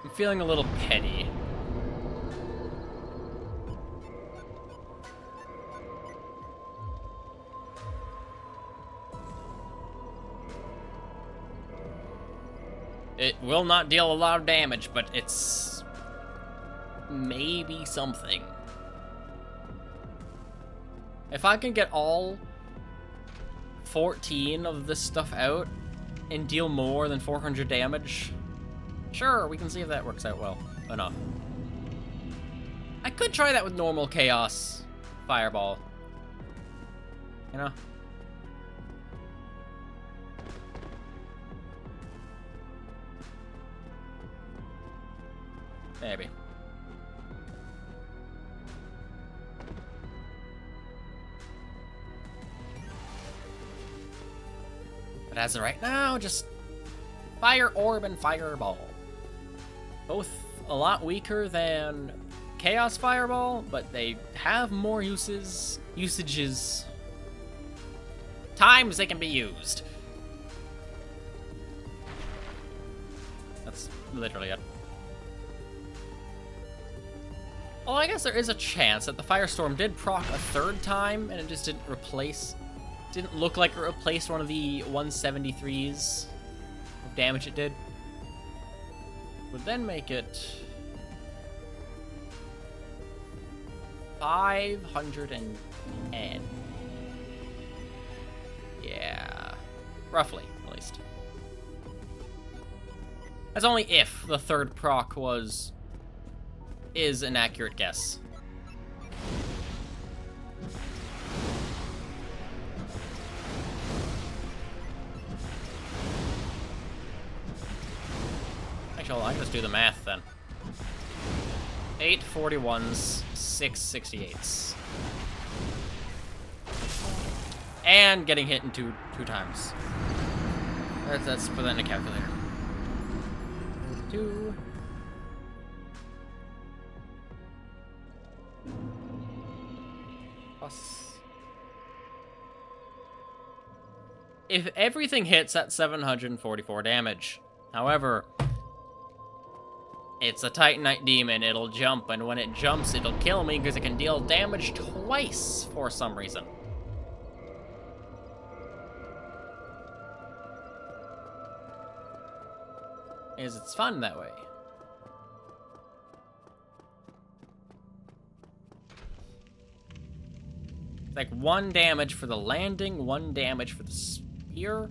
I'm feeling a little petty. It will not deal a lot of damage, but it's maybe something. If I can get all 14 of this stuff out and deal more than 400 damage, sure, we can see if that works out well enough. I could try that with normal Chaos Fireball. You know? Maybe. But as of right now, just Fire Orb and Fireball. Both a lot weaker than Chaos Fireball, but they have more usages. Times they can be used. That's literally it. Well, I guess there is a chance that the Firestorm did proc a third time, and it just didn't look like it replaced one of the 173s of damage it did. Would then make it 510. Yeah, roughly, at least. That's only if the third proc is an accurate guess. Actually, I can just do the math then. 8 41s, 6 68s. And getting hit in two times. Let's put that in a calculator. 2. Plus. If everything hits, that's 744 damage. However, it's a titanite demon, it'll jump, and when it jumps, it'll kill me because it can deal damage twice for some reason. It's fun that way. Like 1 damage for the landing, 1 damage for the spear.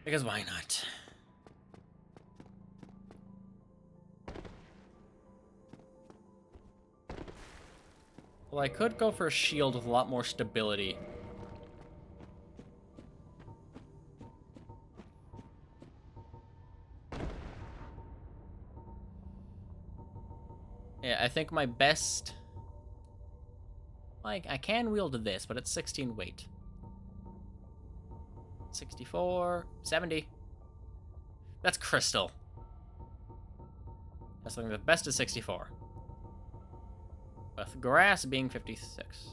Because why not? Well, I could go for a shield with a lot more stability. Yeah, I think my best... Like, I can wield this, but it's 16 weight. 64, 70. That's crystal. That's something the best is 64. With grass being 56.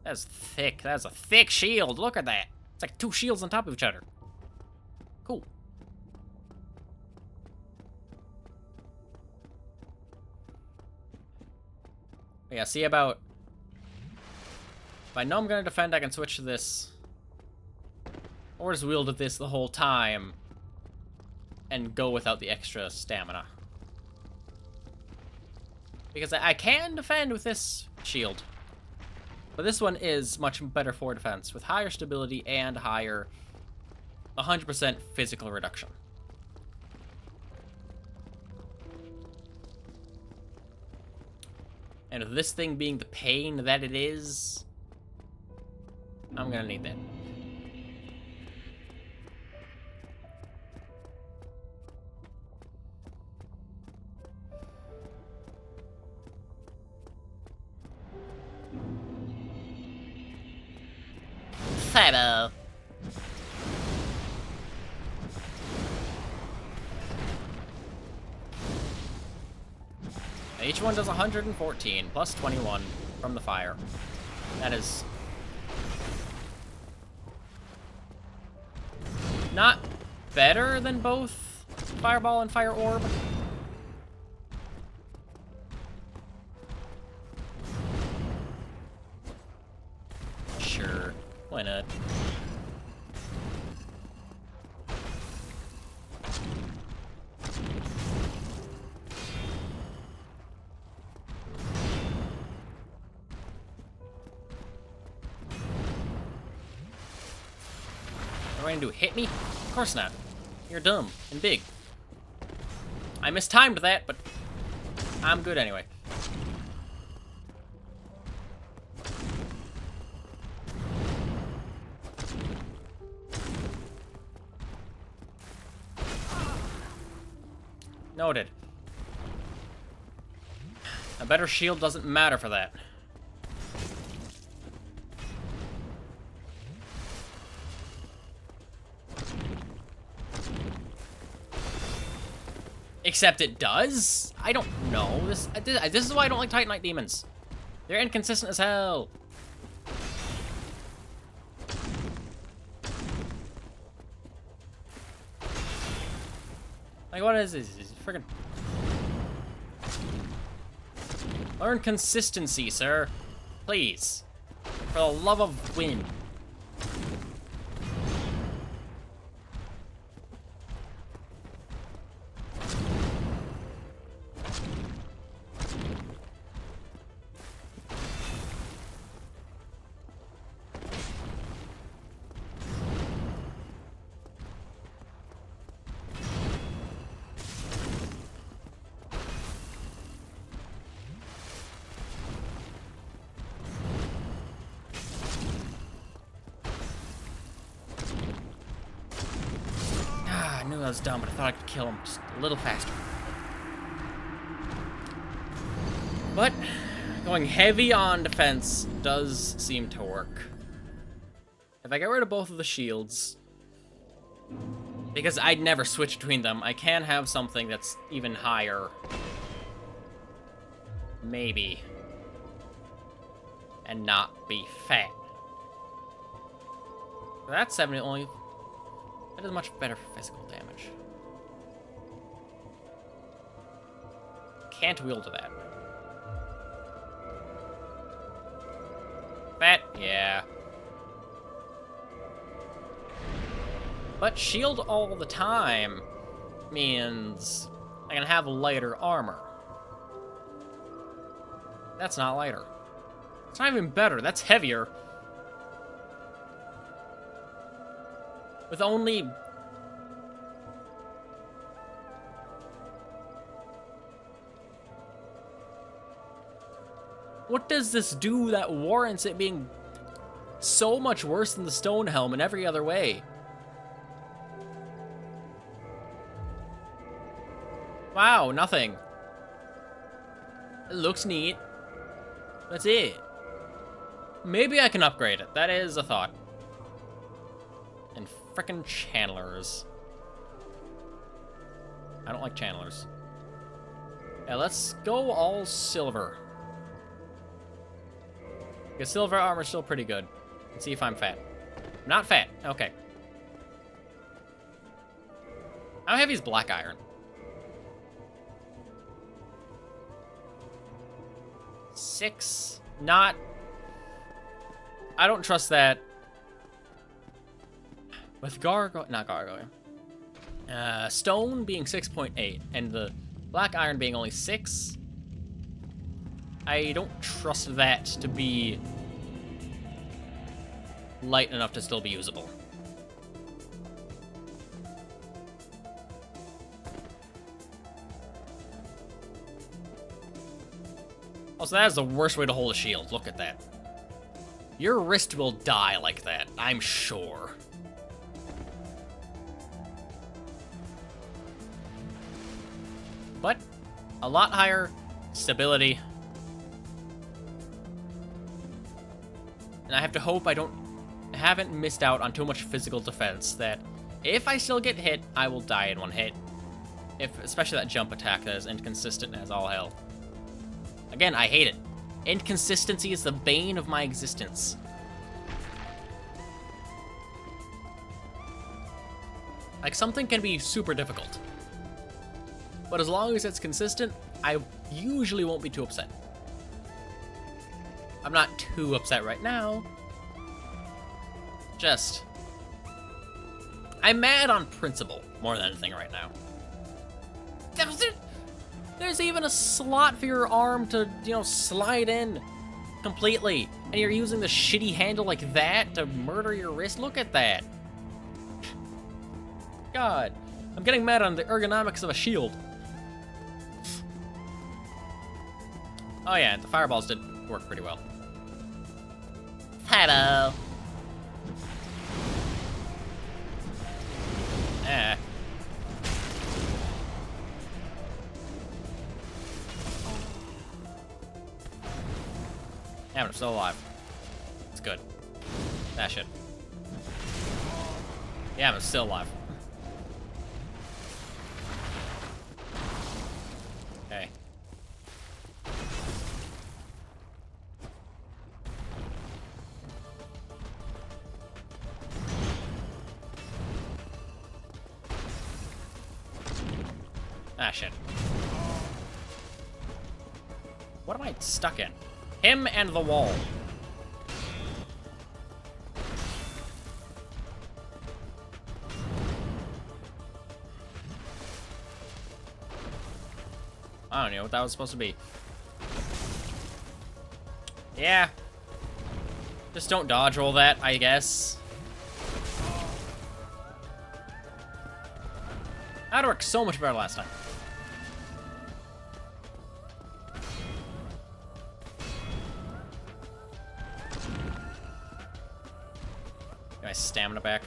That's thick. That's a thick shield. Look at that. It's like 2 shields on top of each other. Cool. Yeah, see about... If I know I'm gonna defend, I can switch to this. Or just wield this the whole time. And go without the extra stamina. Because I can defend with this shield. But this one is much better for defense, with higher stability and higher 100% physical reduction. And with this thing being the pain that it is, I'm gonna need that. Fireball. Each one does 114 plus 21 from the fire. That is not better than both Fireball and Fire Orb. Sure, why not? What are you gonna do, hit me? Of course not. You're dumb and big. I mistimed that, but I'm good anyway. Noted. A better shield doesn't matter for that. Except it does? I don't know. This is why I don't like Titanite demons. They're inconsistent as hell. Like, what is this? Freaking... Learn consistency, sir. Please. For the love of wind. I knew I was dumb, but I thought I could kill him just a little faster. But going heavy on defense does seem to work. If I get rid of both of the shields, because I'd never switch between them, I can have something that's even higher. Maybe. And not be fat. That's 70 only. That is much better for physical damage. Can't wield to that. Fat, yeah. But shield all the time means I can have lighter armor. That's not lighter. It's not even better, that's heavier. With only... What does this do that warrants it being so much worse than the stone helm in every other way? Wow, nothing. It looks neat. That's it. Maybe I can upgrade it. That is a thought. And frickin' channelers. I don't like channelers. Yeah, let's go all silver. Because silver armor's still pretty good. Let's see if I'm fat. I'm not fat. Okay. How heavy is black iron? 6. Not... I don't trust that. With not gargoyle. Stone being 6.8 and the black iron being only 6. I don't trust that to be light enough to still be usable. Also, that is the worst way to hold a shield. Look at that. Your wrist will die like that, I'm sure. But a lot higher stability. And I have to hope I haven't missed out on too much physical defense that if I still get hit, I will die in one hit. Especially that jump attack that is inconsistent as all hell. Again, I hate it. Inconsistency is the bane of my existence. Like, something can be super difficult, but as long as it's consistent, I usually won't be too upset. I'm not too upset right now. Just... I'm mad on principle more than anything right now. There's even a slot for your arm to, you know, slide in completely. And you're using the shitty handle like that to murder your wrist? Look at that. God. I'm getting mad on the ergonomics of a shield. Oh yeah, the fireballs did work pretty well. Hello. Eh. Yeah, but I'm still alive. It's good. That shit. Yeah, but I'm still alive. Okay. Ah, shit. What am I stuck in? Him and the wall. I don't know what that was supposed to be. Yeah. Just don't dodge roll that, I guess. That worked so much better last time. Get my stamina back.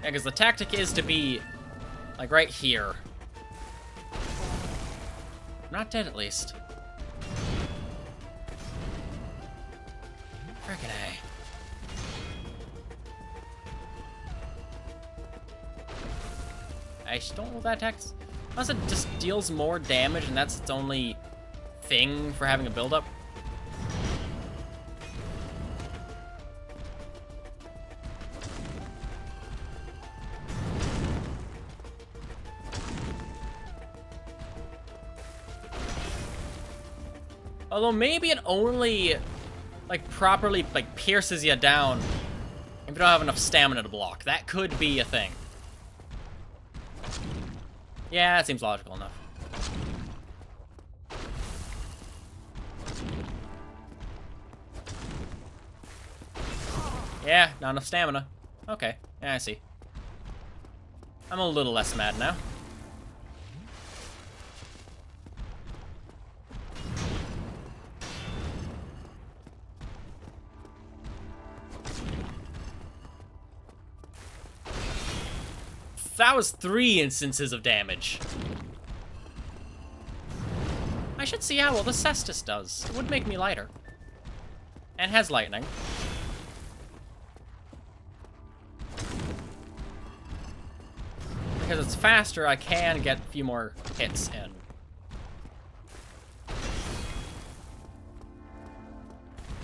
Yeah, because the tactic is to be, like, right here. I'm not dead, at least. Frickin' A. I just don't know what that attack is. Unless it just deals more damage and that's its only thing for having a build-up. Although maybe it only, like, properly, like, pierces you down if you don't have enough stamina to block. That could be a thing. Yeah, that seems logical enough. Yeah, not enough stamina. Okay, yeah, I see. I'm a little less mad now. That was 3 instances of damage. I should see how well the Caestus does. It would make me lighter. And has lightning. Because it's faster, I can get a few more hits in.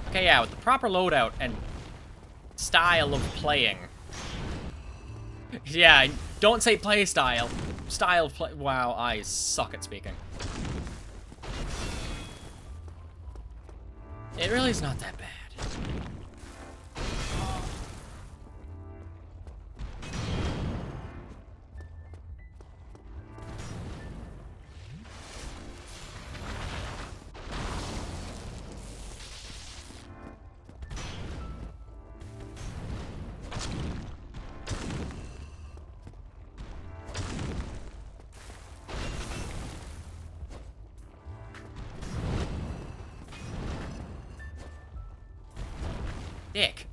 Okay, yeah, with the proper loadout and style of playing. Yeah, don't say play style. Style of play. Wow, I suck at speaking. It really is not that bad. Dick.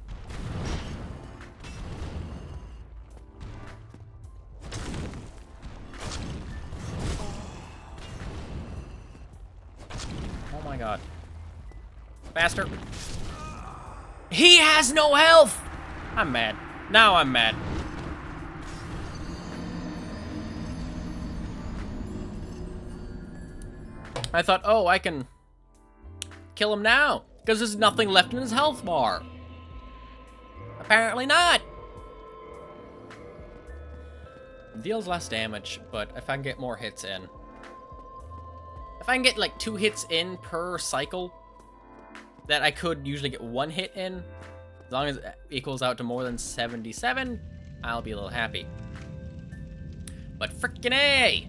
god. Faster. He has no health! I'm mad. Now I'm mad. I thought, oh, I can kill him now, because there's nothing left in his health bar. Apparently not. Deals less damage, but if I can get more hits in. If I can get like 2 hits in per cycle, that I could usually get 1 hit in, as long as it equals out to more than 77, I'll be a little happy. But frickin' A!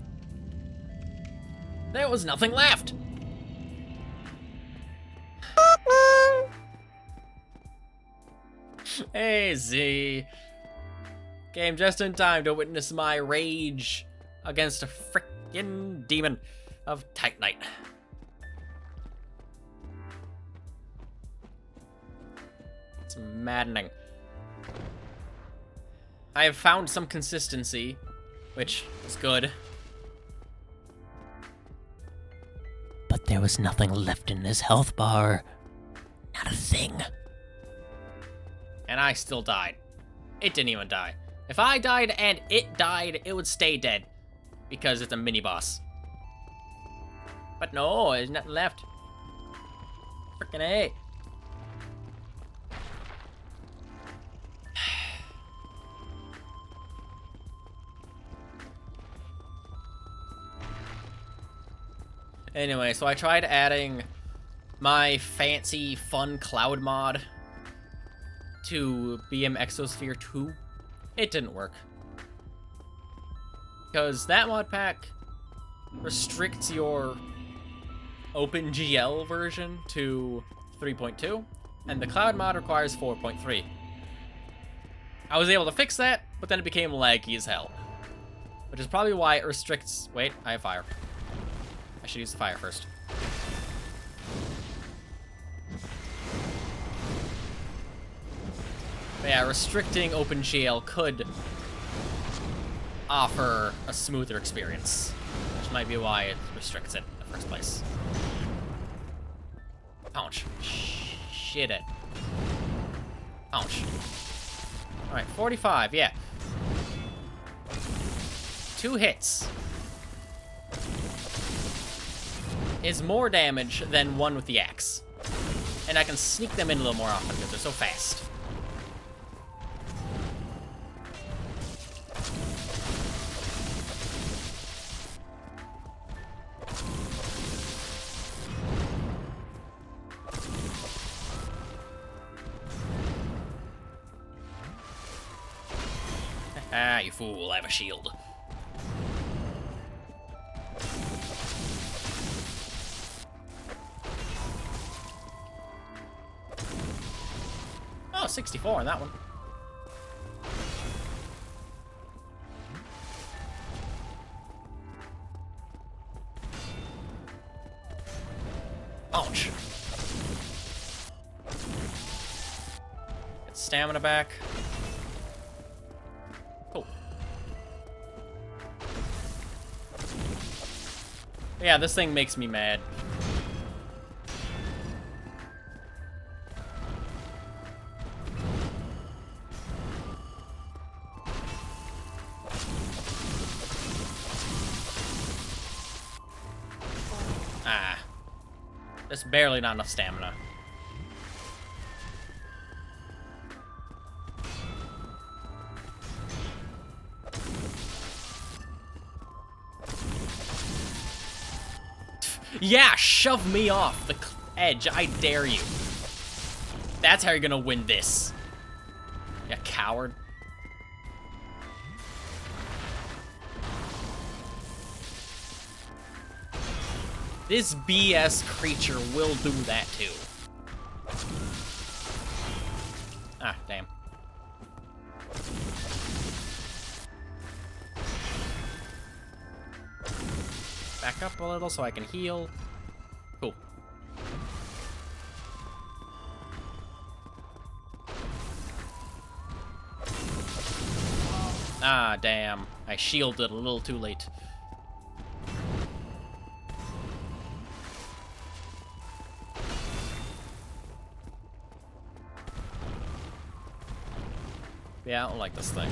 There was nothing left! Hey, Z. Came just in time to witness my rage against a frickin' demon of titanite. It's maddening. I have found some consistency, which is good. But there was nothing left in his health bar. Not a thing. And I still died. It didn't even die. If I died and it died, it would stay dead. Because it's a mini-boss. But no, there's nothing left. Frickin' A. Anyway, so I tried adding my fancy, fun cloud mod to BM Exosphere 2. It didn't work. Because that mod pack restricts your OpenGL version to 3.2, and the cloud mod requires 4.3. I was able to fix that, but then it became laggy as hell. Which is probably why it restricts... Wait, I have fire. I should use the fire first. But yeah, restricting OpenGL could offer a smoother experience, which might be why it restricts it in the first place. Ouch. Shit it. Ouch. Alright, 45, yeah. 2 hits is more damage than 1 with the axe. And I can sneak them in a little more often because they're so fast. Ah, you fool, I have a shield. Oh, 64 on that one. Ouch. Get stamina back. Cool. Yeah, this thing makes me mad. Ah. There's barely not enough stamina. Yeah, shove me off the edge. I dare you. That's how you're gonna win this. You coward. This BS creature will do that too. Ah, damn. Back up a little so I can heal. Cool. Ah, damn. I shielded a little too late. Yeah, I don't like this thing.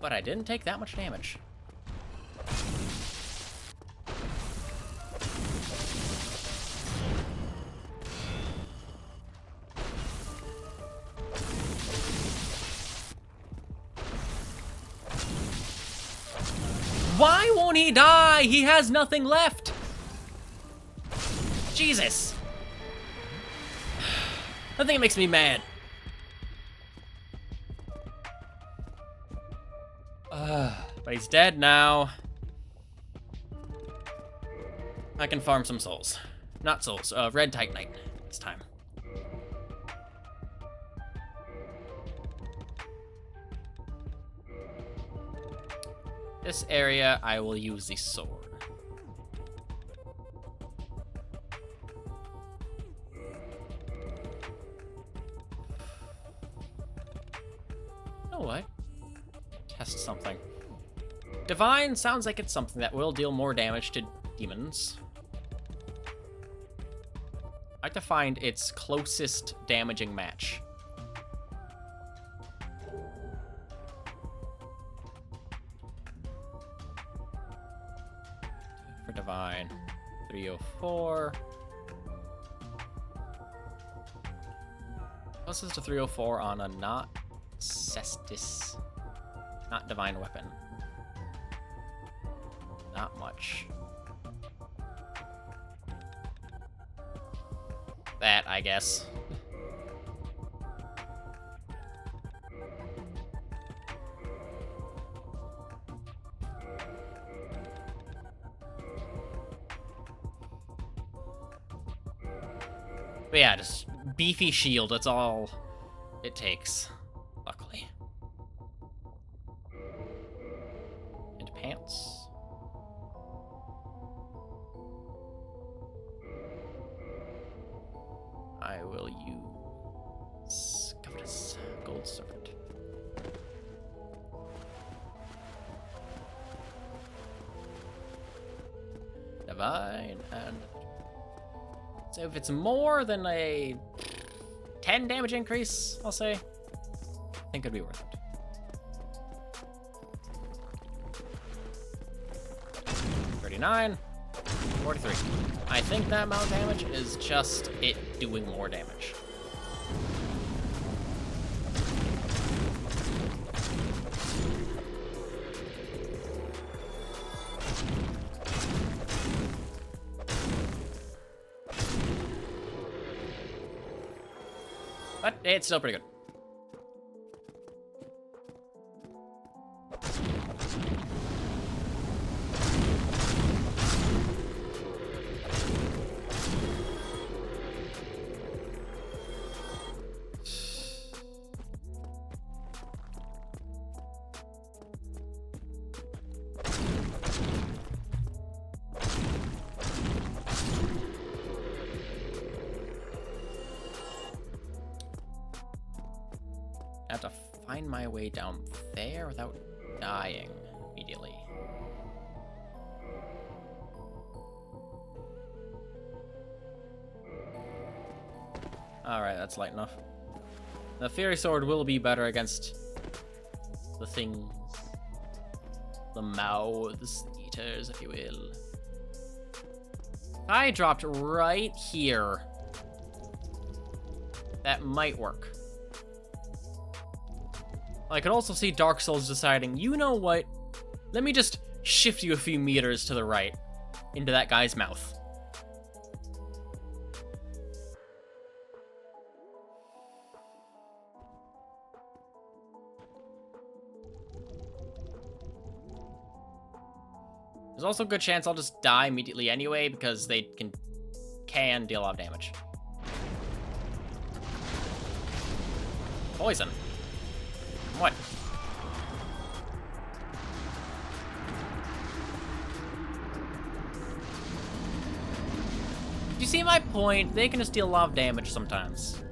But I didn't take that much damage. Why won't he die? He has nothing left. Jesus. That thing makes me mad. But he's dead now. I can farm some souls. Not souls, red titanite this time. This area, I will use the sword. You know what? Test something. Divine sounds like it's something that will deal more damage to demons. I'd like to find its closest damaging match. For Divine, 304. Closest to 304 on a not Caestus, not Divine weapon. Not much. That, I guess. But yeah, just beefy shield, that's all it takes, luckily. And pants. I will use Covetous Gold Serpent. Divine, and so if it's more than a 10 damage increase, I'll say, I think it'd be worth it. 39. 43. I think that amount of damage is just it doing more damage. But it's still pretty good. I have to find my way down there without dying immediately. Alright, that's light enough. The Fury Sword will be better against the things. The mouths, the eaters, if you will. I dropped right here. That might work. I could also see Dark Souls deciding, you know what? Let me just shift you a few meters to the right into that guy's mouth. There's also a good chance I'll just die immediately anyway because they can deal a lot of damage. Poison. What? You see my point? They can just deal a lot of damage sometimes.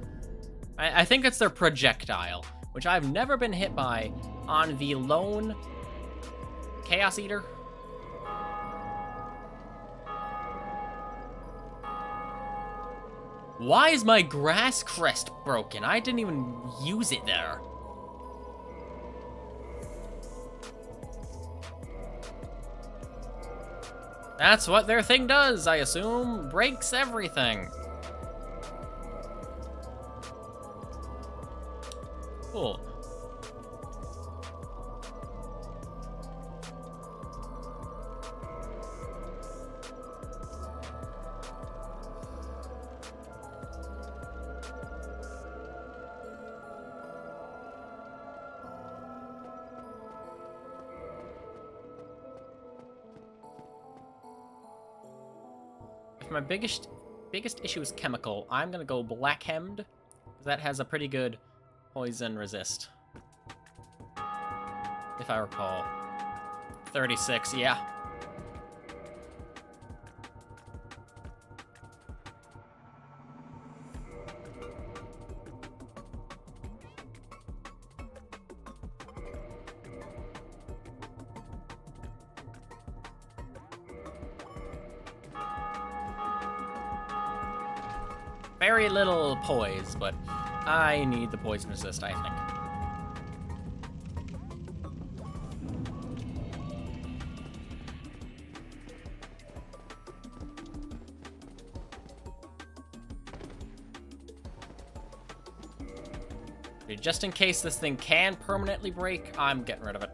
I think it's their projectile, which I've never been hit by on the lone Chaos Eater. Why is my grass crest broken? I didn't even use it there. That's what their thing does, I assume. Breaks everything. Cool. If my biggest issue is chemical, I'm gonna go black hemmed, because that has a pretty good poison resist. If I recall. 36, yeah. Very little poise, but I need the poison resist, I think. Just in case this thing can permanently break, I'm getting rid of it.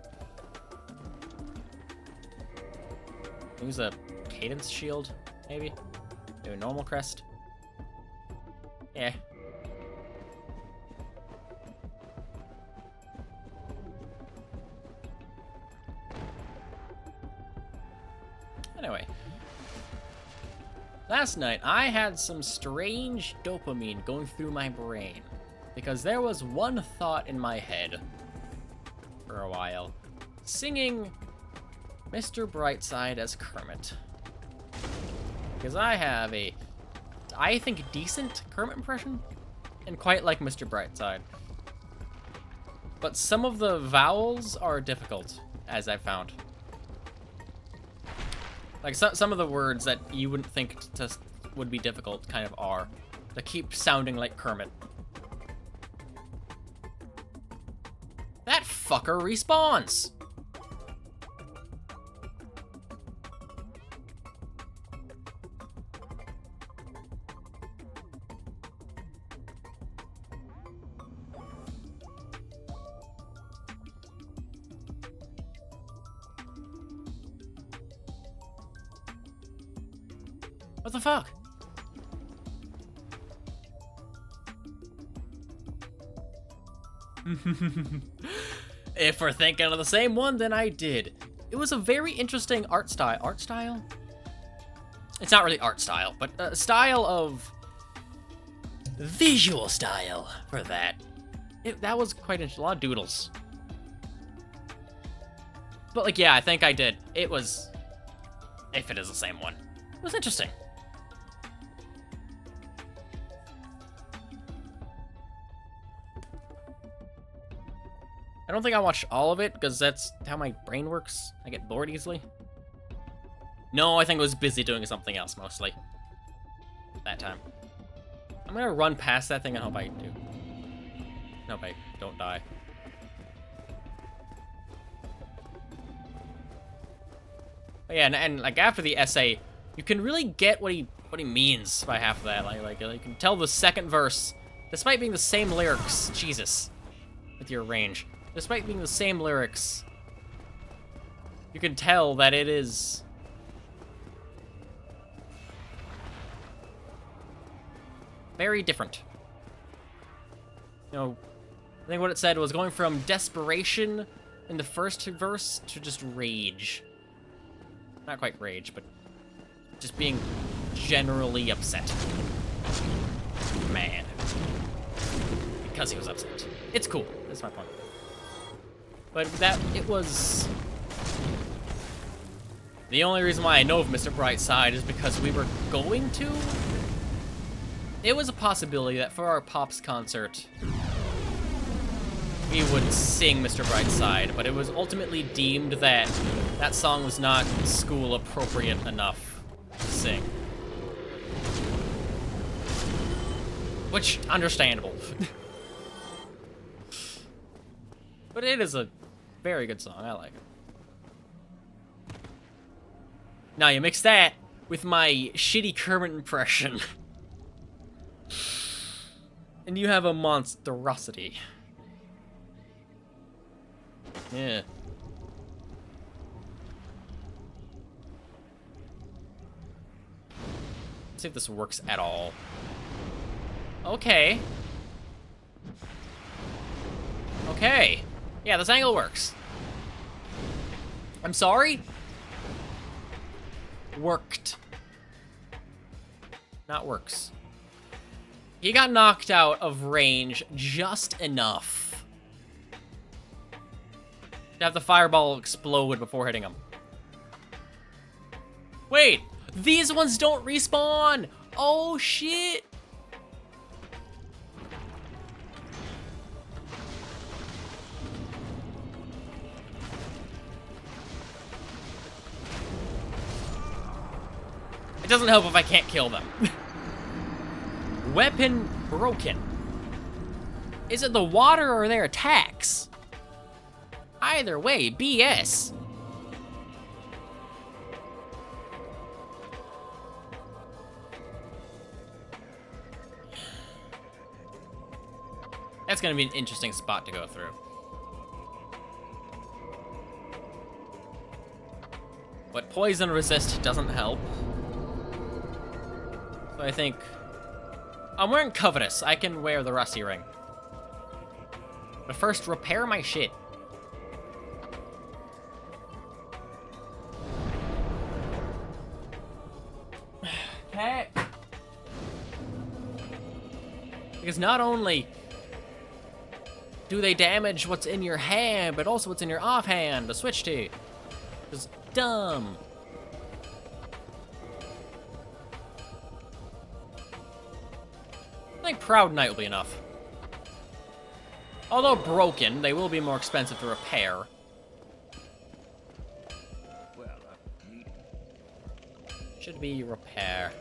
Use a cadence shield, maybe? Do a normal crest. Yeah. Anyway. Last night, I had some strange dopamine going through my brain. Because there was one thought in my head for a while. Singing Mr. Brightside as Kermit. Because I have a, I think, decent Kermit impression. And quite like Mr. Brightside. But some of the vowels are difficult, as I've found. Like, some of the words that you wouldn't think would be difficult kind of are. To keep sounding like Kermit. That fucker respawns! What the fuck? If we're thinking of the same one, then I did. It was a very interesting art style. Art style? It's not really art style, but a style of visual style for that. That was quite interesting. A lot of doodles. But, like, yeah, I think I did. It was, if it is the same one, it was interesting. I don't think I watched all of it, because that's how my brain works. I get bored easily. No, I think I was busy doing something else, mostly. That time. I'm gonna run past that thing and hope I do. Hope I don't die. But yeah, and like, after the essay, you can really get what he means by half of that. Like you can tell the second verse, despite being the same lyrics, Jesus, with your range. Despite being the same lyrics, you can tell that it is very different. You know, I think what it said was going from desperation in the first verse to just rage. Not quite rage, but just being generally upset. Mad. Because he was upset. It's cool. That's my point. But it was... The only reason why I know of Mr. Brightside is because we were going to... It was a possibility that for our Pops concert, we would sing Mr. Brightside, but it was ultimately deemed that that song was not school appropriate enough to sing. Which, understandable. But it is a very good song, I like it. Now you mix that with my shitty Kermit impression. And you have a monstrosity. Yeah. Let's see if this works at all. Okay. Okay. Yeah, this angle works. I'm sorry? Worked. Not works. He got knocked out of range just enough to have the fireball explode before hitting him. Wait, these ones don't respawn! Oh shit! It doesn't help if I can't kill them. Weapon broken. Is it the water or their attacks? Either way, BS. That's gonna be an interesting spot to go through. But poison resist doesn't help. So I think... I'm wearing Covetous. I can wear the Rusty Ring. But first, repair my shit. Okay. Because not only do they damage what's in your hand, but also what's in your offhand to switch to. It's dumb. I think Proud Knight will be enough. Although broken, they will be more expensive to repair. Well, Should be repair.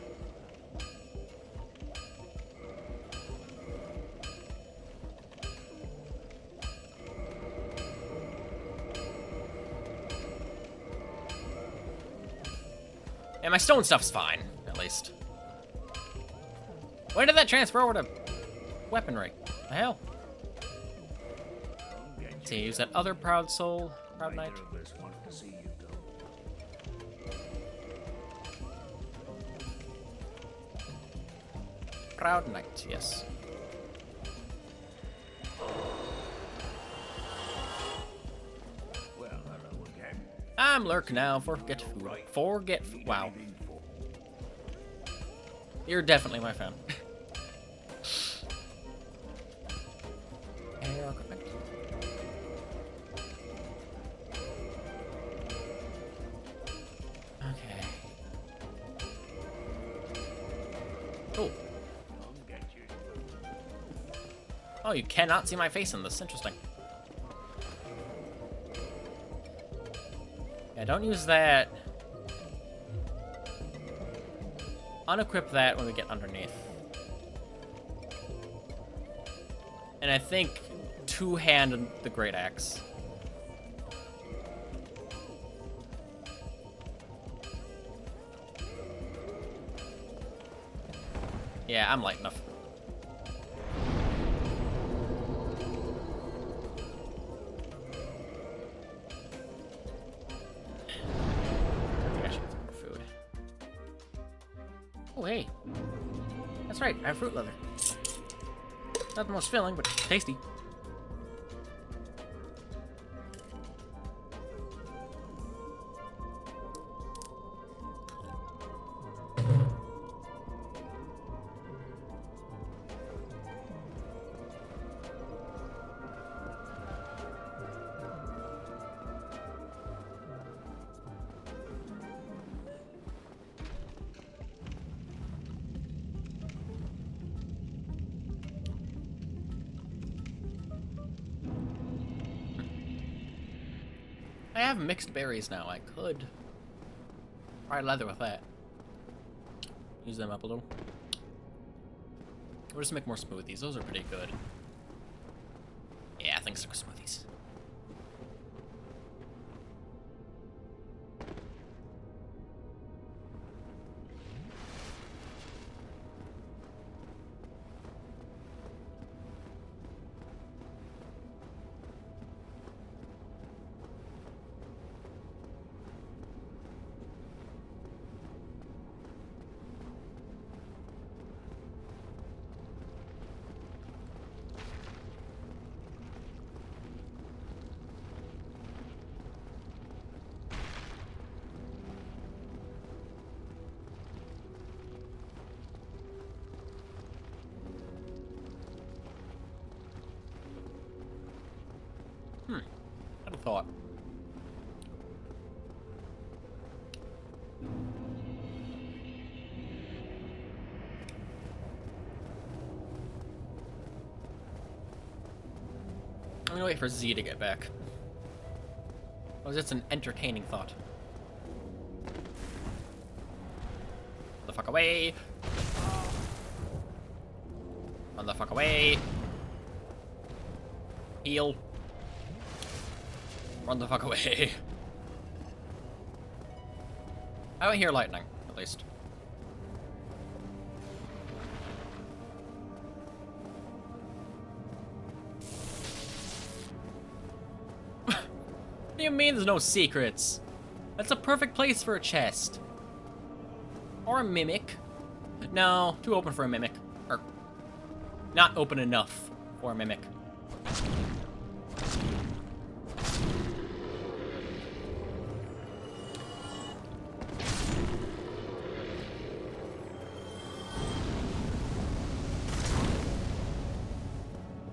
And my stone stuff's fine, at least. When did that transfer over to weaponry? The hell? Let's see, use that other Proud Soul, Proud Knight. neither of us want to see you go. Proud Knight, yes. Well, hello again. I'm Lurk now, forget food. Forget food. Wow. You're definitely my fan. Air equipment. Okay. Oh. Come get you. Oh, you cannot see my face in this. Interesting. Yeah, don't use that. Unequip that when we get underneath. And I think two-hand the Great Axe. Yeah, I'm light enough. I think I should get some more food. Oh, hey. That's right, I have fruit leather. Not the most filling, but tasty. I have mixed berries now. I could try leather with that. Use them up a little. We'll just make more smoothies. Those are pretty good. Yeah, I think so. Smoothies. Had a thought. I'm gonna wait for Z to get back. Oh, that's an entertaining thought. Run the fuck away! Run the fuck away! Heal. Run the fuck away. I don't hear lightning, at least. What do you mean there's no secrets? That's a perfect place for a chest. Or a mimic. No, too open for a mimic. Or, not open enough for a mimic.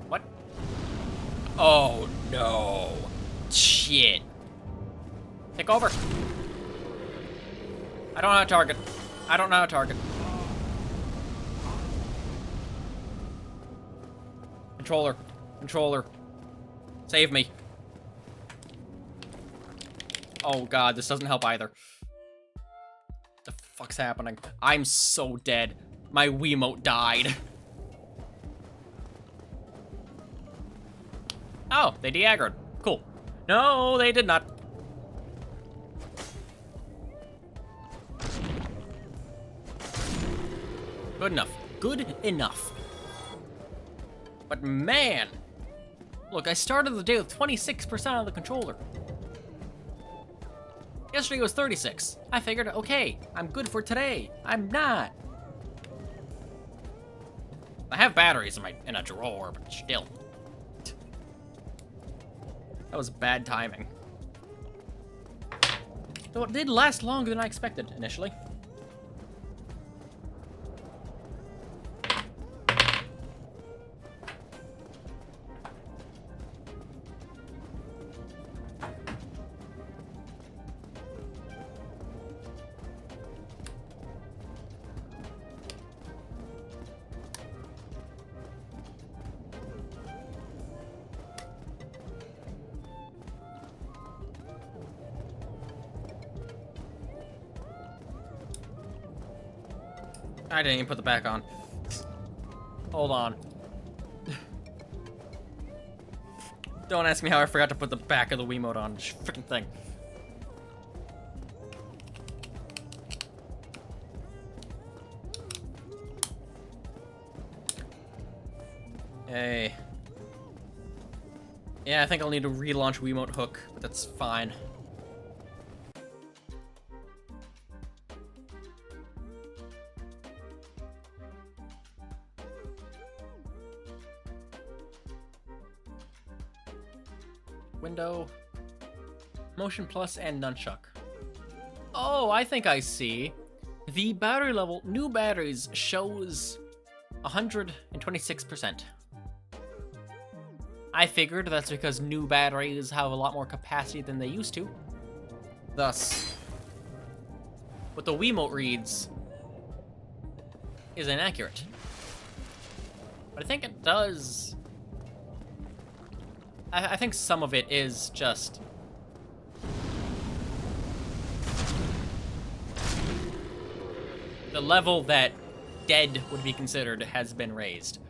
What? Oh no. Shit. Take over. I don't know how to target. I don't know how to target. Controller. Controller. Save me. Oh god, this doesn't help either. The fuck's happening? I'm so dead. My Wiimote died. Oh, they de-aggroed. Cool. No, they did not. Good enough. Good enough. But man! Look, I started the day with 26% of the controller. Yesterday was 36. I figured, okay, I'm good for today. I'm not. I have batteries in a drawer, but still. That was bad timing. Though it did last longer than I expected initially. I didn't even put the back on. Hold on. Don't ask me how I forgot to put the back of the Wiimote on. This freaking thing. Hey. Yeah, I think I'll need to relaunch Wiimote Hook, but that's fine. Window, motion plus, and nunchuck. Oh, I think I see. The battery level, new batteries shows 126%. I figured that's because new batteries have a lot more capacity than they used to. Thus, what the Wiimote reads is inaccurate. But I think it does. I think some of it is just The level that dead would be considered has been raised.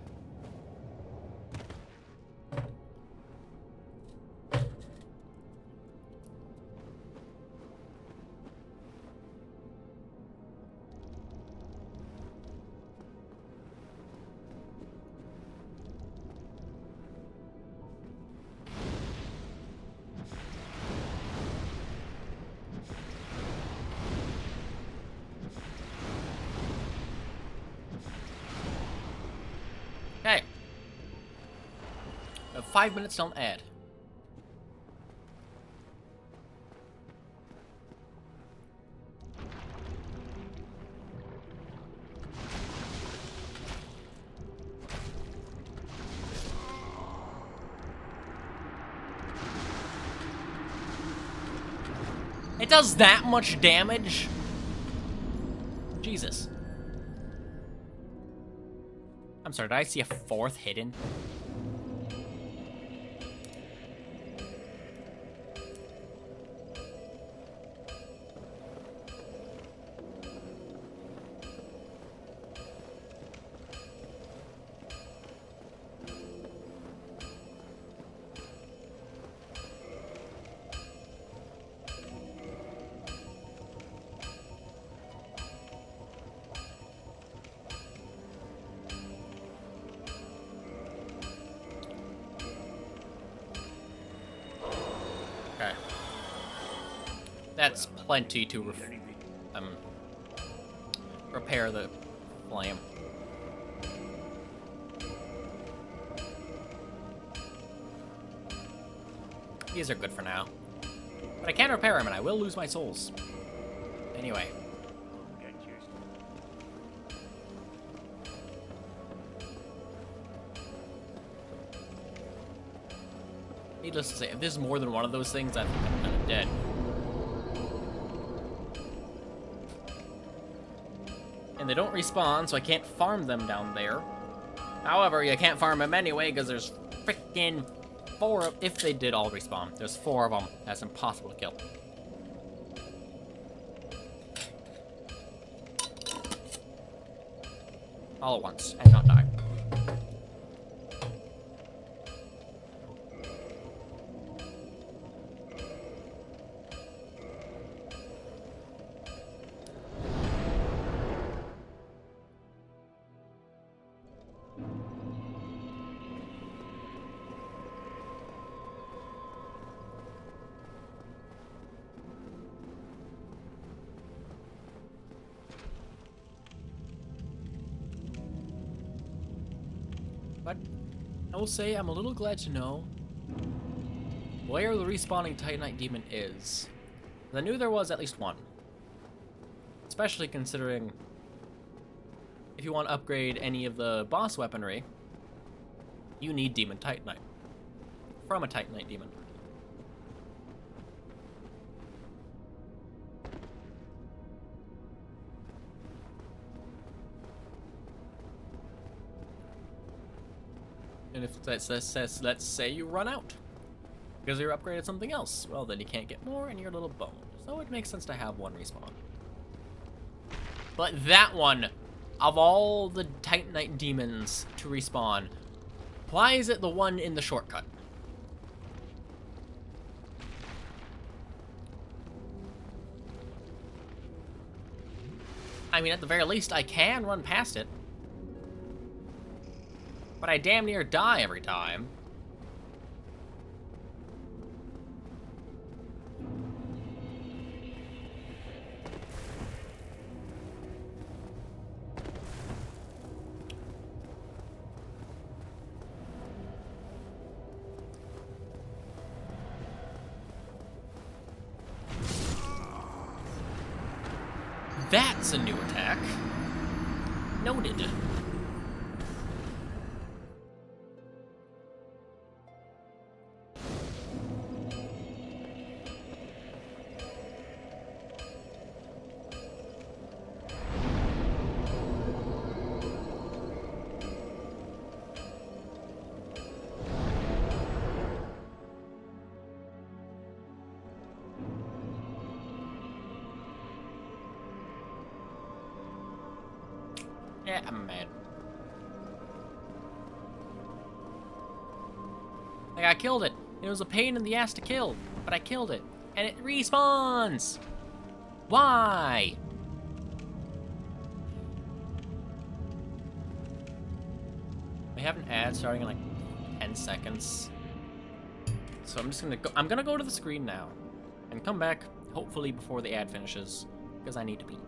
Okay. 5 minutes don't add. It does that much damage? Jesus. I'm sorry, did I see a fourth hidden? Okay. That's plenty to repair the flame. These are good for now. But I can repair them and I will lose my souls. Anyway. Get yours. Needless to say, if this is more than one of those things, I think I'm kind of dead. And they don't respawn, so I can't farm them down there. However, you can't farm them anyway, because there's freaking 4 of... If they did all respawn, there's 4 of them. That's impossible to kill. All at once, and not die. But I will say I'm a little glad to know where the respawning titanite demon is. I knew there was at least one. Especially considering if you want to upgrade any of the boss weaponry, you need demon titanite from a titanite demon. And if let's say you run out because you're upgraded something else, well then you can't get more and you're a little boned. So it makes sense to have one respawn. But that one, of all the titanite demons to respawn, why is it the one in the shortcut? I mean, at the very least, I can run past it. But I damn near die every time. That's a new attack. Noted. I'm mad. Like, I killed it. It was a pain in the ass to kill, but I killed it. And it respawns! Why? We have an ad starting in like 10 seconds. So I'm just gonna go to the screen now and come back hopefully before the ad finishes because I need to pee.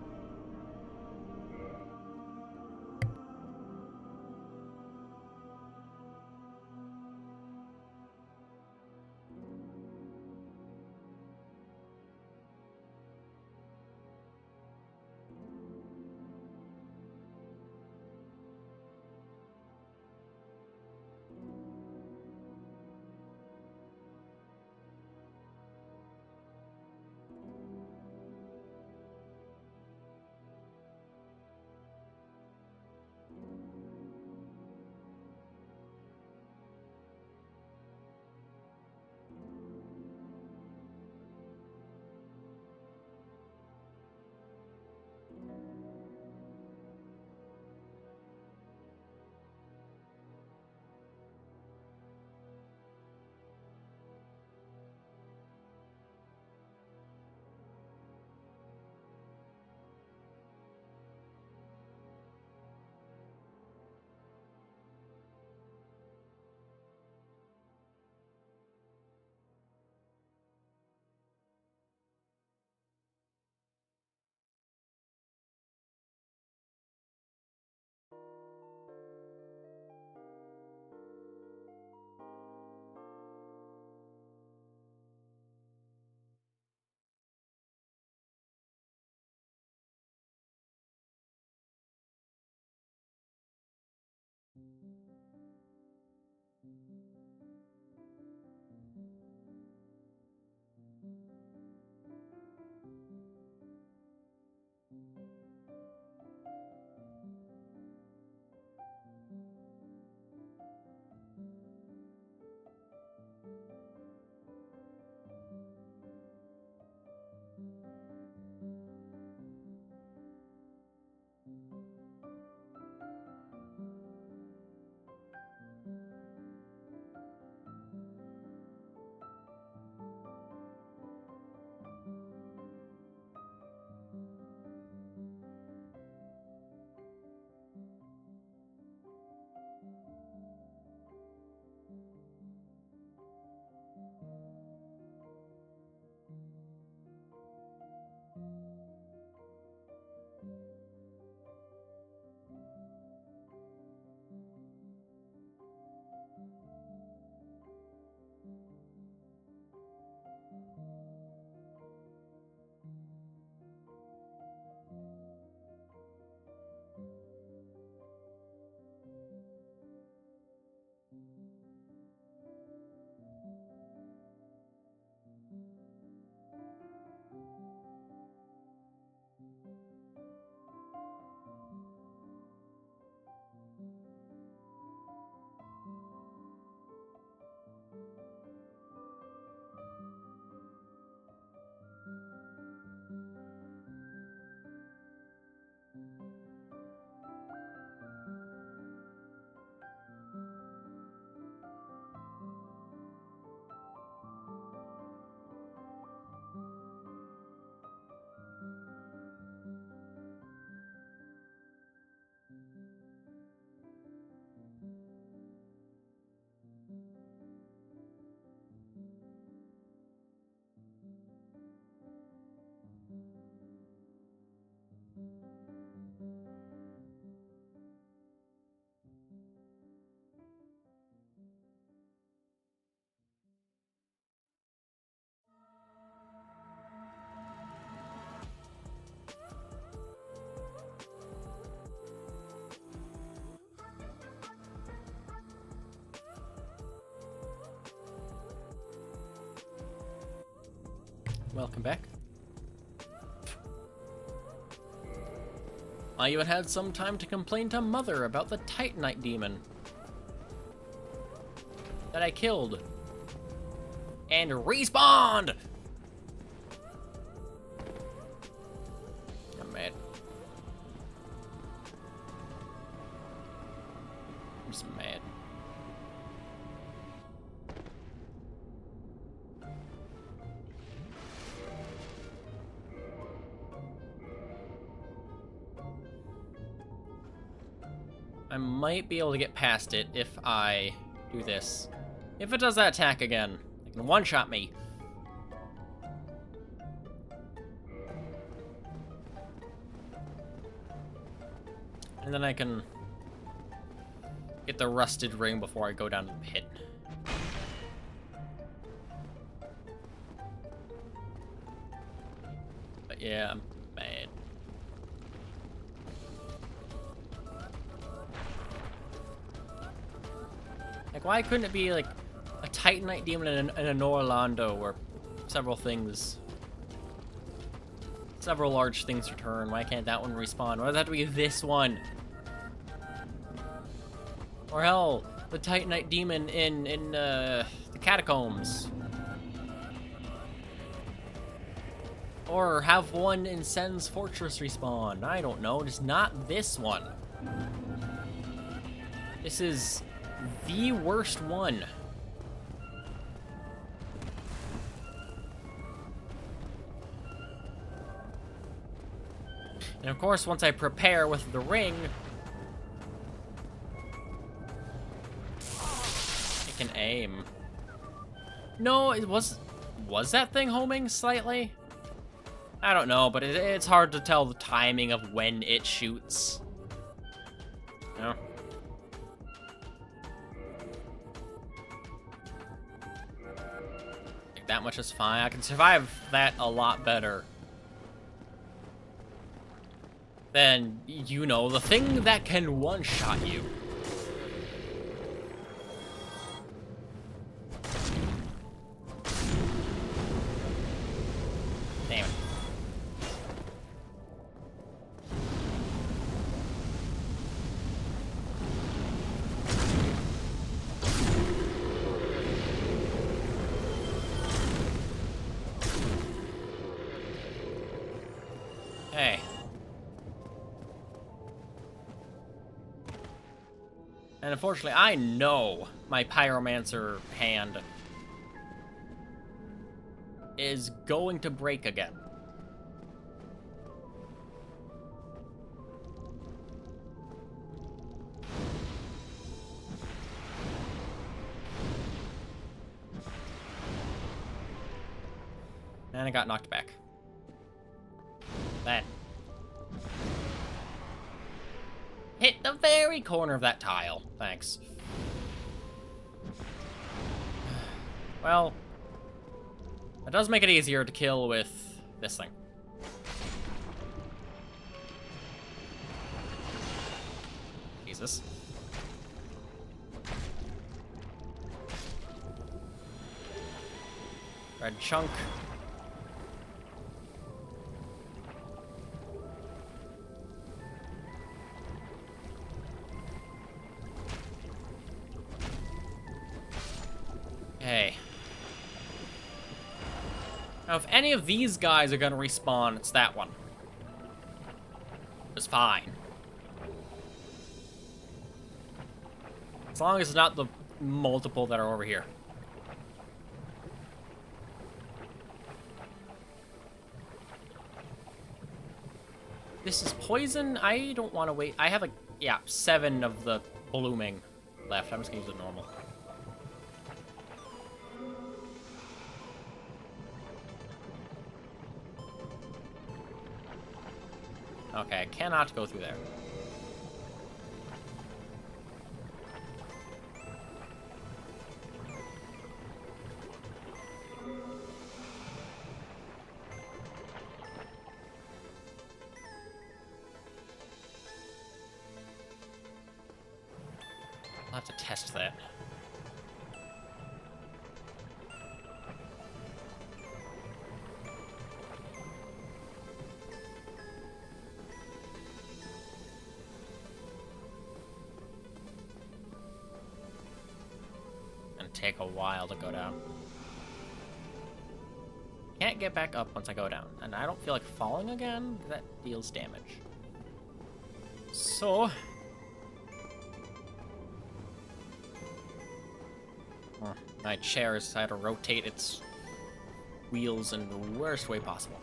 Welcome back. I even had some time to complain to Mother about the titanite demon that I killed and respawned. I'm mad. I might be able to get past it if I do this. If it does that attack again, it can one-shot me. And then I can get the rusted ring before I go down to the pit. But yeah, I'm bad. Like, why couldn't it be like a titanite demon and a Norlando where several large things return? Why can't that one respawn? Why does it have to be this one? Or hell, the titanite demon in the catacombs. Or have one in Sen's fortress respawn. I don't know, just not this one. This is the worst one. And of course, once I prepare with the ring, I can aim. No, it was that thing homing slightly? I don't know, but it's hard to tell the timing of when it shoots. No. Like, that much is fine. I can survive that a lot better than, you know, the thing that can one-shot you. Damn it. Hey. And unfortunately, I know my pyromancer hand is going to break again. And I got knocked back. That hit the very corner of that tile. Thanks. Well, that does make it easier to kill with this thing. Jesus. Red chunk. Okay. Now, if any of these guys are gonna respawn, it's that one. It's fine. As long as it's not the multiple that are over here. This is poison. I don't want to wait. I have, like, yeah, 7 of the blooming left. I'm just gonna use it normal. Okay, I cannot go through there. I'll have to test that. Take a while to go down. Can't get back up once I go down, and I don't feel like falling again. That deals damage. So, my chair has had to rotate its wheels in the worst way possible.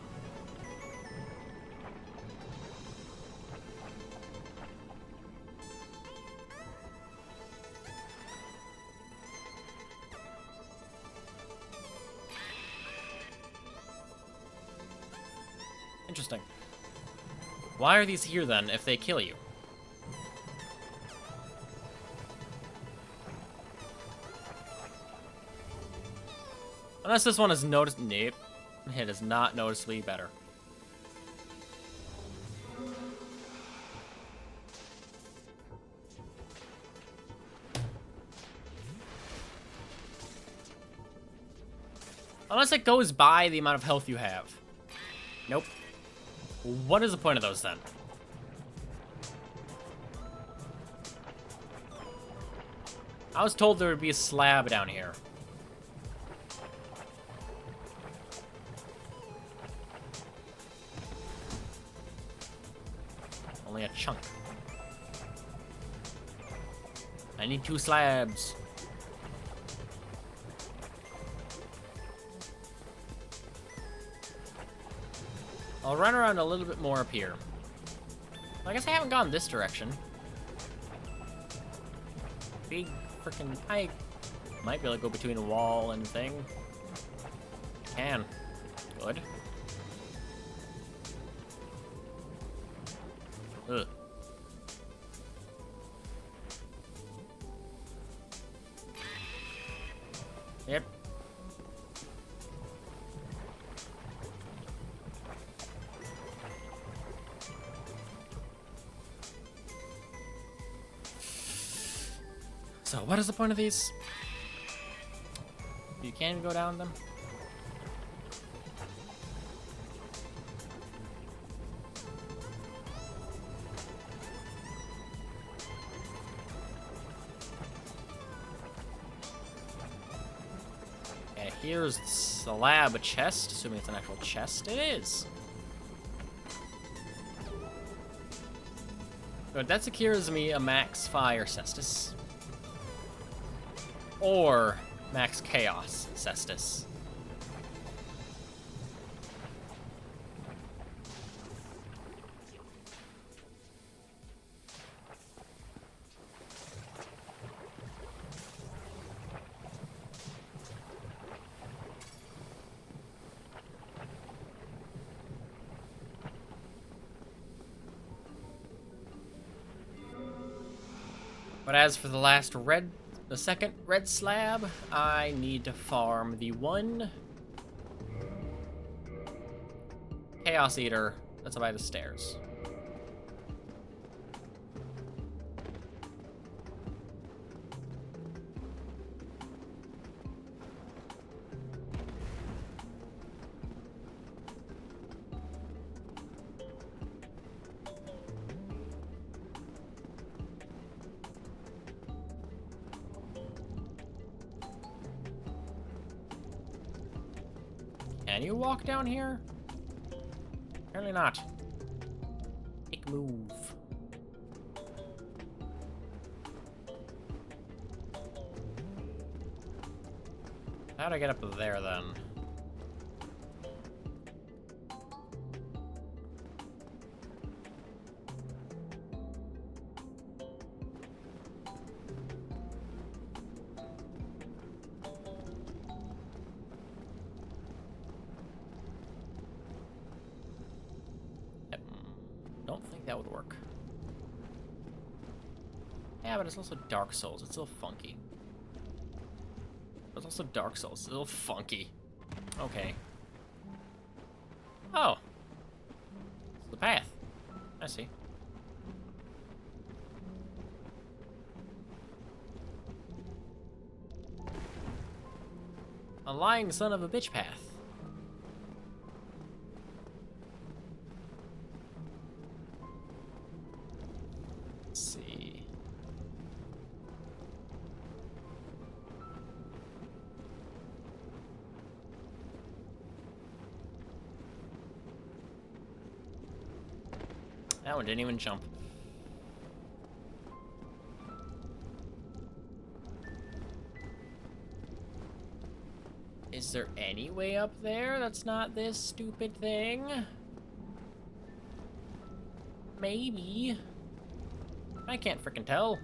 Interesting. Why are these here, then, if they kill you? Unless this one is noticed. Nope. It is not noticeably better. Unless it goes by the amount of health you have. Nope. What is the point of those, then? I was told there would be a slab down here. Only a chunk. I need 2 slabs. I'll run around a little bit more up here. I guess I haven't gone this direction. Big freaking... I might be able to go between a wall and thing. Can. Good. Ugh. Yep. So, what is the point of these? You can go down them? And here's the slab chest, assuming it's an actual chest. It is. Good, that secures me a max fire Caestus. Or max chaos Caestus. But as for the second red slab, I need to farm the 1 Chaos Eater that's by the stairs. Can you walk down here? Apparently not. Take move. How'd I get up there then? Don't think that would work. Yeah, but it's also Dark Souls. It's a little funky. It's also Dark Souls. It's a little funky. Okay. Oh. It's the path. I see. A lying son of a bitch path. Let's see. That one didn't even jump. Is there any way up there that's not this stupid thing? Maybe. I can't frickin' tell.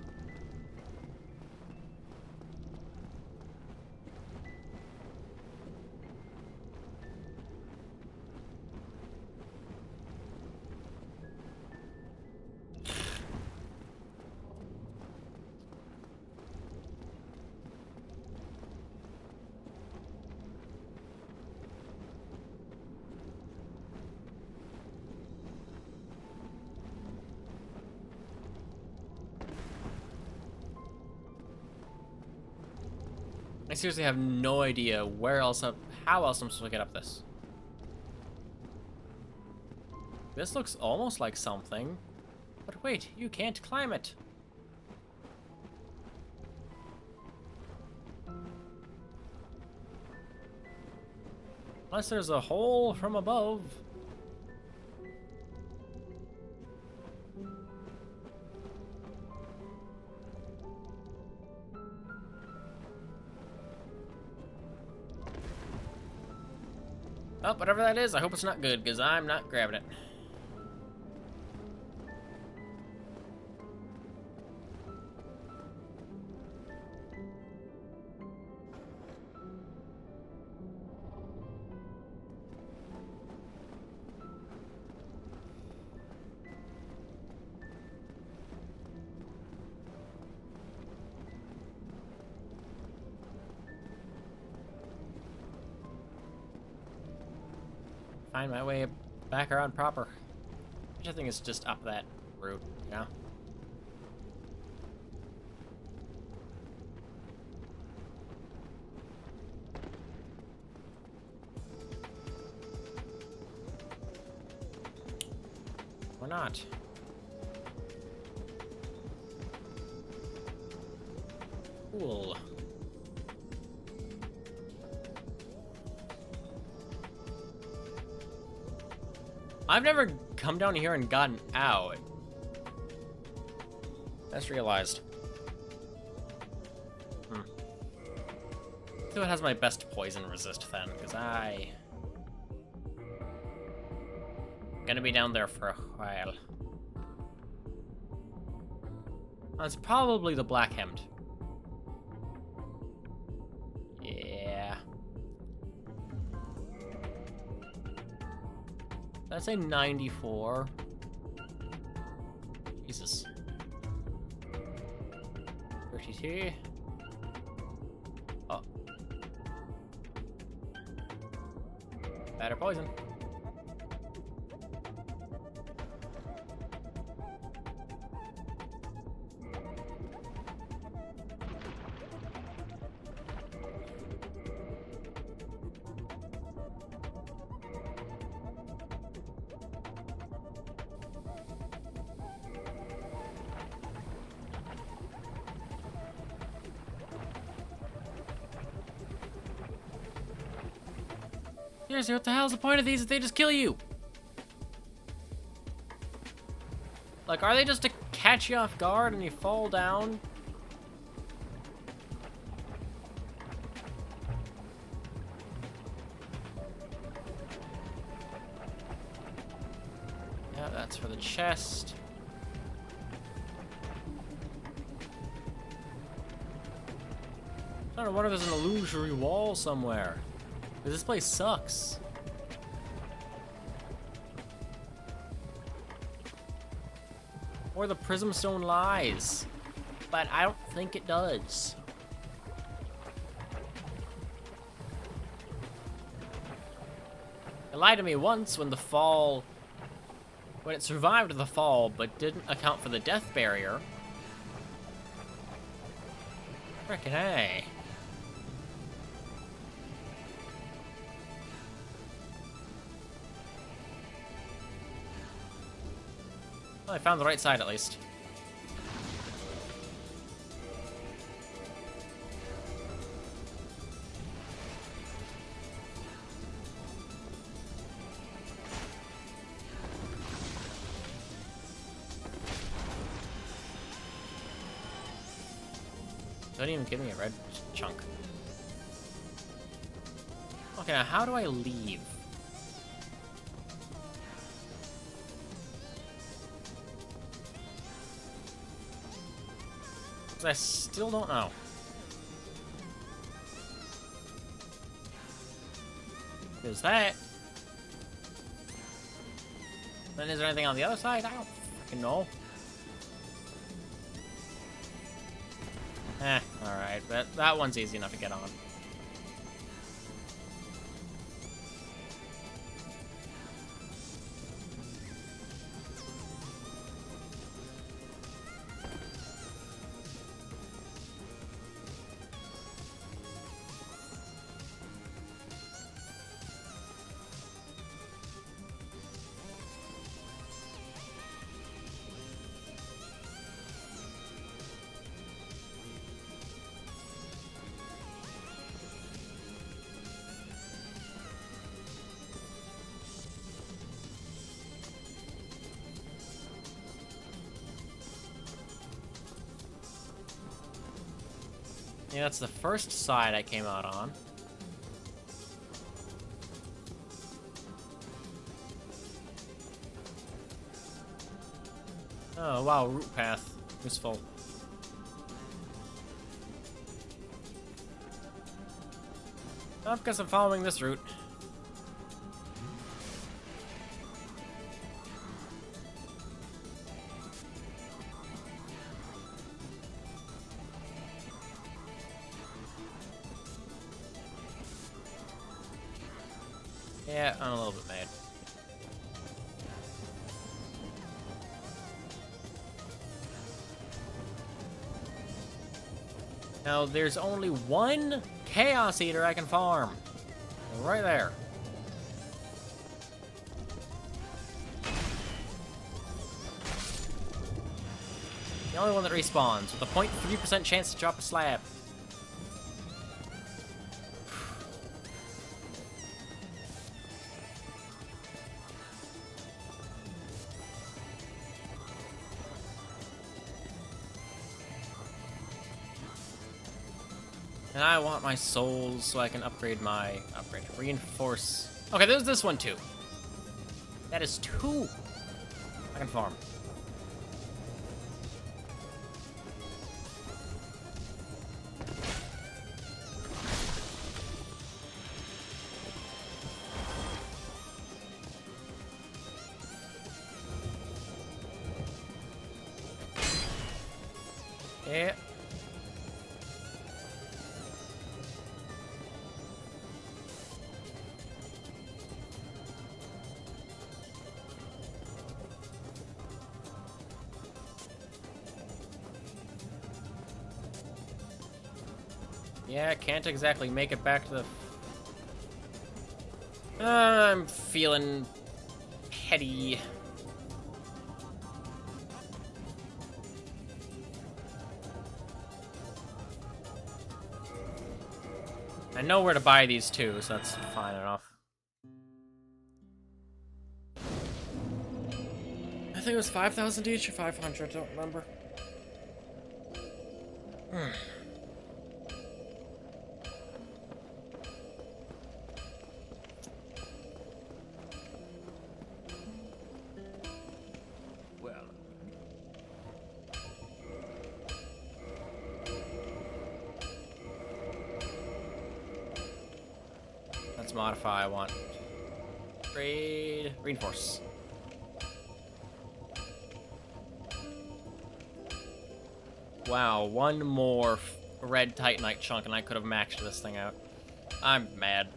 I seriously have no idea how else I'm supposed to get up this. This looks almost like something. But wait, you can't climb it. Unless there's a hole from above. Oh, whatever that is, I hope it's not good, because I'm not grabbing it. Find my way back around proper. Which I think is just up that route, you know? Or not. Cool. I've never come down here and gotten out. Just realized. So it has my best poison resist then, because I'm gonna be down there for a while. It's probably the Black Hemmed. Yeah. That's a 94. Jesus. 32. Oh. Better poison. Seriously, what the hell's the point of these if they just kill you? Like, are they just to catch you off guard and you fall down? Yeah, that's for the chest. I don't know, what if there's an illusory wall somewhere? This place sucks. Or the prism stone lies. But I don't think it does. It lied to me once when when it survived the fall, but didn't account for the death barrier. Frickin' A. Well, I found the right side at least. Don't even give me a red chunk. Okay, now how do I leave? I still don't know. There's that. Then is there anything on the other side? I don't fucking know. Alright, but that one's easy enough to get on. Yeah, that's the first side I came out on. Oh, wow, route path. Useful. Oh, because I'm following this route. Yeah, I'm a little bit mad. Now, there's only one Chaos Eater I can farm. Right there. The only one that respawns, with a 0.3% chance to drop a slab. And I want my souls so I can upgrade my... Reinforce... Okay, there's this one too. That is 2. I can farm. Yeah. Yeah, can't exactly make it back to the... I'm feeling petty. I know where to buy these too, so that's fine enough. I think it was 5,000 each or 500, I don't remember. Well, Let's modify. I want trade reinforce. Wow, one more red titanite chunk and I could have maxed this thing out. I'm mad.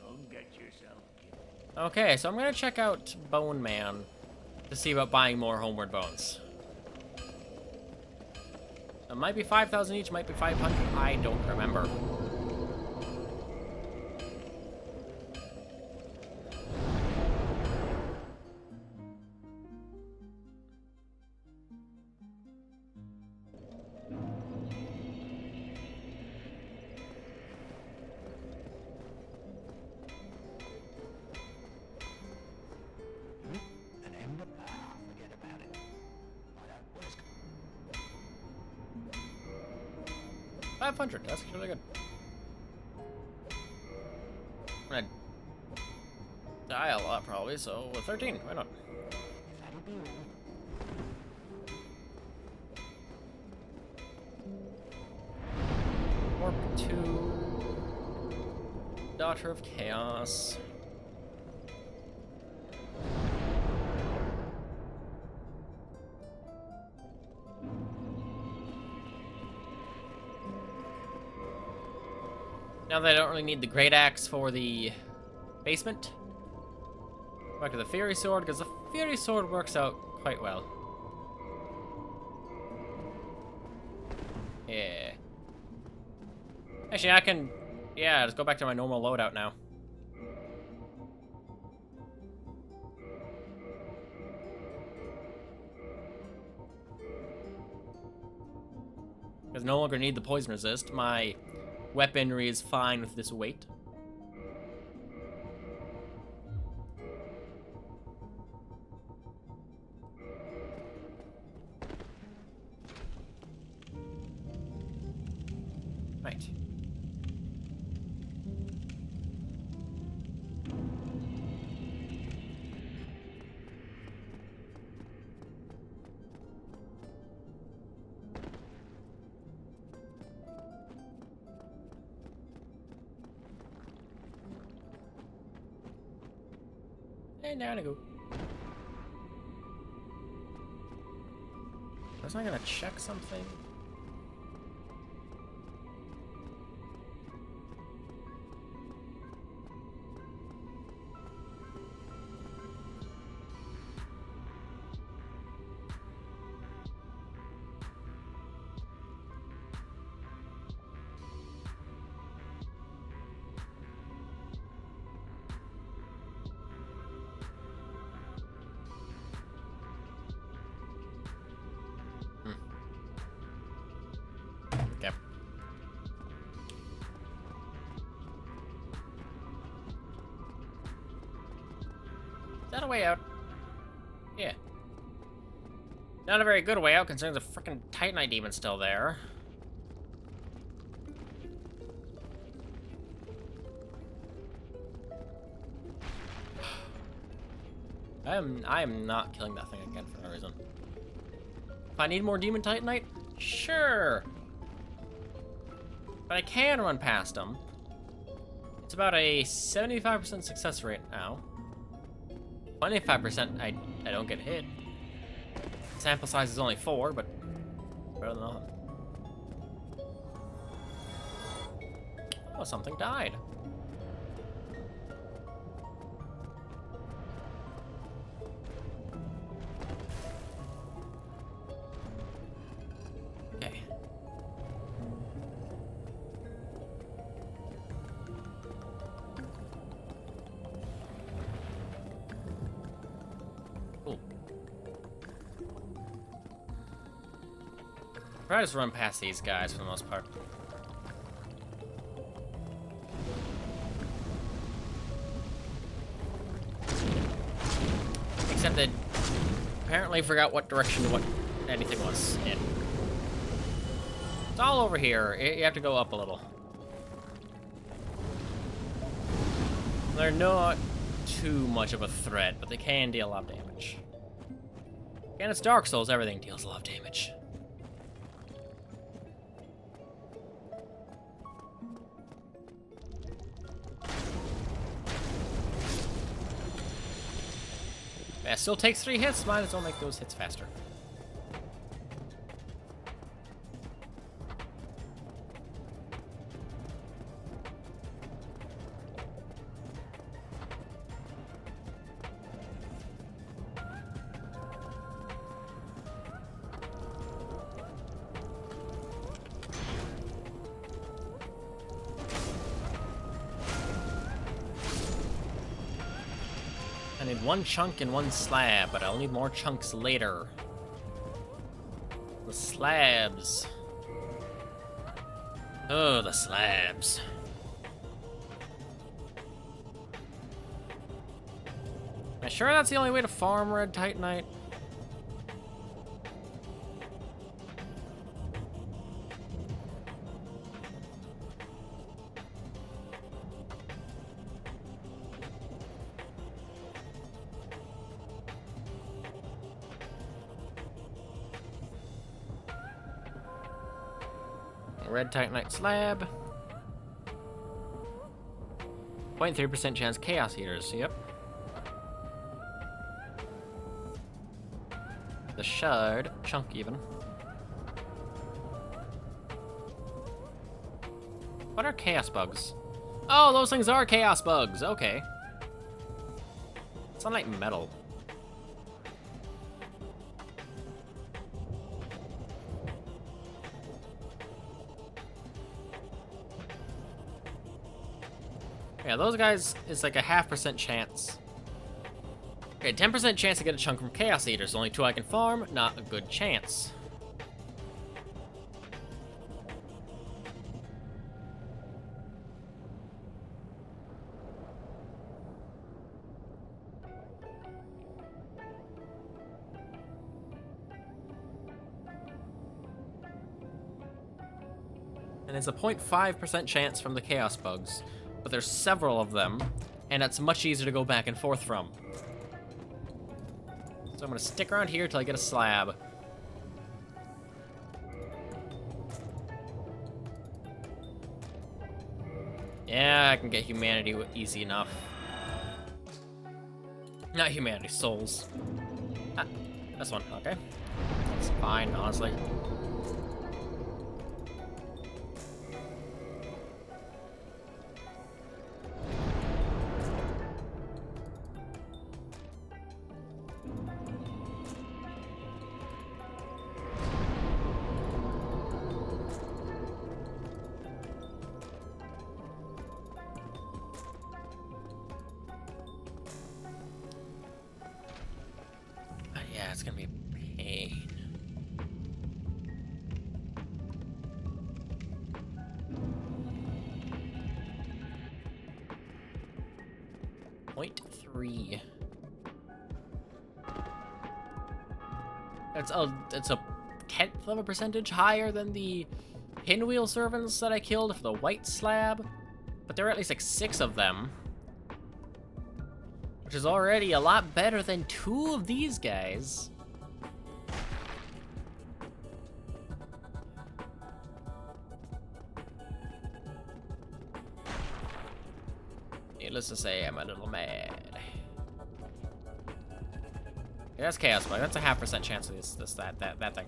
don't get yourself killed. Okay, so I'm gonna check out Bone Man to see about buying more homeward bones. It might be 5,000 each, might be 500. I don't remember. An ember? Ah, forget about it. What is... 500, that's really good. I'm gonna die a lot probably, so 13, why not? That'll be all. Warp to Daughter of Chaos. Now that I don't really need the Great Axe for the basement, back to the Fury Sword, because the Fury Sword works out quite well. Yeah. Actually, I can... Yeah, just go back to my normal loadout now. Because no longer need the poison resist. My weaponry is fine with this weight. Right. And down I go. Was I gonna check something? Okay. Is that a way out? Yeah. Not a very good way out, considering the freaking titanite demon's still there. I am not killing that thing again for no reason. If I need more demon titanite, sure. But I can run past them. It's about a 75% success rate now. 25% I don't get hit. Sample size is only 4, but better than nothing. Oh, something died. Okay. Cool. Try to just run past these guys for the most part. Except that apparently forgot what direction what anything was in. It's all over here. You have to go up a little. They're not too much of a threat, but they can deal a lot of damage. And it's Dark Souls, everything deals a lot of damage. Yeah, still takes 3 hits, might as well make those hits faster. I need 1 chunk and 1 slab, but I'll need more chunks later. The slabs. Oh, the slabs. Am I sure that's the only way to farm red titanite? Red titanite slab. 0.3% chance chaos eaters, yep. The shard, chunk even. What are chaos bugs? Oh, those things are chaos bugs, okay. It's not like metal. Yeah, those guys is like a 0.5% chance. Okay, 10% chance to get a chunk from Chaos Eaters. Only 2 I can farm, not a good chance. And and it's a 0.5% chance from the chaos bugs, but there's several of them, and it's much easier to go back and forth from. So I'm gonna stick around here till I get a slab. Yeah, I can get humanity easy enough. Not humanity, souls. Ah, this one, okay. That's fine, honestly. Yeah, it's gonna be a pain. Point 3. It's a 10th of a percentage higher than the pinwheel servants that I killed for the white slab, but there are at least like 6 of them, which is already a lot better than 2 of these guys. Needless to say, I'm a little mad. Yeah, that's chaos bug. That's a 0.5% chance of that thing.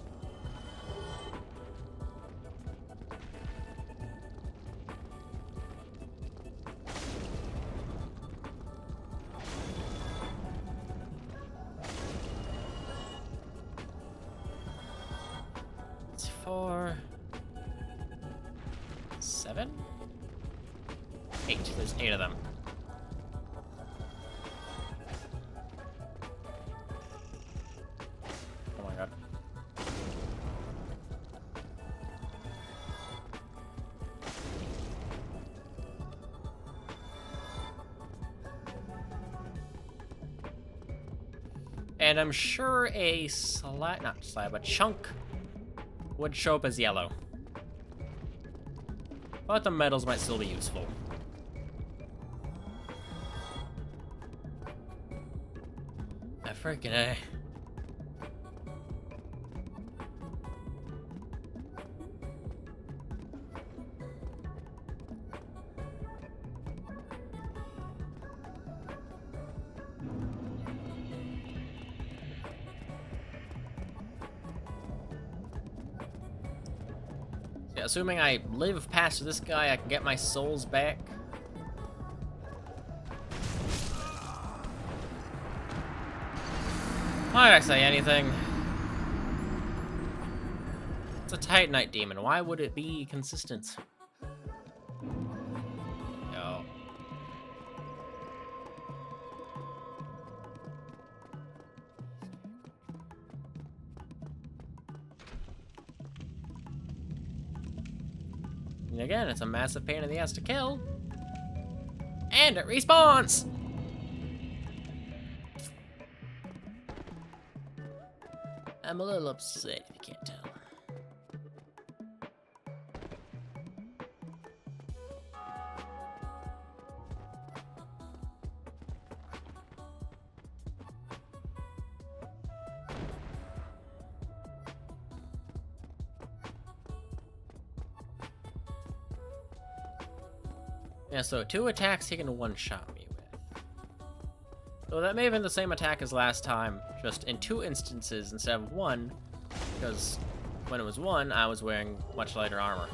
It's 4, 7, 8. There's 8 of them. Oh my god. And I'm sure a chunk would show up as yellow. But the metals might still be useful. I freaking A. Yeah, assuming I live past this guy, I can get my souls back. Why did I say anything? It's a titanite demon. Why would it be consistent? No. And again, it's a massive pain in the ass to kill. And it respawns! I'm a little upset if you can't tell. Yeah, so 2 attacks he can one-shot me with. So that may have been the same attack as last time, just in 2 instances instead of 1, because when it was 1, I was wearing much lighter armor.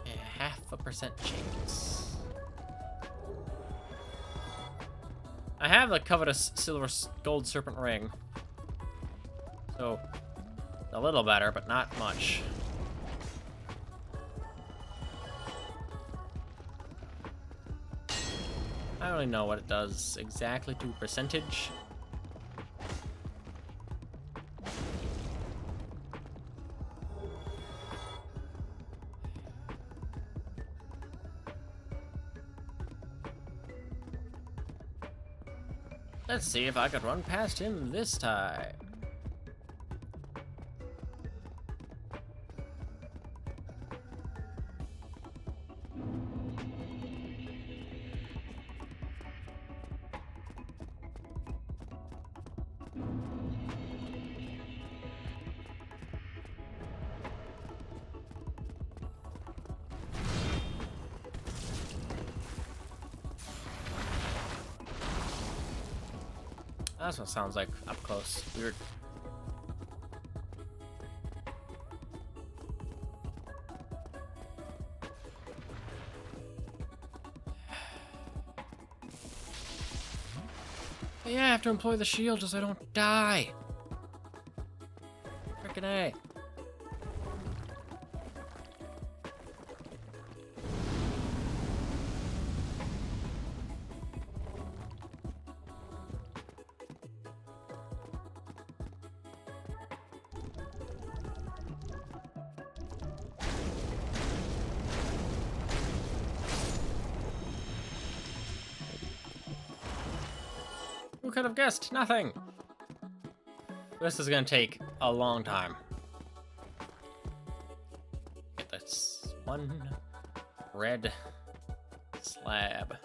Yeah, 0.5% chance. I have the covetous silver gold serpent ring, so a little better, but not much. I don't really know what it does exactly to percentage. Let's see if I could run past him this time. That's what it sounds like up close. Weird. But yeah, I have to employ the shield just so I don't die. Frickin' A. Who could have guessed? Nothing. This is gonna take a long time. Get this one red slab.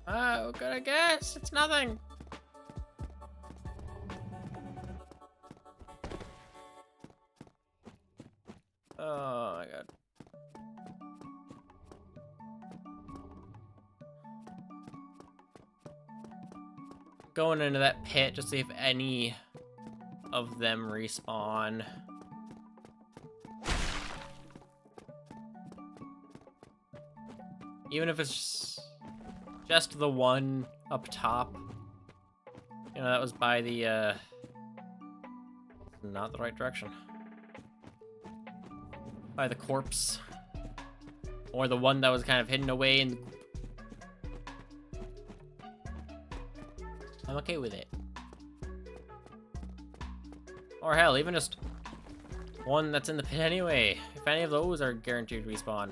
Oh, could I guess? It's nothing. Oh my god. Going into that pit just to see if any of them respawn. Even if it's just the one up top. You know, that was by the, not the right direction. By the corpse. Or the one that was kind of hidden away in... I'm okay with it. Or hell, even just one that's in the pit anyway. If any of those are guaranteed to respawn.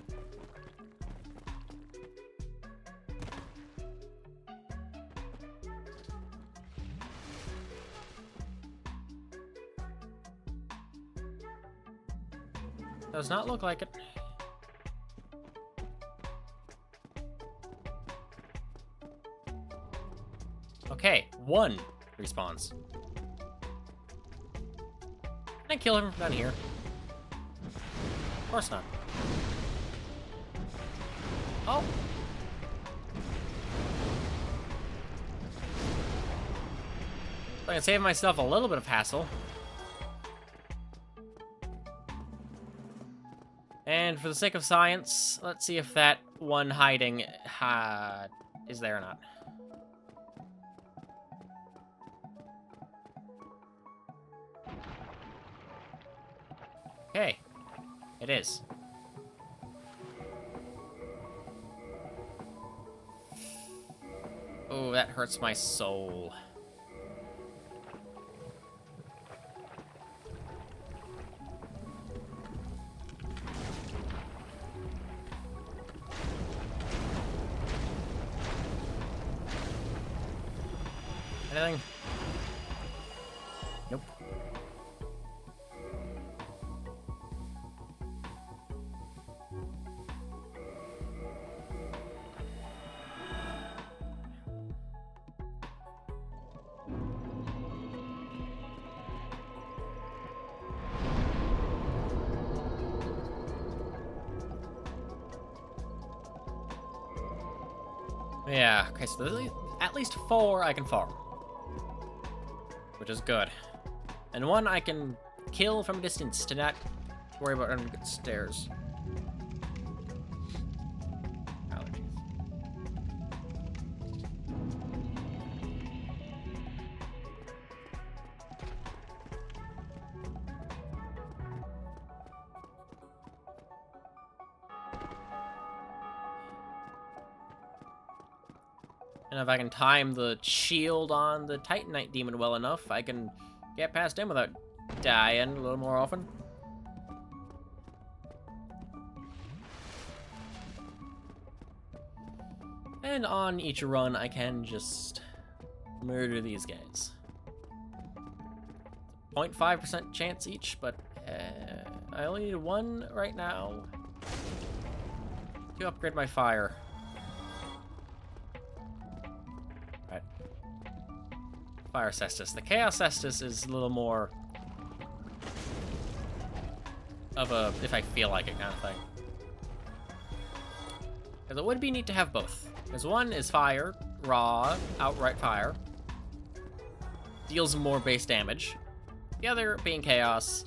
Does not look like it. Okay, one respawns. Can I kill him from down here? Of course not. Oh. So I can save myself a little bit of hassle. And for the sake of science, let's see if that one hiding is there or not. Okay, it is. Oh, that hurts my soul. Anything? Nope. Yeah, okay, so there's at least 4 I can farm. Which is good. And 1 I can kill from a distance to not worry about running up the stairs. Allergies. And if I can time the shield on the titanite demon well enough, I can get past him without dying a little more often. And on each run, I can just murder these guys. 0.5% chance each, but I only need one right now to upgrade my fire. Right. Fire Caestus. The Chaos Caestus is a little more of a if I feel like it kind of thing. Because it would be neat to have both. Because one is fire, raw, outright fire. Deals more base damage. The other being chaos.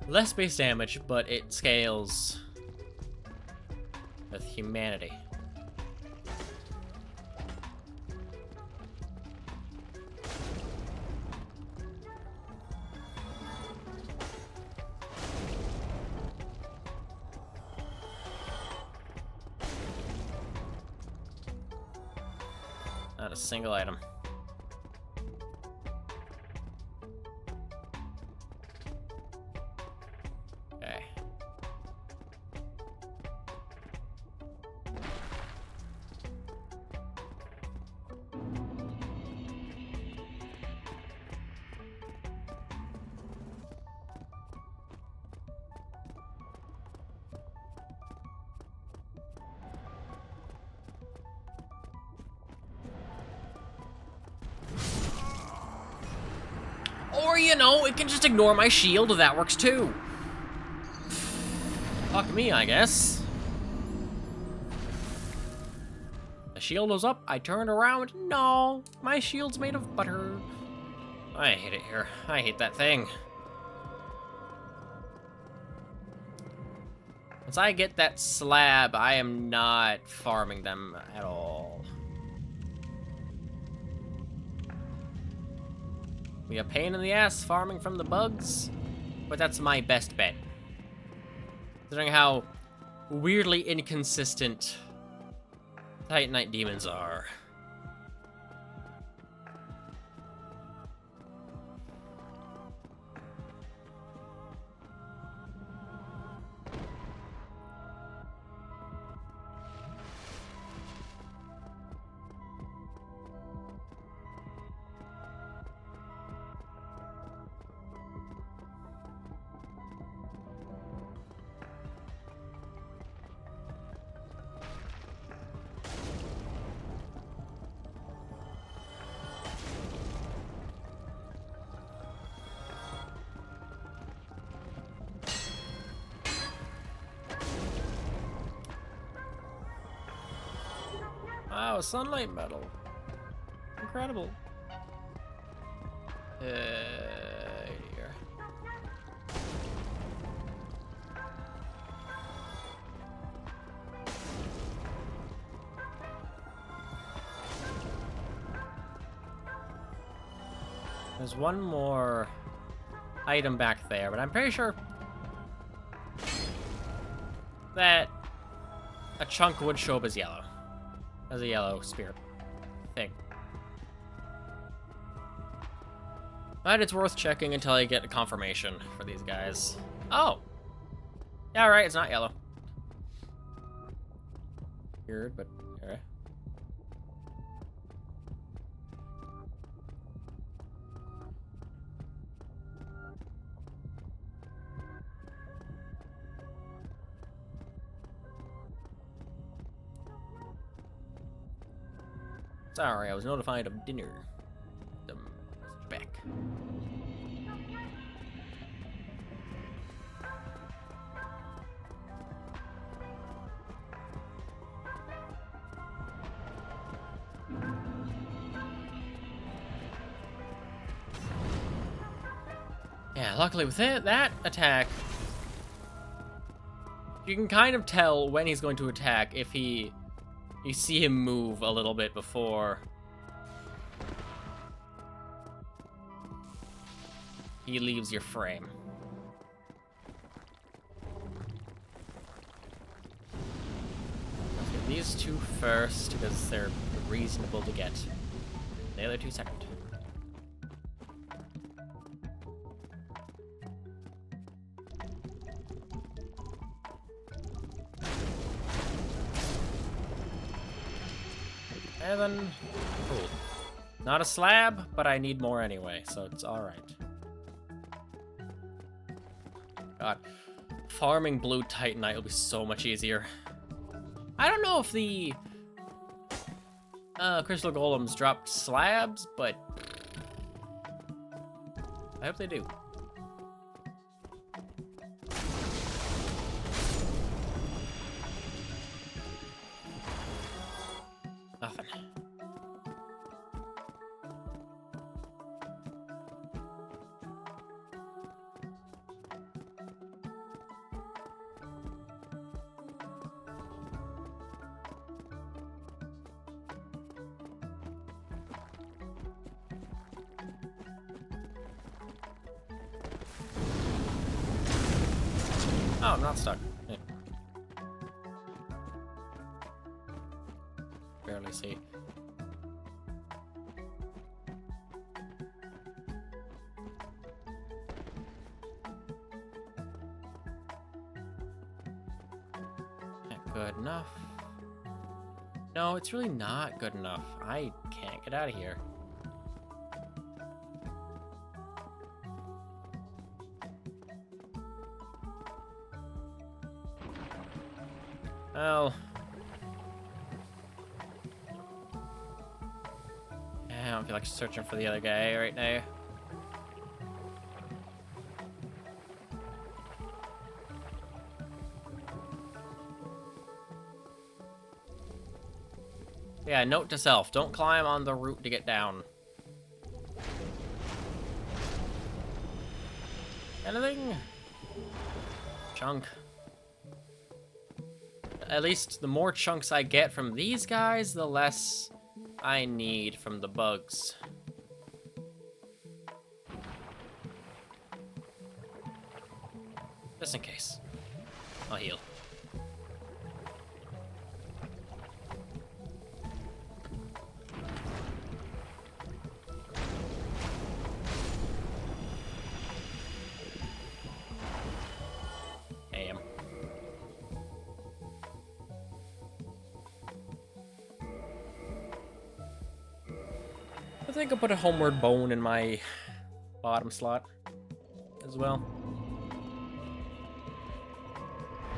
Less base damage, but it scales with humanity. Not a single item. Okay. Or, you know, it can just ignore my shield, that works too. Fuck me, I guess. The shield was up, I turned around. No, my shield's made of butter. I hate it here. I hate that thing. Once I get that slab, I am not farming them at all. Be a pain in the ass farming from the bugs, but that's my best bet. Considering how weirdly inconsistent titanite demons are. Wow, sunlight metal. Incredible. Here. There's one more item back there, but I'm pretty sure that a chunk would show up as yellow. As a yellow spirit thing. But it's worth checking until I get a confirmation for these guys. Oh! Yeah, right, it's not yellow. Weird, but alright. Sorry, I was notified of dinner. The message back. Yeah, luckily with that attack, you can kind of tell when he's going to attack if you see him move a little bit before he leaves your frame. Let's get these two first because they're reasonable to get. The other two second. And then, cool. Not a slab, but I need more anyway, so it's alright. God, farming blue titanite will be so much easier. I don't know if the crystal golems dropped slabs, but I hope they do. Nothing. Oh, I'm not stuck. Yeah. Barely see. Not good enough. No, it's really not good enough. I can't get out of here. Well, I don't feel like searching for the other guy right now. Yeah, note to self, don't climb on the route to get down. Anything? Chunk. At least the more chunks I get from these guys, the less I need from the bugs. Just in case. I'll heal. Damn. I think I'll put a homeward bone in my bottom slot as well.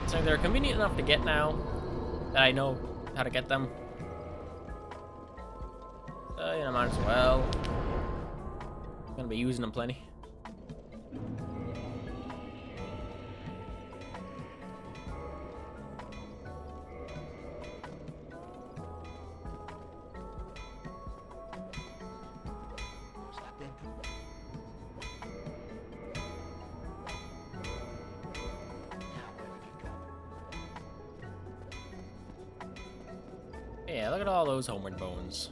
So they're convenient enough to get now that I know how to get them. So, you know, might as well. I'm gonna be using them plenty. Yeah, look at all those homeward bones.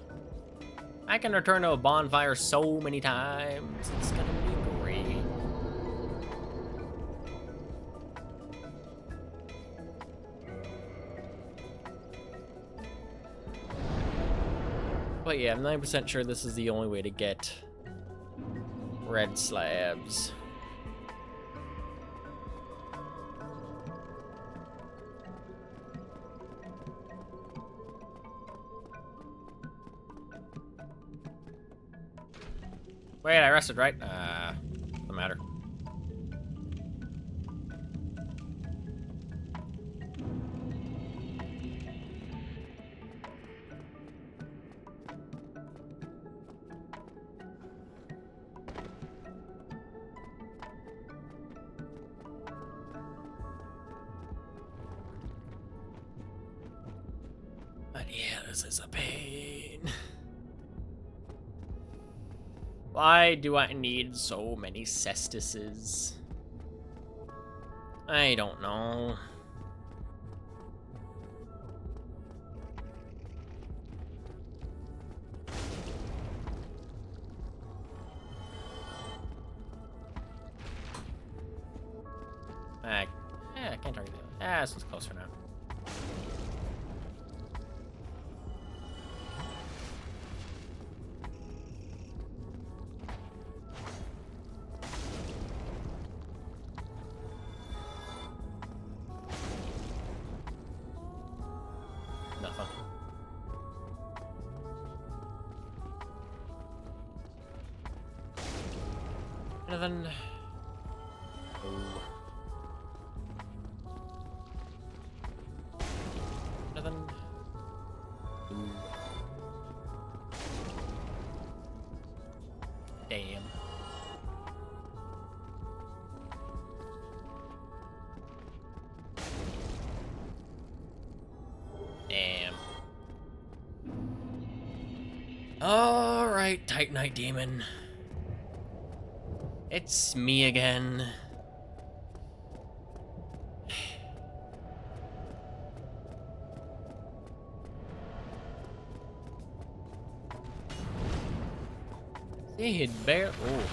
I can return to a bonfire so many times. It's gonna be great. But yeah, I'm 90% sure this is the only way to get red slabs. Wait, I rested, right? Doesn't matter. But yeah, this is a pain. Why do I need so many Caestuses? I don't know. Yeah, I can't target that. Ah, this is closer now. Nothing. Oh. Nothing. Ooh. Damn. Damn. Alright, Titanite Demon. It's me again. See, he'd bear. Oh.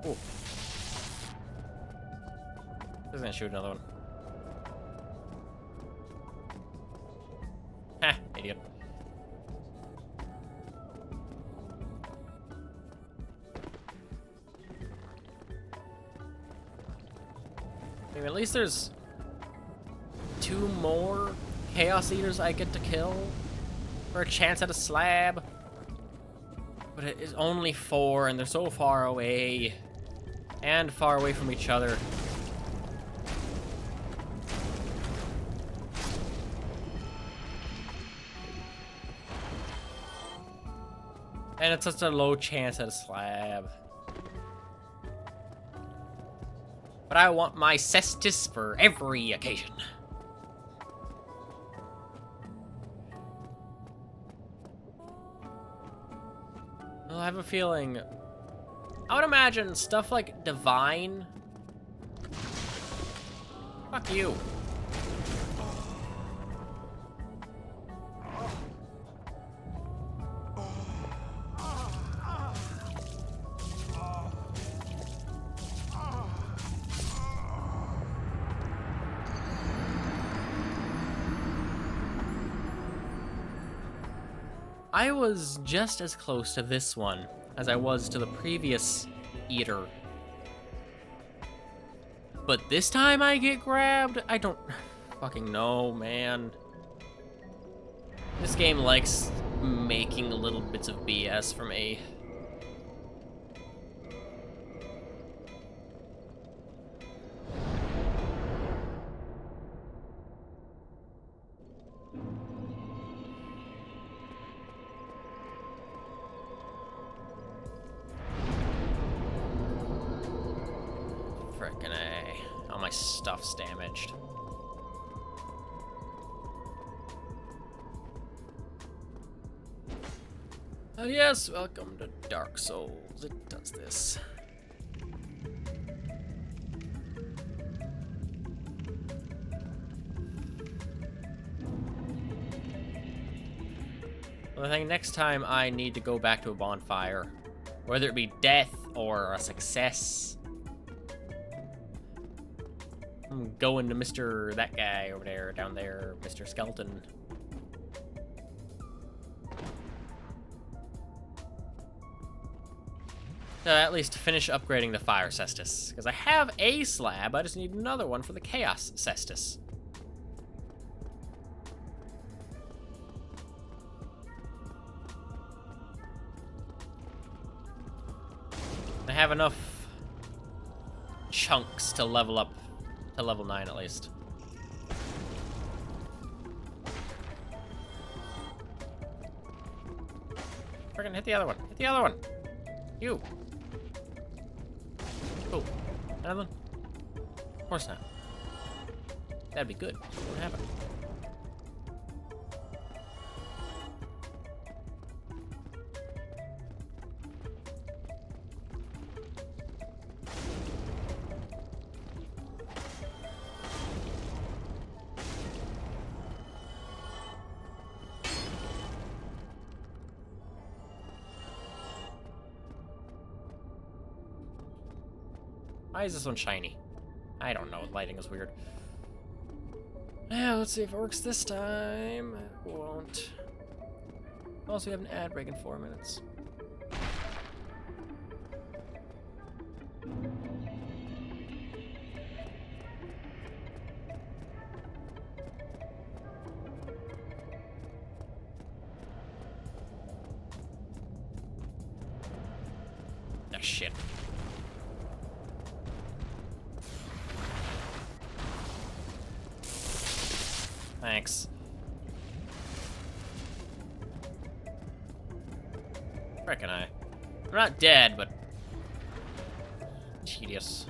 Oh. He's gonna shoot another one. Ha, idiot. Maybe at least there's 2 more Chaos Eaters I get to kill for a chance at a slab. But it is only 4, and they're so far away. And far away from each other. And it's such a low chance at a slab. But I want my Caestus for every occasion. Well, I have a feeling... I would imagine stuff like Divine... Fuck you. I was just as close to this one as I was to the previous Eater. But this time I get grabbed? I don't fucking know, man. This game likes making little bits of BS for me. Frickin' A. All my stuff's damaged. Oh yes, welcome to Dark Souls. It does this. Well, I think next time I need to go back to a bonfire. Whether it be death or a success. I'm going to Mr. that guy over there, down there, Mr. Skeleton. So at least finish upgrading the Fire Caestus. Because I have a slab, I just need another one for the Chaos Caestus. I have enough chunks to level up to level 9 at least. Friggin' hit the other one. Hit the other one. You. Oh, another one? Of course not. That'd be good. What happened? Why is this one shiny? I don't know. Lighting is weird. Yeah, let's see if it works this time. It won't. Also, we have an ad break in 4 minutes. shit. Thanks. Reckon I'm not dead, but tedious.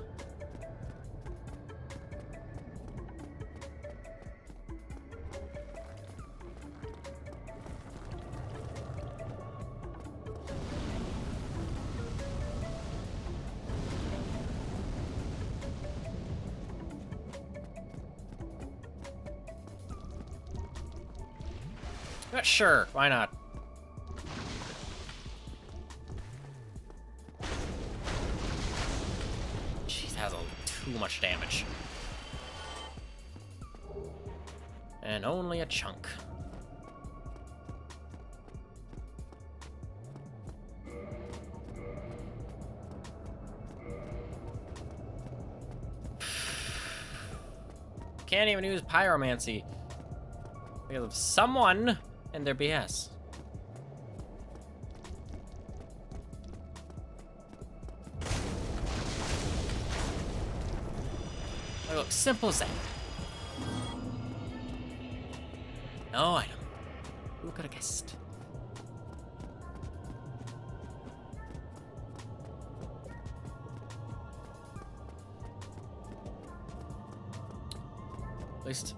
Sure, why not? Jeez, that has too much damage. And only a chunk. Can't even use pyromancy because of someone and their BS. Oh, look, simple as that. No item. Who could have guessed? At least,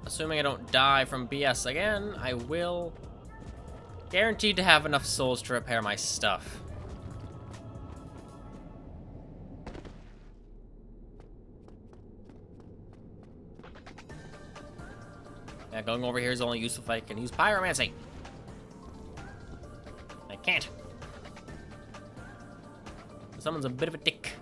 assuming I don't die from BS again, I will guaranteed to have enough souls to repair my stuff. Yeah, going over here is only useful if I can use pyromancy. I can't. Someone's a bit of a dick.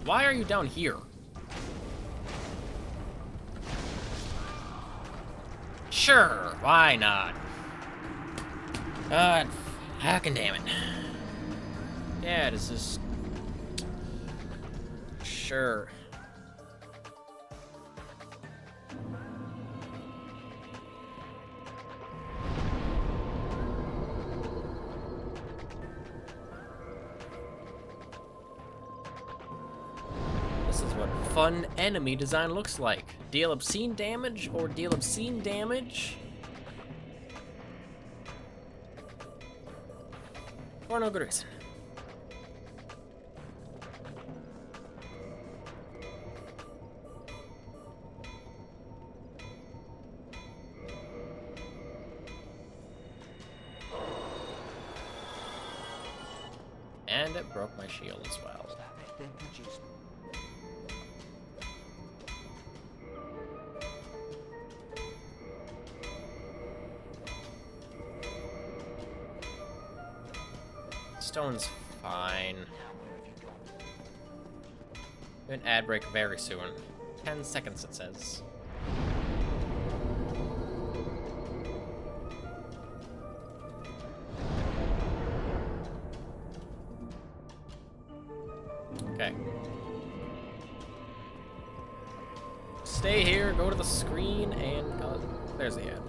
Why are you down here? Sure, why not? God fucking damn it. Yeah, this is... Sure. This is what fun enemy design looks like. Deal obscene damage or deal obscene damage for no good reason. And it broke my shield as well. Then produce. Stone's fine. Now where have you gone? An ad break very soon. 10 seconds, it says. Okay. Stay here, go to the screen, and there's the ad.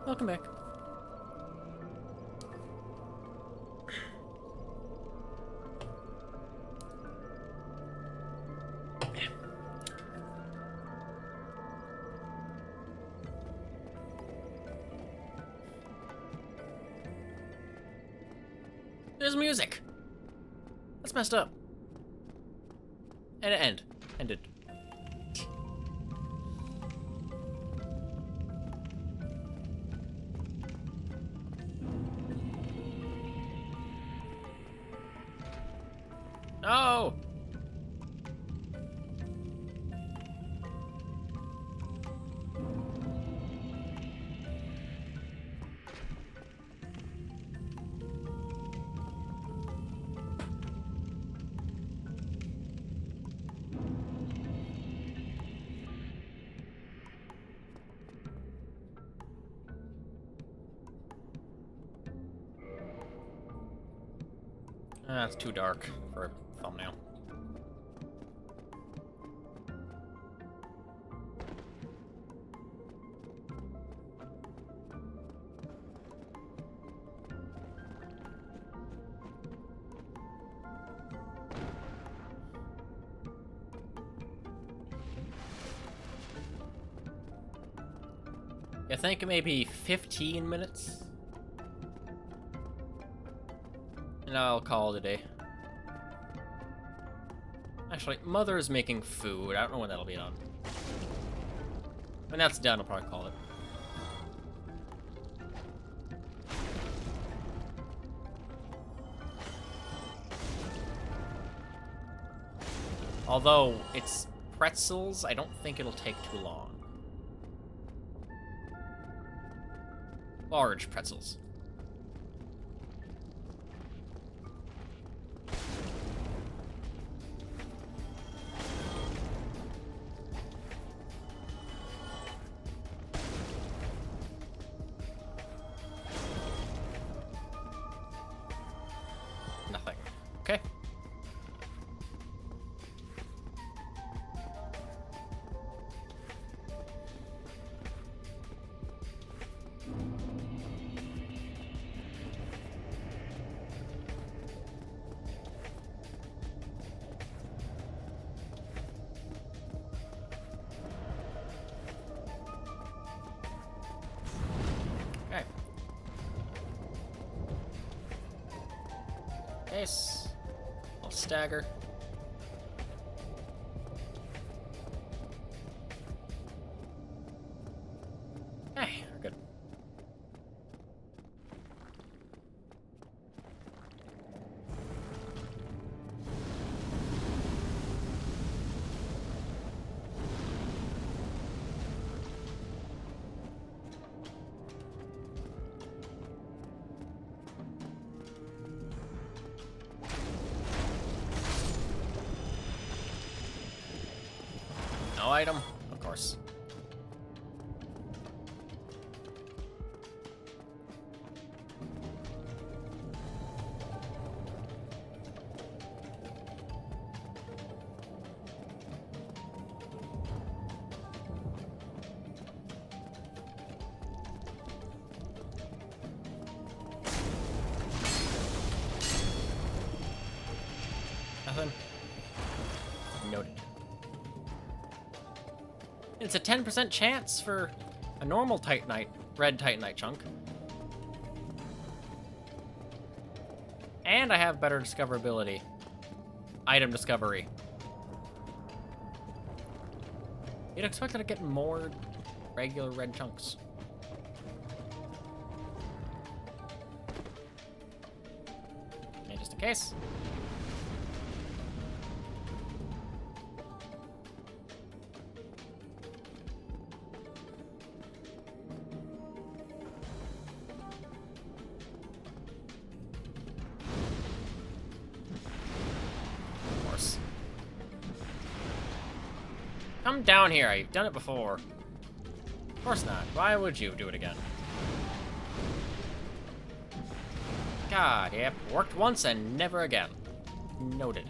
Welcome back. There's music. That's messed up. And it ended. No. That's too dark for a thumbnail. I think maybe 15 minutes. And I'll call it a day. Actually, Mother's making food. I don't know when that'll be done. When that's done, I'll probably call it. Although it's pretzels, I don't think it'll take too long. Large pretzels. Nothing. Okay. Okay. Nice. I'll stagger. Hey, we're good. No item, of course. Nothing. Noted. It's a 10% chance for a normal titanite, red titanite chunk. And I have better discoverability. Item discovery. You'd expect to get more regular red chunks. And just in case. Come down here, I've done it before. Of course not. Why would you do it again? God, yep. Worked once and never again. Noted.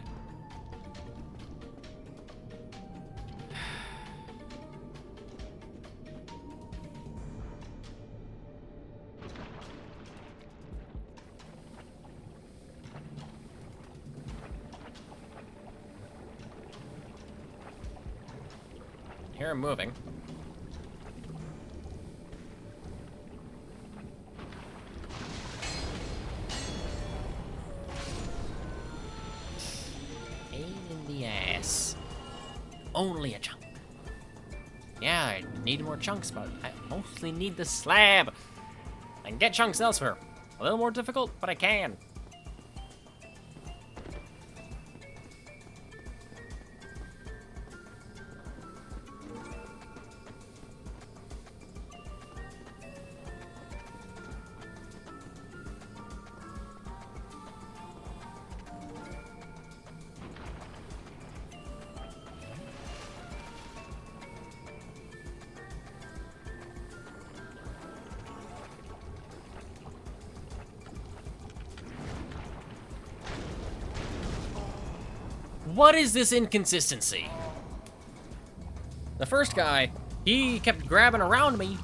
Here I'm moving. Pain in the ass. Only a chunk. Yeah, I need more chunks, but I mostly need the slab. I can get chunks elsewhere. A little more difficult, but I can. What is this inconsistency? The first guy, he kept grabbing around me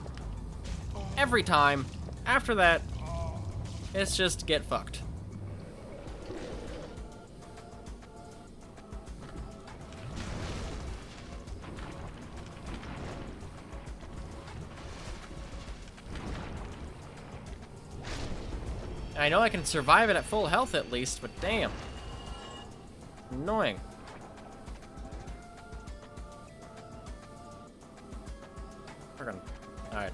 every time. After that, it's just get fucked. I know I can survive it at full health at least, but damn. Annoying. Friggin'. Alright.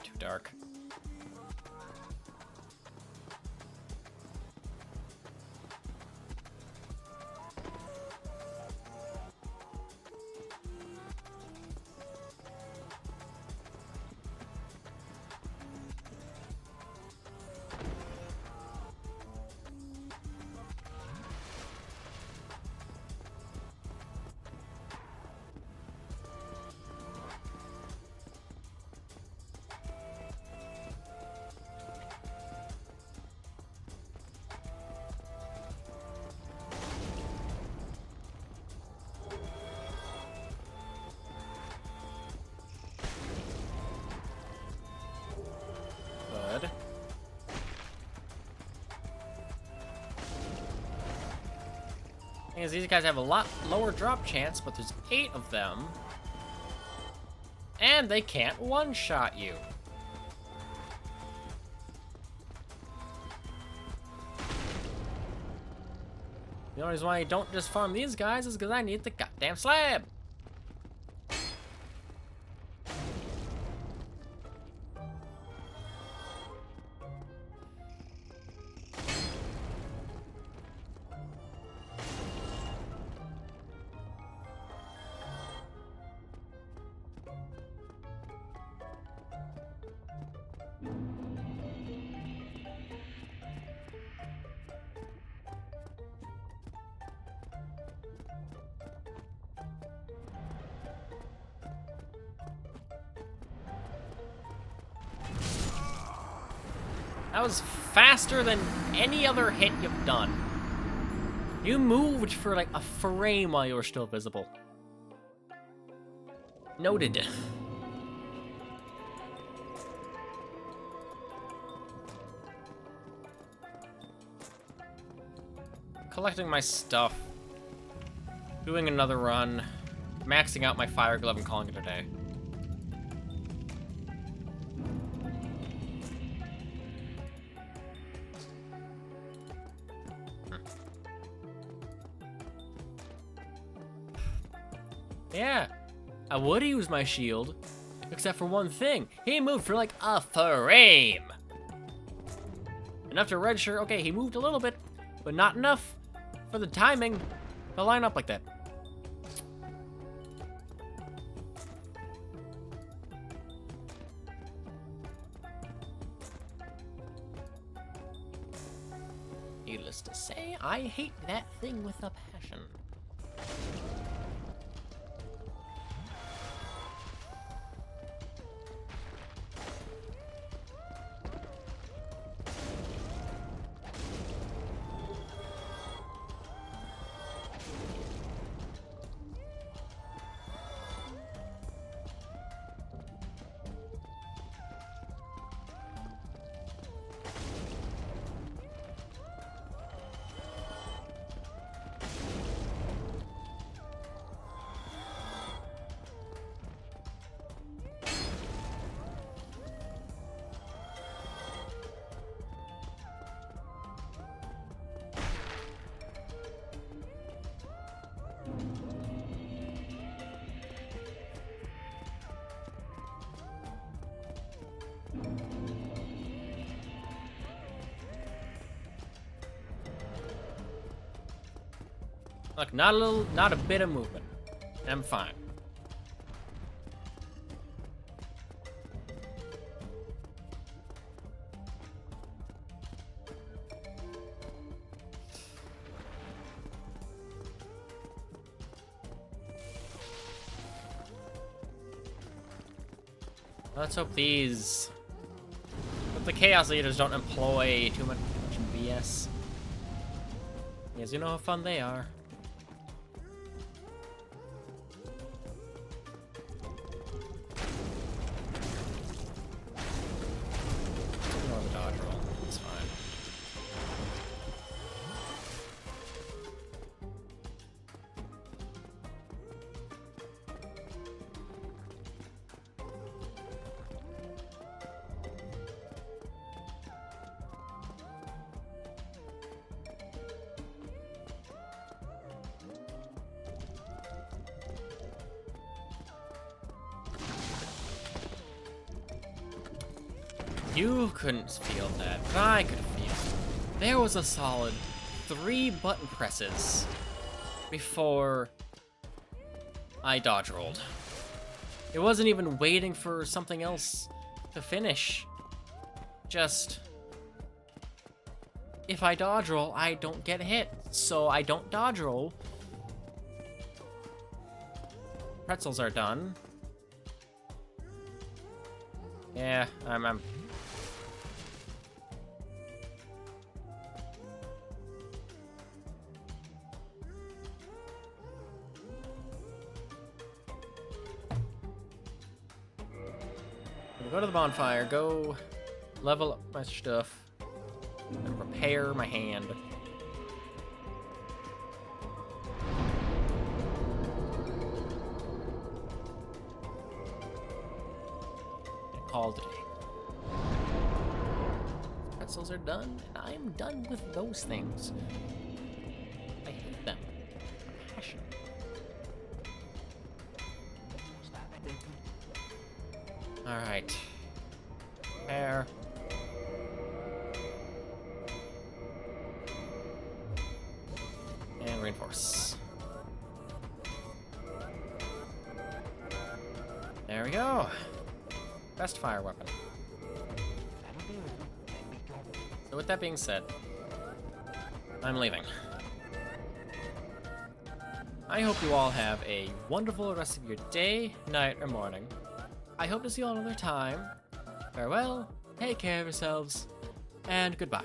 Too dark. Good. Because these guys have a lot lower drop chance, but there's 8 of them. And they can't one-shot you. The only reason why I don't just farm these guys is because I need the goddamn slab. That was faster than any other hit you've done. You moved for like a frame while you were still visible. Noted. Collecting my stuff. Doing another run. Maxing out my fire glove and calling it a day. Yeah, I would use my shield, except for one thing. He moved for like a frame. Enough to register, okay, he moved a little bit, but not enough for the timing to line up like that. needless to say, I hate that thing with a passion. Look, not a bit of movement. I'm fine. Let's hope these... But the Chaos Leaders don't employ too much BS. Because you know how fun they are. Ignore the dodge roll. It's fine. You couldn't feel that, but I could feel it. There was a solid 3 button presses before I dodge rolled. It wasn't even waiting for something else to finish. Just, if I dodge roll, I don't get hit, so I don't dodge roll. Pretzels are done. Yeah, I'm go to the bonfire, go level up my stuff, and prepare my hand. And call it a day. Pretzels are done, and I'm done with those things. I hate them. Passion. Alright. Prepare. And reinforce. There we go. Best fire weapon. So with that being said, I'm leaving. I hope you all have a wonderful rest of your day, night, or morning. I hope to see you all another time. Farewell, take care of yourselves, and goodbye.